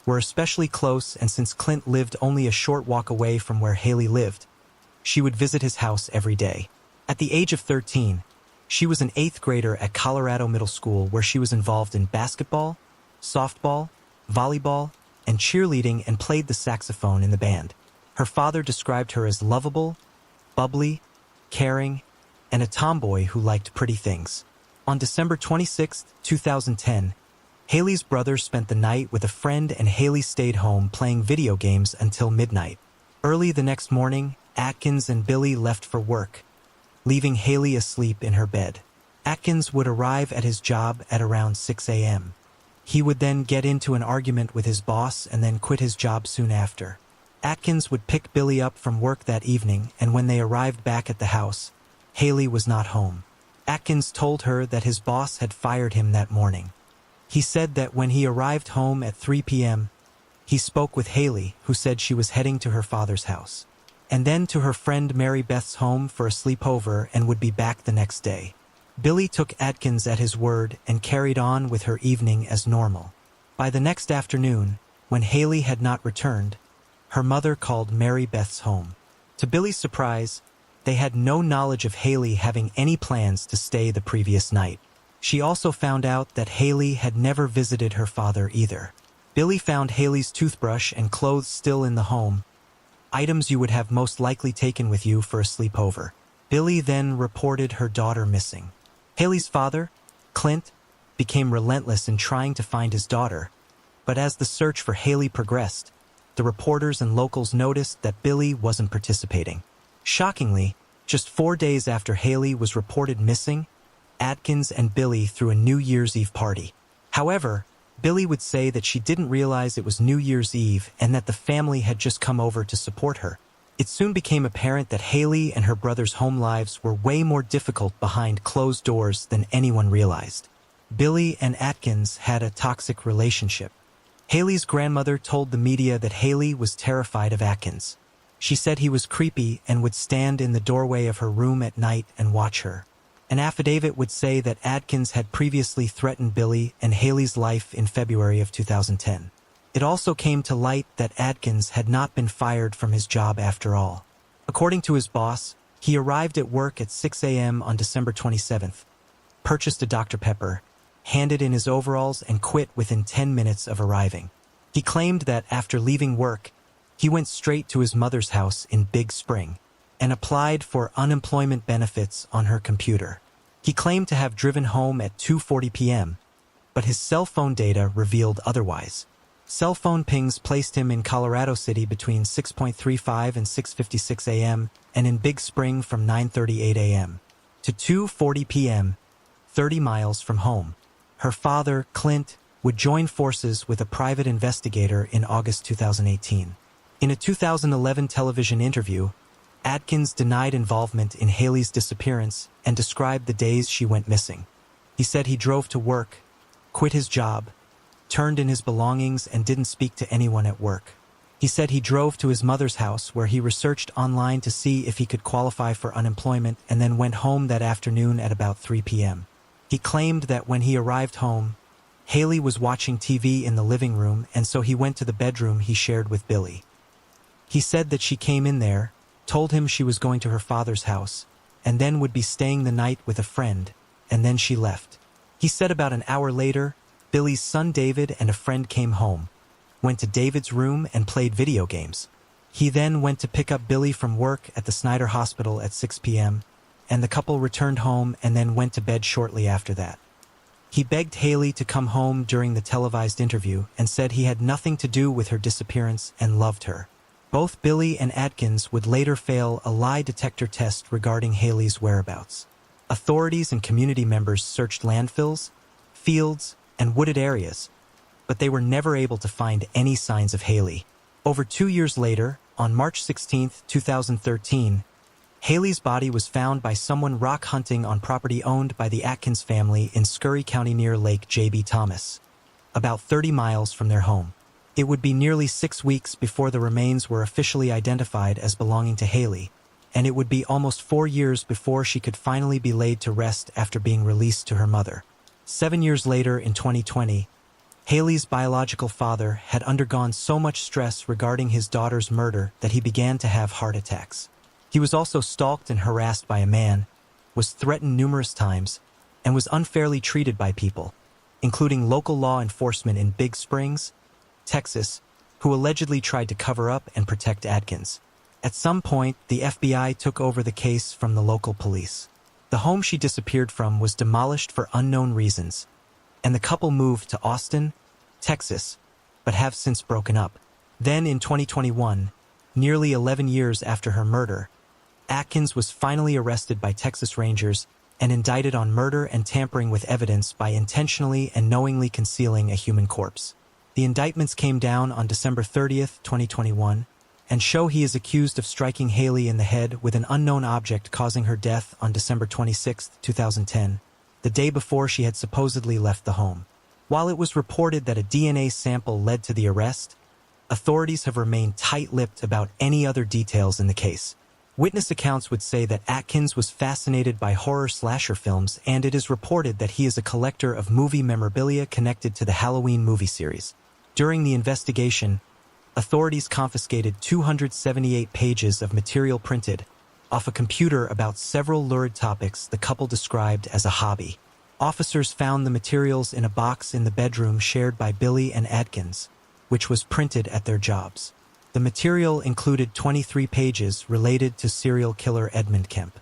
Speaker 1: were especially close, and since Clint lived only a short walk away from where Haley lived, she would visit his house every day. At the age of 13, she was an 8th grader at Colorado Middle School, where she was involved in basketball, softball, volleyball, and cheerleading, and played the saxophone in the band. Her father described her as lovable, bubbly, caring, and a tomboy who liked pretty things. On December 26, 2010, Haley's brother spent the night with a friend, and Haley stayed home playing video games until midnight. Early the next morning, Atkins and Billy left for work, leaving Haley asleep in her bed. Atkins would arrive at his job at around 6 a.m. He would then get into an argument with his boss and then quit his job soon after. Atkins would pick Billy up from work that evening, and when they arrived back at the house, Haley was not home. Atkins told her that his boss had fired him that morning. He said that when he arrived home at 3 p.m., he spoke with Haley, who said she was heading to her father's house, and then to her friend Mary Beth's home for a sleepover, and would be back the next day. Billy took Atkins at his word and carried on with her evening as normal. By the next afternoon, when Haley had not returned, her mother called Mary Beth's home. To Billy's surprise, they had no knowledge of Haley having any plans to stay the previous night. She also found out that Haley had never visited her father either. Billy found Haley's toothbrush and clothes still in the home, items you would have most likely taken with you for a sleepover. Billy then reported her daughter missing. Haley's father, Clint, became relentless in trying to find his daughter, but as the search for Haley progressed, the reporters and locals noticed that Billy wasn't participating. Shockingly, just 4 days after Haley was reported missing, Atkins and Billy threw a New Year's Eve party. However, Billy would say that she didn't realize it was New Year's Eve and that the family had just come over to support her. It soon became apparent that Haley and her brother's home lives were way more difficult behind closed doors than anyone realized. Billy and Atkins had a toxic relationship. Haley's grandmother told the media that Haley was terrified of Atkins. She said he was creepy and would stand in the doorway of her room at night and watch her. An affidavit would say that Atkins had previously threatened Billy and Haley's life in February of 2010. It also came to light that Atkins had not been fired from his job after all. According to his boss, he arrived at work at 6 a.m. on December 27th, purchased a Dr. Pepper, handed in his overalls, and quit within 10 minutes of arriving. He claimed that after leaving work, he went straight to his mother's house in Big Spring and applied for unemployment benefits on her computer. He claimed to have driven home at 2:40 p.m., but his cell phone data revealed otherwise. Cell phone pings placed him in Colorado City between 6:35 and 6:56 a.m. and in Big Spring from 9:38 a.m. to 2:40 p.m., 30 miles from home. Her father, Clint, would join forces with a private investigator in August 2018. In a 2011 television interview, Atkins denied involvement in Haley's disappearance and described the days she went missing. He said he drove to work, quit his job, turned in his belongings, and didn't speak to anyone at work. He said he drove to his mother's house, where he researched online to see if he could qualify for unemployment, and then went home that afternoon at about 3 p.m. He claimed that when he arrived home, Haley was watching TV in the living room, and so he went to the bedroom he shared with Billy. He said that she came in there, told him she was going to her father's house, and then would be staying the night with a friend, and then she left. He said about an hour later, Billy's son David and a friend came home, went to David's room and played video games. He then went to pick up Billy from work at the Snyder Hospital at 6 p.m., and the couple returned home and then went to bed shortly after that. He begged Haley to come home during the televised interview and said he had nothing to do with her disappearance and loved her. Both Billy and Atkins would later fail a lie detector test regarding Haley's whereabouts. Authorities and community members searched landfills, fields, and wooded areas, but they were never able to find any signs of Haley. Over 2 years later, on March 16, 2013, Haley's body was found by someone rock hunting on property owned by the Atkins family in Scurry County near Lake J.B. Thomas, about 30 miles from their home. It would be nearly 6 weeks before the remains were officially identified as belonging to Haley, and it would be almost 4 years before she could finally be laid to rest after being released to her mother. 7 years later, in 2020, Haley's biological father had undergone so much stress regarding his daughter's murder that he began to have heart attacks. He was also stalked and harassed by a man, was threatened numerous times, and was unfairly treated by people, including local law enforcement in Big Springs, Texas, who allegedly tried to cover up and protect Atkins. At some point, the FBI took over the case from the local police. The home she disappeared from was demolished for unknown reasons, and the couple moved to Austin, Texas, but have since broken up. Then in 2021, nearly 11 years after her murder, Atkins was finally arrested by Texas Rangers and indicted on murder and tampering with evidence by intentionally and knowingly concealing a human corpse. The indictments came down on December 30th, 2021, and show he is accused of striking Haley in the head with an unknown object, causing her death on December 26, 2010, the day before she had supposedly left the home. While it was reported that a DNA sample led to the arrest, authorities have remained tight-lipped about any other details in the case. Witness accounts would say that Atkins was fascinated by horror slasher films, and it is reported that he is a collector of movie memorabilia connected to the Halloween movie series. During the investigation, authorities confiscated 278 pages of material printed off a computer about several lurid topics the couple described as a hobby. Officers found the materials in a box in the bedroom shared by Billy and Atkins, which was printed at their jobs. The material included 23 pages related to serial killer Edmund Kemp.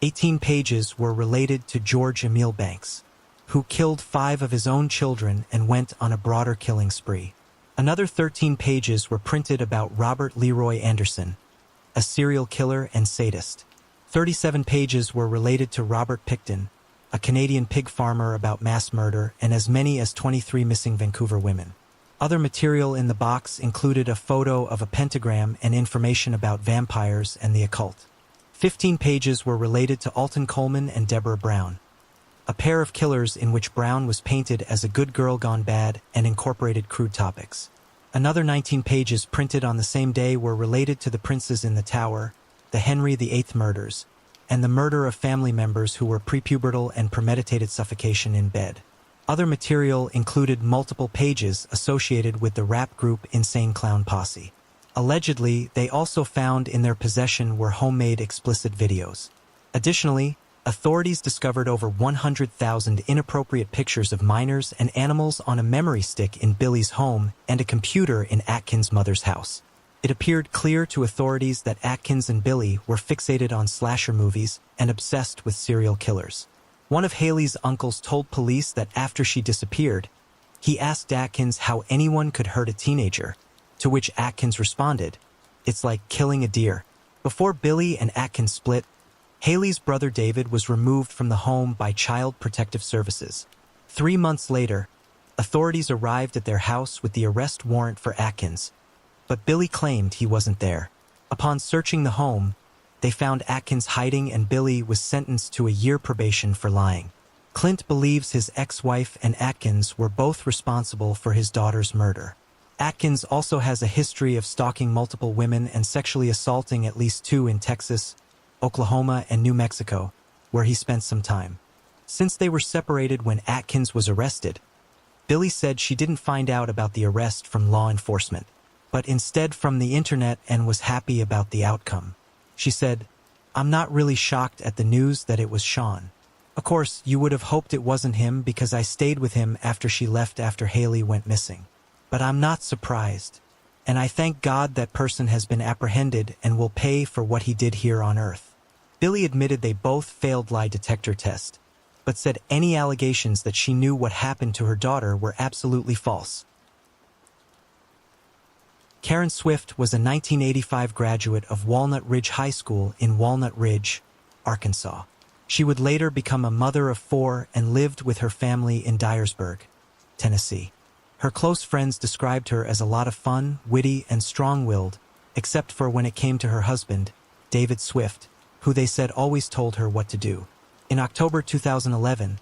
Speaker 1: 18 pages were related to George Emil Banks, who killed 5 of his own children and went on a broader killing spree. Another 13 pages were printed about Robert Leroy Anderson, a serial killer and sadist. 37 pages were related to Robert Picton, a Canadian pig farmer, about mass murder, and as many as 23 missing Vancouver women. Other material in the box included a photo of a pentagram and information about vampires and the occult. 15 pages were related to Alton Coleman and Deborah Brown, a pair of killers in which Brown was painted as a good girl gone bad and incorporated crude topics. Another 19 pages printed on the same day were related to the princes in the tower, the Henry VIII murders, and the murder of family members who were prepubertal and premeditated suffocation in bed. Other material included multiple pages associated with the rap group Insane Clown Posse. Allegedly, they also found in their possession were homemade explicit videos. Additionally, authorities discovered over 100,000 inappropriate pictures of minors and animals on a memory stick in Billy's home and a computer in Atkins' mother's house. It appeared clear to authorities that Atkins and Billy were fixated on slasher movies and obsessed with serial killers. One of Haley's uncles told police that after she disappeared, he asked Atkins how anyone could hurt a teenager, to which Atkins responded, "It's like killing a deer." Before Billy and Atkins split, Haley's brother David was removed from the home by Child Protective Services. 3 months later, authorities arrived at their house with the arrest warrant for Atkins, but Billy claimed he wasn't there. Upon searching the home, they found Atkins hiding, and Billy was sentenced to a year probation for lying. Clint believes his ex-wife and Atkins were both responsible for his daughter's murder. Atkins also has a history of stalking multiple women and sexually assaulting at least 2 in Texas, Oklahoma, and New Mexico, where he spent some time. Since they were separated when Atkins was arrested, Billy said she didn't find out about the arrest from law enforcement, but instead from the internet, and was happy about the outcome. She said, "I'm not really shocked at the news that it was Sean. Of course, you would have hoped it wasn't him because I stayed with him after she left after Haley went missing. But I'm not surprised, and I thank God that person has been apprehended and will pay for what he did here on Earth." Billy admitted they both failed lie detector test, but said any allegations that she knew what happened to her daughter were absolutely false. Karen Swift was a 1985 graduate of Walnut Ridge High School in Walnut Ridge, Arkansas. She would later become a mother of 4 and lived with her family in Dyersburg, Tennessee. Her close friends described her as a lot of fun, witty, and strong-willed, except for when it came to her husband, David Swift, who they said always told her what to do. In October 2011,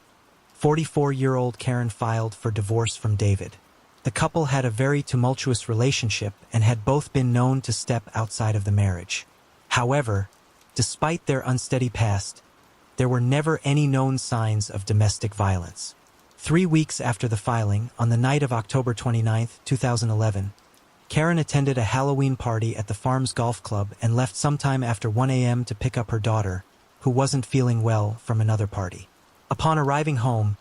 Speaker 1: 44-year-old Karen filed for divorce from David. The couple had a very tumultuous relationship and had both been known to step outside of the marriage. However, despite their unsteady past, there were never any known signs of domestic violence. 3 weeks after the filing, on the night of October 29, 2011, Karen attended a Halloween party at the Farms Golf Club and left sometime after 1 a.m. to pick up her daughter, who wasn't feeling well, from another party. Upon arriving home,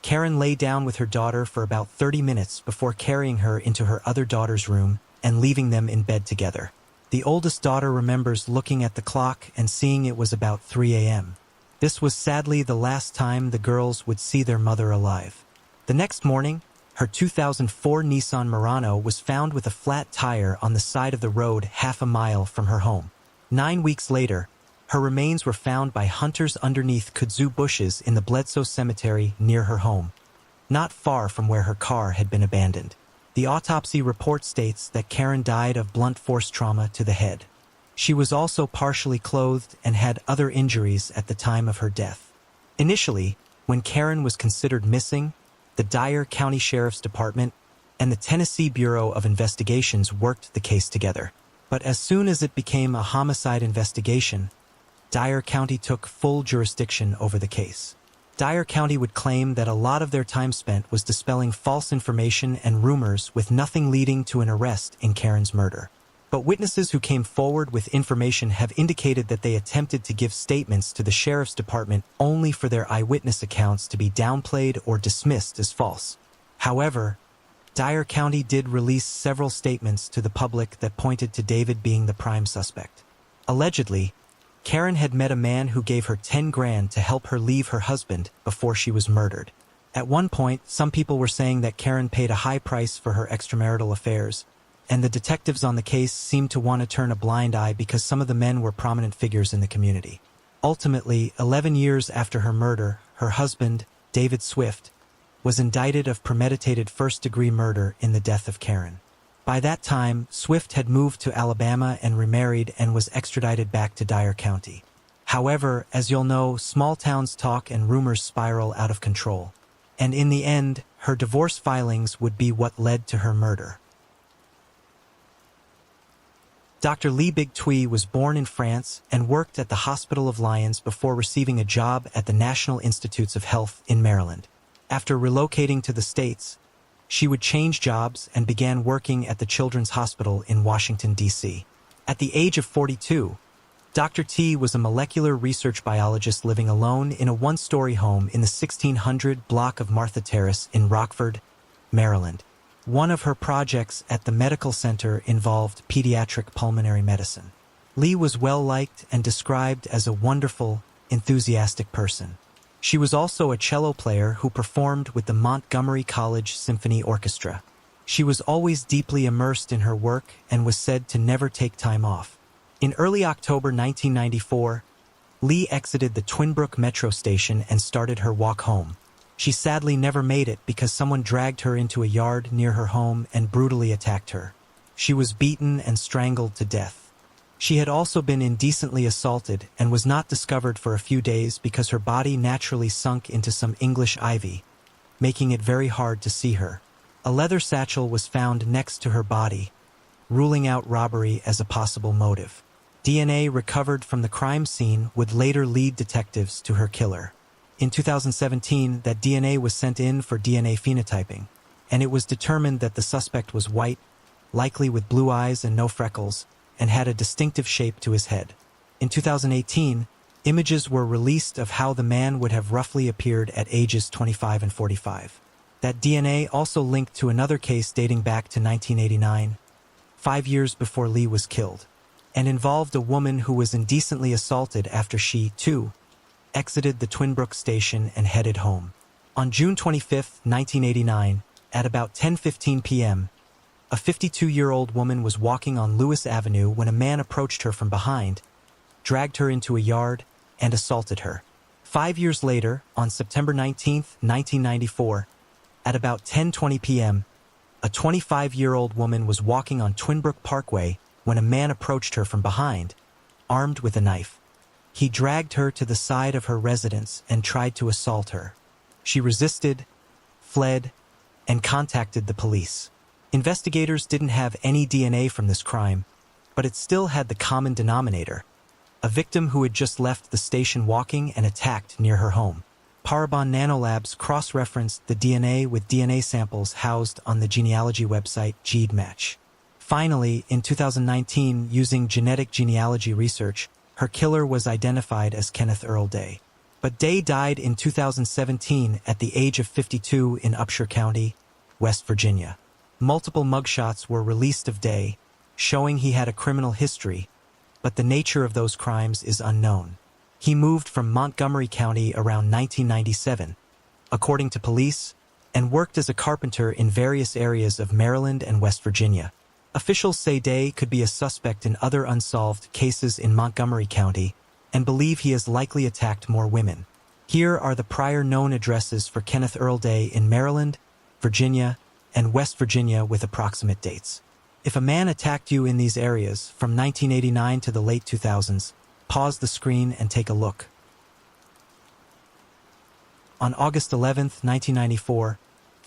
Speaker 1: Karen lay down with her daughter for about 30 minutes before carrying her into her other daughter's room and leaving them in bed together. The oldest daughter remembers looking at the clock and seeing it was about 3 a.m. This was sadly the last time the girls would see their mother alive. The next morning, her 2004 Nissan Murano was found with a flat tire on the side of the road half a mile from her home. 9 weeks later, her remains were found by hunters underneath kudzu bushes in the Bledsoe Cemetery near her home, not far from where her car had been abandoned. The autopsy report states that Karen died of blunt force trauma to the head. She was also partially clothed and had other injuries at the time of her death. Initially, when Karen was considered missing, the Dyer County Sheriff's Department and the Tennessee Bureau of Investigations worked the case together. But as soon as it became a homicide investigation, Dyer County took full jurisdiction over the case. Dyer County would claim that a lot of their time spent was dispelling false information and rumors with nothing leading to an arrest in Karen's murder. But witnesses who came forward with information have indicated that they attempted to give statements to the Sheriff's Department only for their eyewitness accounts to be downplayed or dismissed as false. However, Dyer County did release several statements to the public that pointed to David being the prime suspect. Allegedly, Karen had met a man who gave her 10 grand to help her leave her husband before she was murdered. At one point, some people were saying that Karen paid a high price for her extramarital affairs, and the detectives on the case seemed to want to turn a blind eye because some of the men were prominent figures in the community. Ultimately, 11 years after her murder, her husband, David Swift, was indicted of premeditated first-degree murder in the death of Karen. By that time, Swift had moved to Alabama and remarried and was extradited back to Dyer County. However, as you'll know, small towns talk and rumors spiral out of control. And in the end, her divorce filings would be what led to her murder. Dr. Lee Big Twee was born in France and worked at the Hospital of Lions before receiving a job at the National Institutes of Health in Maryland. After relocating to the States, she would change jobs and began working at the Children's Hospital in Washington, D.C. At the age of 42, Dr. T was a molecular research biologist living alone in a one-story home in the 1600 block of Martha Terrace in Rockford, Maryland. One of her projects at the medical center involved pediatric pulmonary medicine. Lee was well-liked and described as a wonderful, enthusiastic person. She was also a cello player who performed with the Montgomery College Symphony Orchestra. She was always deeply immersed in her work and was said to never take time off. In early October 1994, Lee exited the Twinbrook metro station and started her walk home. She sadly never made it because someone dragged her into a yard near her home and brutally attacked her. She was beaten and strangled to death. She had also been indecently assaulted and was not discovered for a few days because her body naturally sunk into some English ivy, making it very hard to see her. A leather satchel was found next to her body, ruling out robbery as a possible motive. DNA recovered from the crime scene would later lead detectives to her killer. In 2017, that DNA was sent in for DNA phenotyping, and it was determined that the suspect was white, likely with blue eyes and no freckles, and had a distinctive shape to his head. In 2018, images were released of how the man would have roughly appeared at ages 25 and 45. That DNA also linked to another case dating back to 1989, 5 years before Lee was killed, and involved a woman who was indecently assaulted after she, too, exited the Twinbrook station and headed home. On June 25, 1989, at about 10:15 p.m., a 52-year-old woman was walking on Lewis Avenue when a man approached her from behind, dragged her into a yard, and assaulted her. 5 years later, on September 19, 1994, at about 10:20 p.m., a 25-year-old woman was walking on Twinbrook Parkway when a man approached her from behind, armed with a knife. He dragged her to the side of her residence and tried to assault her. She resisted, fled, and contacted the police. Investigators didn't have any DNA from this crime, but it still had the common denominator: a victim who had just left the station walking and attacked near her home. Parabon Nanolabs cross-referenced the DNA with DNA samples housed on the genealogy website GeneMatch. Finally, in 2019, using genetic genealogy research, her killer was identified as Kenneth Earl Day. But Day died in 2017 at the age of 52 in Upshur County, West Virginia. Multiple mugshots were released of Day, showing he had a criminal history, but the nature of those crimes is unknown. He moved from Montgomery County around 1997, according to police, and worked as a carpenter in various areas of Maryland and West Virginia. Officials say Day could be a suspect in other unsolved cases in Montgomery County and believe he has likely attacked more women. Here are the prior known addresses for Kenneth Earl Day in Maryland, Virginia, and West Virginia with approximate dates. If a man attacked you in these areas from 1989 to the late 2000s, pause the screen and take a look. On August 11, 1994,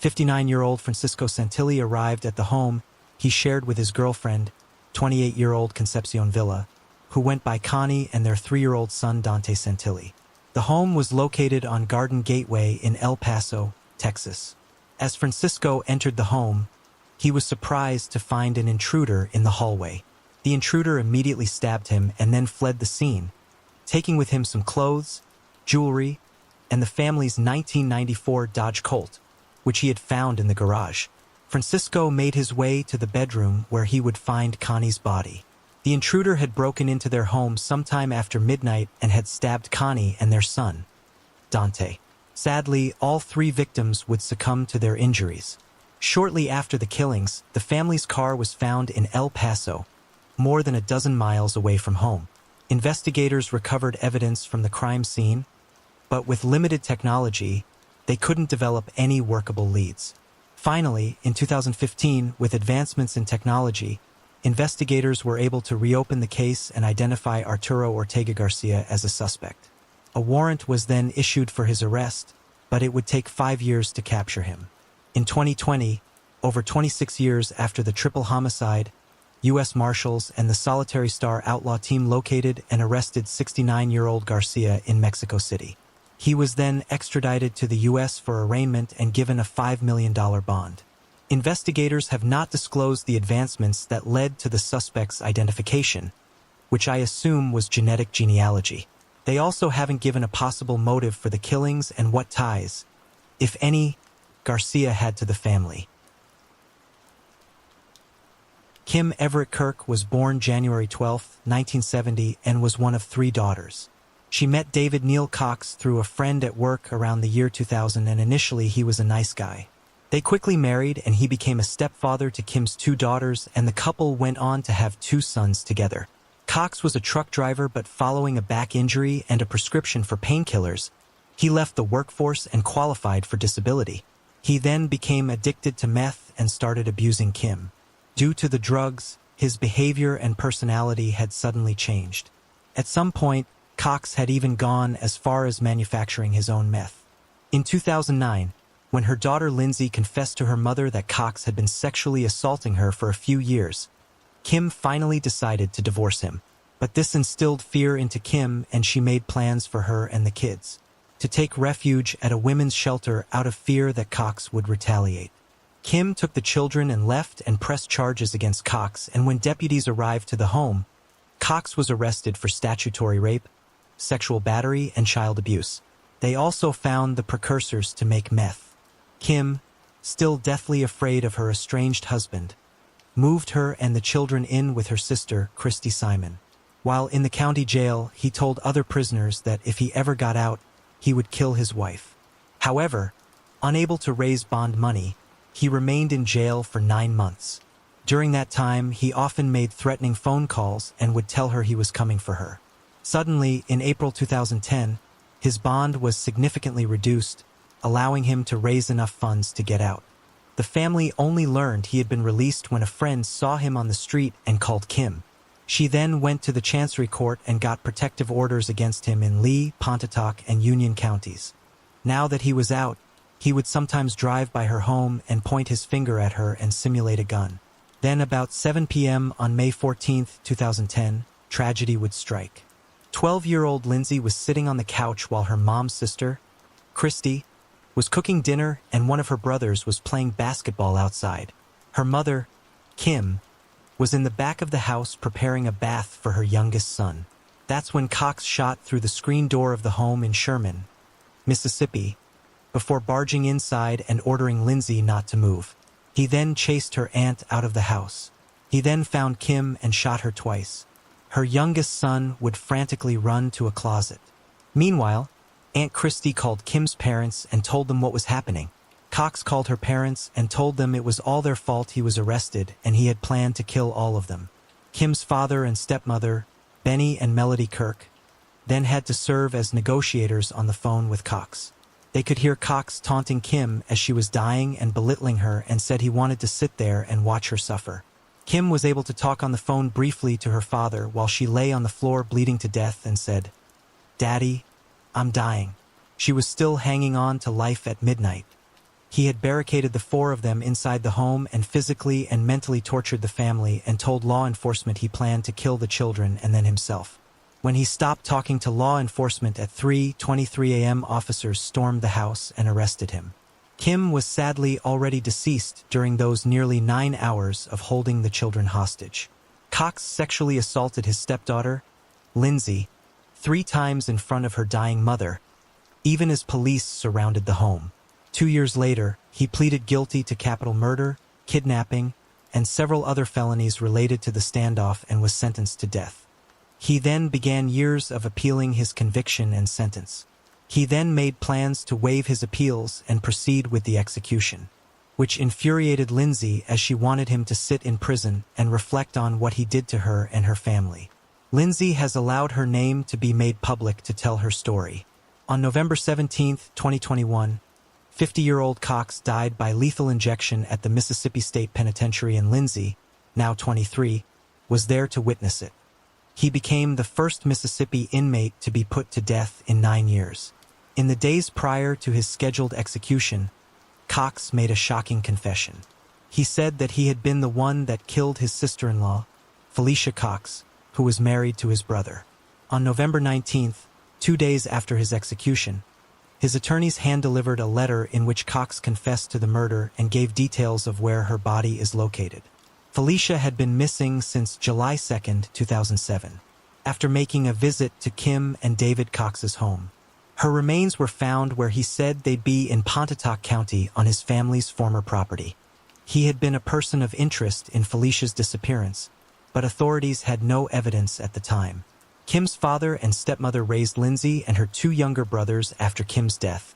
Speaker 1: 59-year-old Francisco Santilli arrived at the home he shared with his girlfriend, 28-year-old Concepcion Villa, who went by Connie, and their 3-year-old son Dante Santilli. The home was located on Garden Gateway in El Paso, Texas. As Francisco entered the home, he was surprised to find an intruder in the hallway. The intruder immediately stabbed him and then fled the scene, taking with him some clothes, jewelry, and the family's 1994 Dodge Colt, which he had found in the garage. Francisco made his way to the bedroom where he would find Connie's body. The intruder had broken into their home sometime after midnight and had stabbed Connie and their son, Dante. Sadly, all 3 victims would succumb to their injuries. Shortly after the killings, the family's car was found in El Paso, more than a dozen miles away from home. Investigators recovered evidence from the crime scene, but with limited technology, they couldn't develop any workable leads. Finally, in 2015, with advancements in technology, investigators were able to reopen the case and identify Arturo Ortega Garcia as a suspect. A warrant was then issued for his arrest, but it would take 5 years to capture him. In 2020, over 26 years after the triple homicide, U.S. Marshals and the Solitary Star outlaw team located and arrested 69-year-old Garcia in Mexico City. He was then extradited to the U.S. for arraignment and given a $5 million bond. Investigators have not disclosed the advancements that led to the suspect's identification, which I assume was genetic genealogy. They also haven't given a possible motive for the killings and what ties, if any, Garcia had to the family. Kim Everett Kirk was born January 12, 1970, and was one of 3 daughters. She met David Neal Cox through a friend at work around the year 2000, and initially he was a nice guy. They quickly married, and he became a stepfather to Kim's 2 daughters, and the couple went on to have 2 sons together. Cox was a truck driver, but following a back injury and a prescription for painkillers, he left the workforce and qualified for disability. He then became addicted to meth and started abusing Kim. Due to the drugs, his behavior and personality had suddenly changed. At some point, Cox had even gone as far as manufacturing his own meth. In 2009, when her daughter Lindsay confessed to her mother that Cox had been sexually assaulting her for a few years, Kim finally decided to divorce him. But this instilled fear into Kim, and she made plans for her and the kids to take refuge at a women's shelter out of fear that Cox would retaliate. Kim took the children and left and pressed charges against Cox, and when deputies arrived to the home, Cox was arrested for statutory rape, sexual battery, and child abuse. They also found the precursors to make meth. Kim, still deathly afraid of her estranged husband, moved her and the children in with her sister, Christy Simon. While in the county jail, he told other prisoners that if he ever got out, he would kill his wife. However, unable to raise bond money, he remained in jail for 9 months. During that time, he often made threatening phone calls and would tell her he was coming for her. Suddenly, in April 2010, his bond was significantly reduced, allowing him to raise enough funds to get out. The family only learned he had been released when a friend saw him on the street and called Kim. She then went to the Chancery Court and got protective orders against him in Lee, Pontotoc, and Union counties. Now that he was out, He would sometimes drive by her home and point his finger at her and simulate a gun. Then about 7 p.m. on May 14, 2010, tragedy would strike. 12-year-old Lindsay was sitting on the couch while her mom's sister, Christy, was cooking dinner and one of her brothers was playing basketball outside. Her mother, Kim, was in the back of the house preparing a bath for her youngest son. That's when Cox shot through the screen door of the home in Sherman, Mississippi, before barging inside and ordering Lindsay not to move. He then chased her aunt out of the house. He then found Kim and shot her twice. Her youngest son would frantically run to a closet. Meanwhile, Aunt Christy called Kim's parents and told them what was happening. Cox called her parents and told them it was all their fault he was arrested and he had planned to kill all of them. Kim's father and stepmother, Benny and Melody Kirk, then had to serve as negotiators on the phone with Cox. They could hear Cox taunting Kim as she was dying and belittling her and said he wanted to sit there and watch her suffer. Kim was able to talk on the phone briefly to her father while she lay on the floor bleeding to death and said, "Daddy, I'm dying." She was still hanging on to life at midnight. He had barricaded the four of them inside the home and physically and mentally tortured the family and told law enforcement he planned to kill the children and then himself. When he stopped talking to law enforcement at 3:23 a.m., officers stormed the house and arrested him. Kim was sadly already deceased during those nearly 9 hours of holding the children hostage. Cox sexually assaulted his stepdaughter, Lindsay, 3 times in front of her dying mother, even as police surrounded the home. 2 years later, he pleaded guilty to capital murder, kidnapping, and several other felonies related to the standoff and was sentenced to death. He then began years of appealing his conviction and sentence. He then made plans to waive his appeals and proceed with the execution, which infuriated Lindsay as she wanted him to sit in prison and reflect on what he did to her and her family. Lindsay has allowed her name to be made public to tell her story. On November 17, 2021, 50-year-old Cox died by lethal injection at the Mississippi State Penitentiary, and Lindsay, now 23, was there to witness it. He became the first Mississippi inmate to be put to death in 9 years. In the days prior to his scheduled execution, Cox made a shocking confession. He said that he had been the one that killed his sister-in-law, Felicia Cox, who was married to his brother. On November 19th, 2 days after his execution, his attorneys hand-delivered a letter in which Cox confessed to the murder and gave details of where her body is located. Felicia had been missing since July 2, 2007, after making a visit to Kim and David Cox's home. Her remains were found where he said they'd be in Pontotoc County on his family's former property. He had been a person of interest in Felicia's disappearance, but authorities had no evidence at the time. Kim's father and stepmother raised Lindsay and her 2 younger brothers after Kim's death,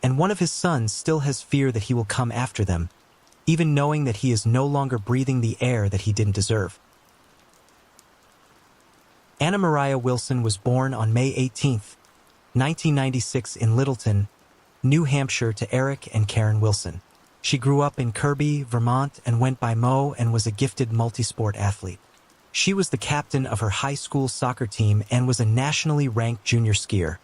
Speaker 1: and one of his sons still has fear that he will come after them, even knowing that he is no longer breathing the air that he didn't deserve. Anna Mariah Wilson was born on May 18, 1996 in Littleton, New Hampshire, to Eric and Karen Wilson. She grew up in Kirby, Vermont, and went by Mo and was a gifted multi-sport athlete. She was the captain of her high school soccer team and was a nationally ranked junior skier,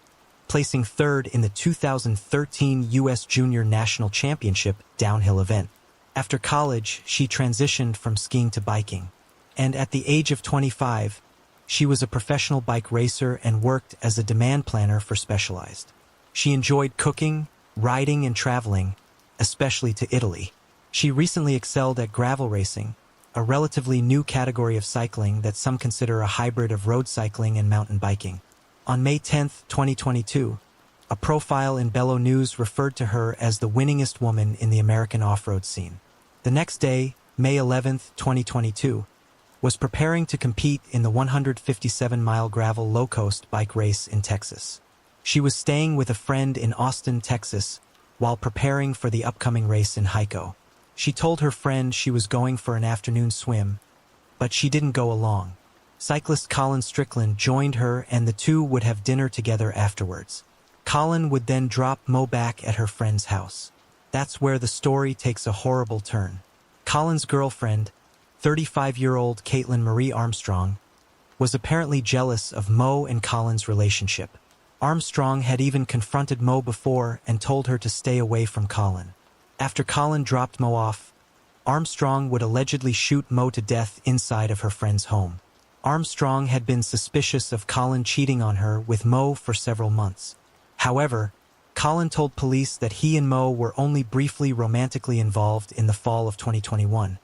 Speaker 1: placing 3rd in the 2013 U.S. Junior National Championship downhill event. After college, she transitioned from skiing to biking, and at the age of 25, she was a professional bike racer and worked as a demand planner for Specialized. She enjoyed cooking, riding, and traveling, especially to Italy. She recently excelled at gravel racing, a relatively new category of cycling that some consider a hybrid of road cycling and mountain biking. On May 10, 2022, a profile in Bello News referred to her as the winningest woman in the American off-road scene. The next day, May 11, 2022, was preparing to compete in the 157-mile gravel low-coast bike race in Texas. She was staying with a friend in Austin, Texas, while preparing for the upcoming race in Hico. She told her friend she was going for an afternoon swim, but she didn't go along. Cyclist Colin Strickland joined her and the two would have dinner together afterwards. Colin would then drop Mo back at her friend's house. That's where the story takes a horrible turn. Colin's girlfriend, 35-year-old Caitlin Marie Armstrong, was apparently jealous of Mo and Colin's relationship. Armstrong had even confronted Mo before and told her to stay away from Colin. After Colin dropped Mo off, Armstrong would allegedly shoot Mo to death inside of her friend's home. Armstrong had been suspicious of Colin cheating on her with Mo for several months. However, Colin told police that he and Mo were only briefly romantically involved in the fall of 2021,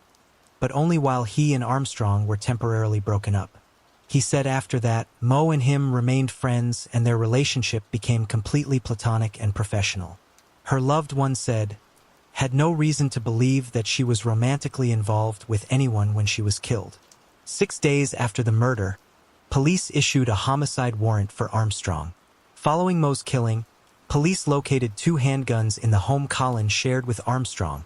Speaker 1: but only while he and Armstrong were temporarily broken up. He said after that, Mo and him remained friends and their relationship became completely platonic and professional. Her loved one said, had no reason to believe that she was romantically involved with anyone when she was killed. 6 days after the murder, police issued a homicide warrant for Armstrong. Following Mo's killing, police located 2 handguns in the home Colin shared with Armstrong,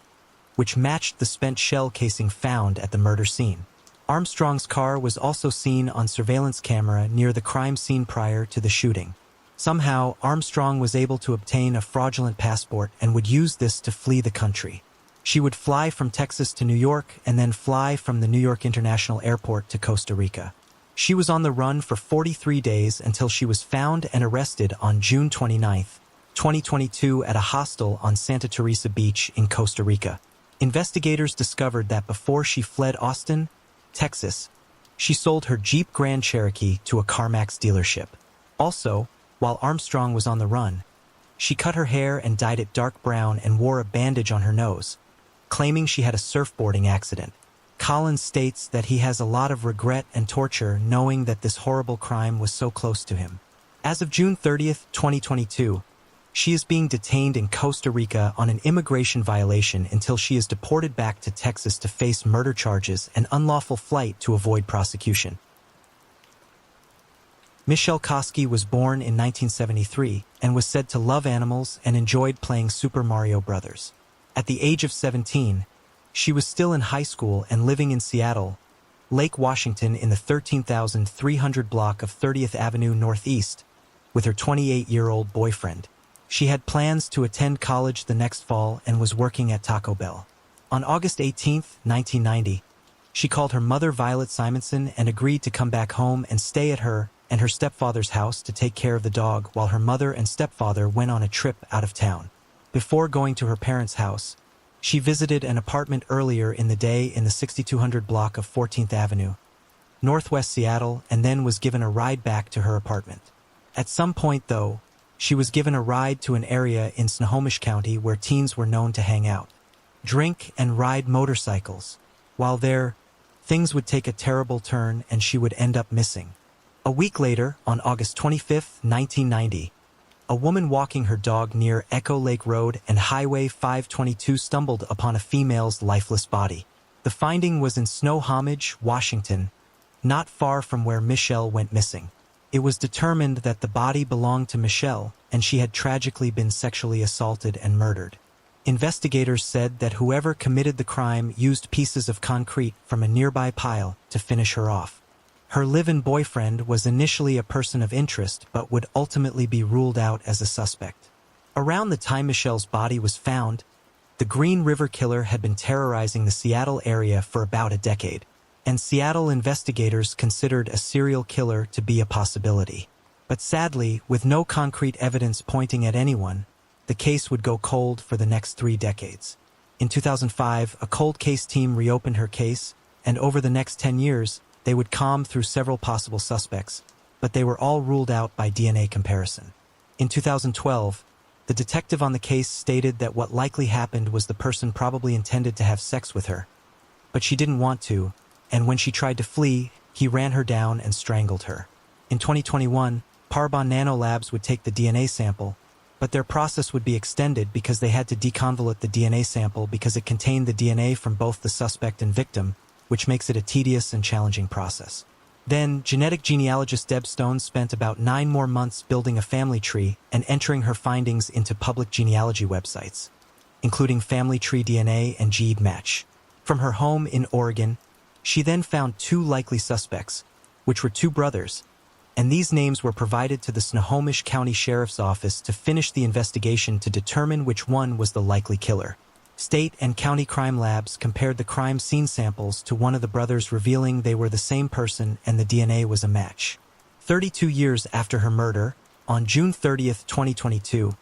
Speaker 1: which matched the spent shell casing found at the murder scene. Armstrong's car was also seen on surveillance camera near the crime scene prior to the shooting. Somehow, Armstrong was able to obtain a fraudulent passport and would use this to flee the country. She would fly from Texas to New York and then fly from the New York International Airport to Costa Rica. She was on the run for 43 days until she was found and arrested on June 29, 2022 at a hostel on Santa Teresa Beach in Costa Rica. Investigators discovered that before she fled Austin, Texas, she sold her Jeep Grand Cherokee to a CarMax dealership. Also, while Armstrong was on the run, she cut her hair and dyed it dark brown and wore a bandage on her nose, claiming she had a surfboarding accident. Colin states that he has a lot of regret and torture knowing that this horrible crime was so close to him. As of June 30, 2022, she is being detained in Costa Rica on an immigration violation until she is deported back to Texas to face murder charges and unlawful flight to avoid prosecution. Michelle Koski was born in 1973 and was said to love animals and enjoyed playing Super Mario Bros. At the age of 17, she was still in high school and living in Seattle, Lake Washington in the 13,300 block of 30th Avenue Northeast, with her 28-year-old boyfriend. She had plans to attend college the next fall and was working at Taco Bell. On August 18, 1990, she called her mother Violet Simonson and agreed to come back home and stay at her and her stepfather's house to take care of the dog while her mother and stepfather went on a trip out of town. Before going to her parents' house, she visited an apartment earlier in the day in the 6200 block of 14th Avenue, Northwest Seattle, and then was given a ride back to her apartment. At some point, though, she was given a ride to an area in Snohomish County where teens were known to hang out, drink, and ride motorcycles. While there, things would take a terrible turn and she would end up missing. A week later, on August 25, 1990, a woman walking her dog near Echo Lake Road and Highway 522 stumbled upon a female's lifeless body. The finding was in Snohomish, Washington, not far from where Michelle went missing. It was determined that the body belonged to Michelle and she had tragically been sexually assaulted and murdered. Investigators said that whoever committed the crime used pieces of concrete from a nearby pile to finish her off. Her live-in boyfriend was initially a person of interest but would ultimately be ruled out as a suspect. Around the time Michelle's body was found, the Green River Killer had been terrorizing the Seattle area for about a decade, and Seattle investigators considered a serial killer to be a possibility. But sadly, with no concrete evidence pointing at anyone, the case would go cold for the next 3 decades. In 2005, a cold case team reopened her case, and over the next 10 years, they would comb through several possible suspects, but they were all ruled out by DNA comparison. In 2012, the detective on the case stated that what likely happened was the person probably intended to have sex with her, but she didn't want to, and when she tried to flee, he ran her down and strangled her. In 2021, Parabon Nanolabs would take the DNA sample, but their process would be extended because they had to deconvolute the DNA sample because it contained the DNA from both the suspect and victim, which makes it a tedious and challenging process. Then, genetic genealogist Deb Stone spent about 9 more months building a family tree and entering her findings into public genealogy websites, including Family Tree DNA and GeneMatch. From her home in Oregon, she then found 2 likely suspects, which were 2 brothers, and these names were provided to the Snohomish County Sheriff's Office to finish the investigation to determine which one was the likely killer. State and county crime labs compared the crime scene samples to one of the brothers, revealing they were the same person and the DNA was a match. 32 years after her murder, On June 30th, 2022,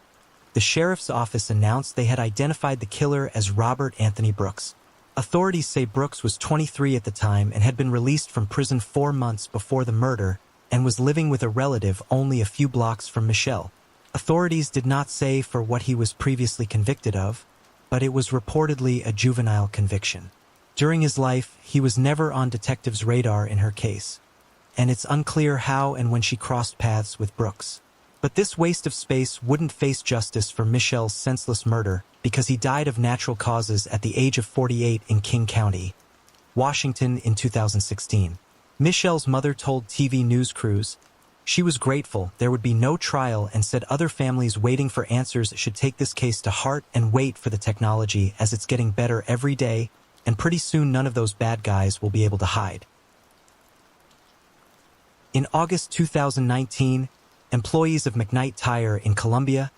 Speaker 1: the sheriff's office announced they had identified the killer as Robert Anthony Brooks. Authorities say Brooks was 23 at the time and had been released from prison 4 months before the murder and was living with a relative only a few blocks from Michelle. Authorities did not say for what he was previously convicted of, but it was reportedly a juvenile conviction. During his life, he was never on detectives' radar in her case, and it's unclear how and when she crossed paths with Brooks. But this waste of space wouldn't face justice for Michelle's senseless murder because he died of natural causes at the age of 48 in King County, Washington in 2016. Michelle's mother told TV news crews she was grateful there would be no trial and said other families waiting for answers should take this case to heart and wait for the technology as it's getting better every day, and pretty soon none of those bad guys will be able to hide. In August 2019, employees of McKnight Tire in Columbia,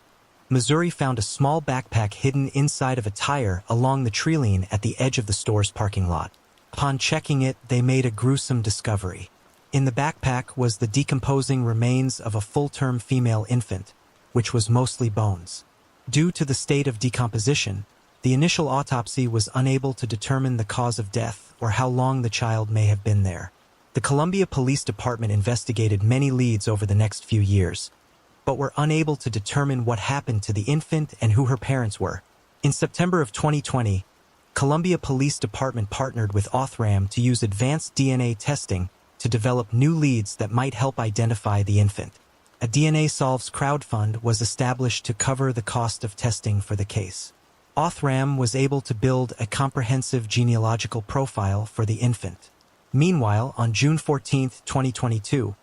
Speaker 1: Missouri found a small backpack hidden inside of a tire along the tree line at the edge of the store's parking lot. Upon checking it, they made a gruesome discovery. In the backpack was the decomposing remains of a full-term female infant, which was mostly bones. Due to the state of decomposition, the initial autopsy was unable to determine the cause of death or how long the child may have been there. The Columbia Police Department investigated many leads over the next few years, but were unable to determine what happened to the infant and who her parents were. In September of 2020, Columbia Police Department partnered with Othram to use advanced DNA testing to develop new leads that might help identify the infant. A DNA Solves crowdfund was established to cover the cost of testing for the case. Othram was able to build a comprehensive genealogical profile for the infant. Meanwhile, on June 14, 2022,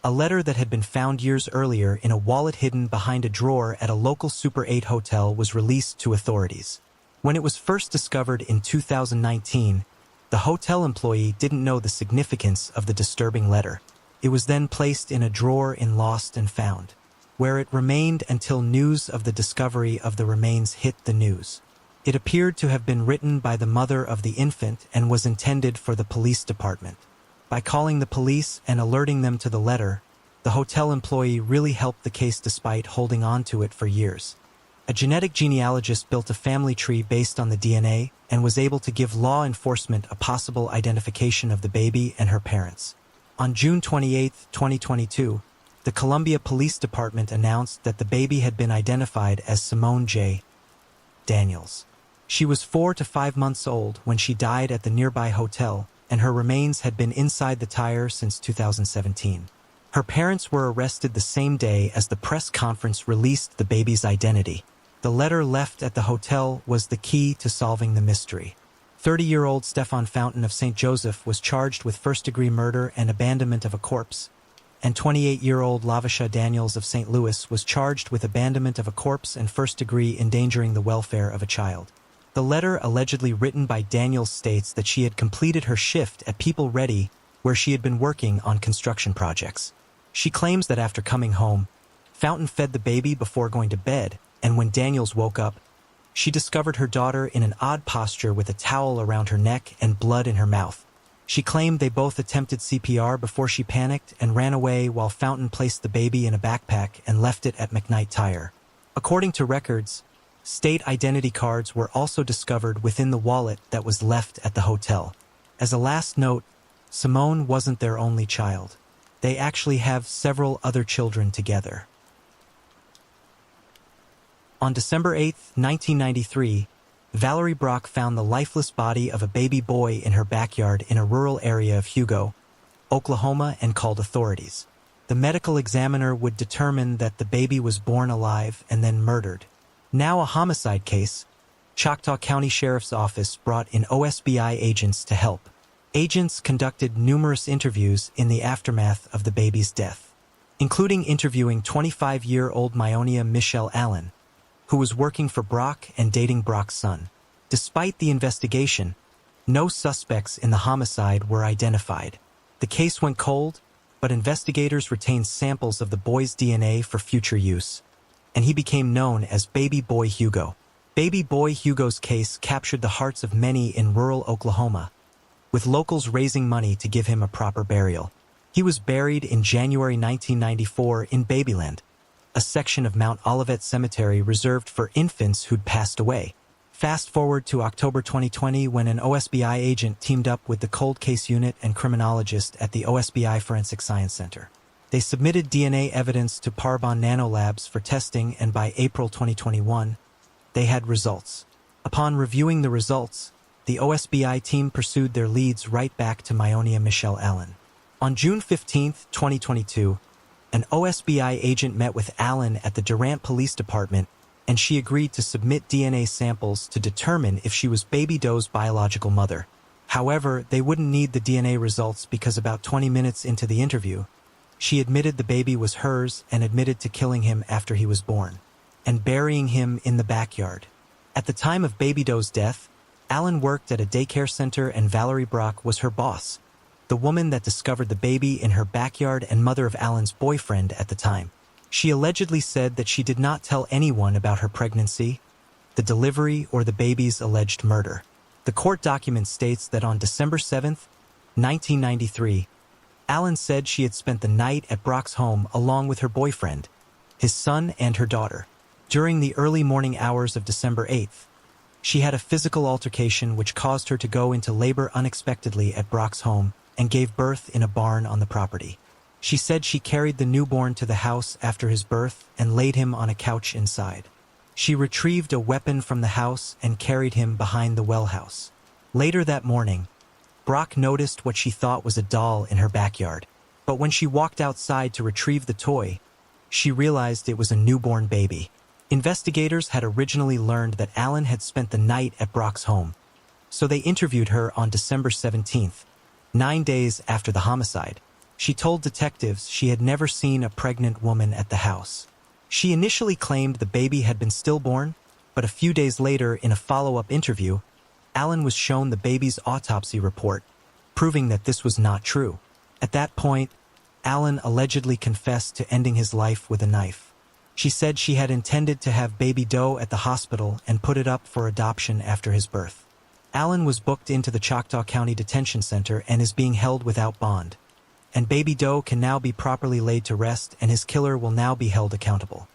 Speaker 1: a letter that had been found years earlier in a wallet hidden behind a drawer at a local Super 8 hotel was released to authorities. When it was first discovered in 2019, the hotel employee didn't know the significance of the disturbing letter. It was then placed in a drawer in Lost and Found, where it remained until news of the discovery of the remains hit the news. It appeared to have been written by the mother of the infant and was intended for the police department. By calling the police and alerting them to the letter, the hotel employee really helped the case despite holding on to it for years. A genetic genealogist built a family tree based on the DNA and was able to give law enforcement a possible identification of the baby and her parents. On June 28, 2022, the Columbia Police Department announced that the baby had been identified as Simone J. Daniels. She was 4 to 5 months old when she died at the nearby hotel, and her remains had been inside the tire since 2017. Her parents were arrested the same day as the press conference released the baby's identity. The letter left at the hotel was the key to solving the mystery. 30-year-old Stefan Fountain of St. Joseph was charged with first-degree murder and abandonment of a corpse, and 28-year-old Lavisha Daniels of St. Louis was charged with abandonment of a corpse and first-degree endangering the welfare of a child. The letter allegedly written by Daniels states that she had completed her shift at People Ready, where she had been working on construction projects. She claims that after coming home, Fountain fed the baby before going to bed, and when Daniels woke up, she discovered her daughter in an odd posture with a towel around her neck and blood in her mouth. She claimed they both attempted CPR before she panicked and ran away while Fountain placed the baby in a backpack and left it at McKnight Tire. According to records, state identity cards were also discovered within the wallet that was left at the hotel. As a last note, Simone wasn't their only child. They actually have several other children together. On December 8, 1993, Valerie Brock found the lifeless body of a baby boy in her backyard in a rural area of Hugo, Oklahoma, and called authorities. The medical examiner would determine that the baby was born alive and then murdered. Now a homicide case, Choctaw County Sheriff's Office brought in OSBI agents to help. Agents conducted numerous interviews in the aftermath of the baby's death, including interviewing 25-year-old Myonia Michelle Allen, who was working for Brock and dating Brock's son. Despite the investigation, no suspects in the homicide were identified. The case went cold, but investigators retained samples of the boy's DNA for future use, and he became known as Baby Boy Hugo. Baby Boy Hugo's case captured the hearts of many in rural Oklahoma, with locals raising money to give him a proper burial. He was buried in January 1994 in Babyland, a section of Mount Olivet Cemetery reserved for infants who'd passed away. Fast forward to October 2020 when an OSBI agent teamed up with the Cold Case Unit and criminologist at the OSBI Forensic Science Center. They submitted DNA evidence to Parbon Nanolabs for testing, and by April 2021, they had results. Upon reviewing the results, the OSBI team pursued their leads right back to Myonia Michelle Allen. On June 15, 2022, an OSBI agent met with Allen at the Durant Police Department, and she agreed to submit DNA samples to determine if she was Baby Doe's biological mother. However, they wouldn't need the DNA results because about 20 minutes into the interview, she admitted the baby was hers and admitted to killing him after he was born and burying him in the backyard. At the time of Baby Doe's death, Allen worked at a daycare center and Valerie Brock was her boss, the woman that discovered the baby in her backyard and mother of Allen's boyfriend at the time. She allegedly said that she did not tell anyone about her pregnancy, the delivery, or the baby's alleged murder. The court document states that on December 7, 1993, Allen said she had spent the night at Brock's home along with her boyfriend, his son, and her daughter. During the early morning hours of December 8th, she had a physical altercation which caused her to go into labor unexpectedly at Brock's home and gave birth in a barn on the property. She said she carried the newborn to the house after his birth and laid him on a couch inside. She retrieved a weapon from the house and carried him behind the well house. Later that morning, Brock noticed what she thought was a doll in her backyard, but when she walked outside to retrieve the toy, she realized it was a newborn baby. Investigators had originally learned that Allen had spent the night at Brock's home, so they interviewed her on December 17th, 9 days after the homicide. She told detectives she had never seen a pregnant woman at the house. She initially claimed the baby had been stillborn, but a few days later in a follow-up interview, Allen was shown the baby's autopsy report, proving that this was not true. At that point, Allen allegedly confessed to ending his life with a knife. She said she had intended to have Baby Doe at the hospital and put it up for adoption after his birth. Allen was booked into the Choctaw County Detention Center and is being held without bond. And Baby Doe can now be properly laid to rest, and his killer will now be held accountable.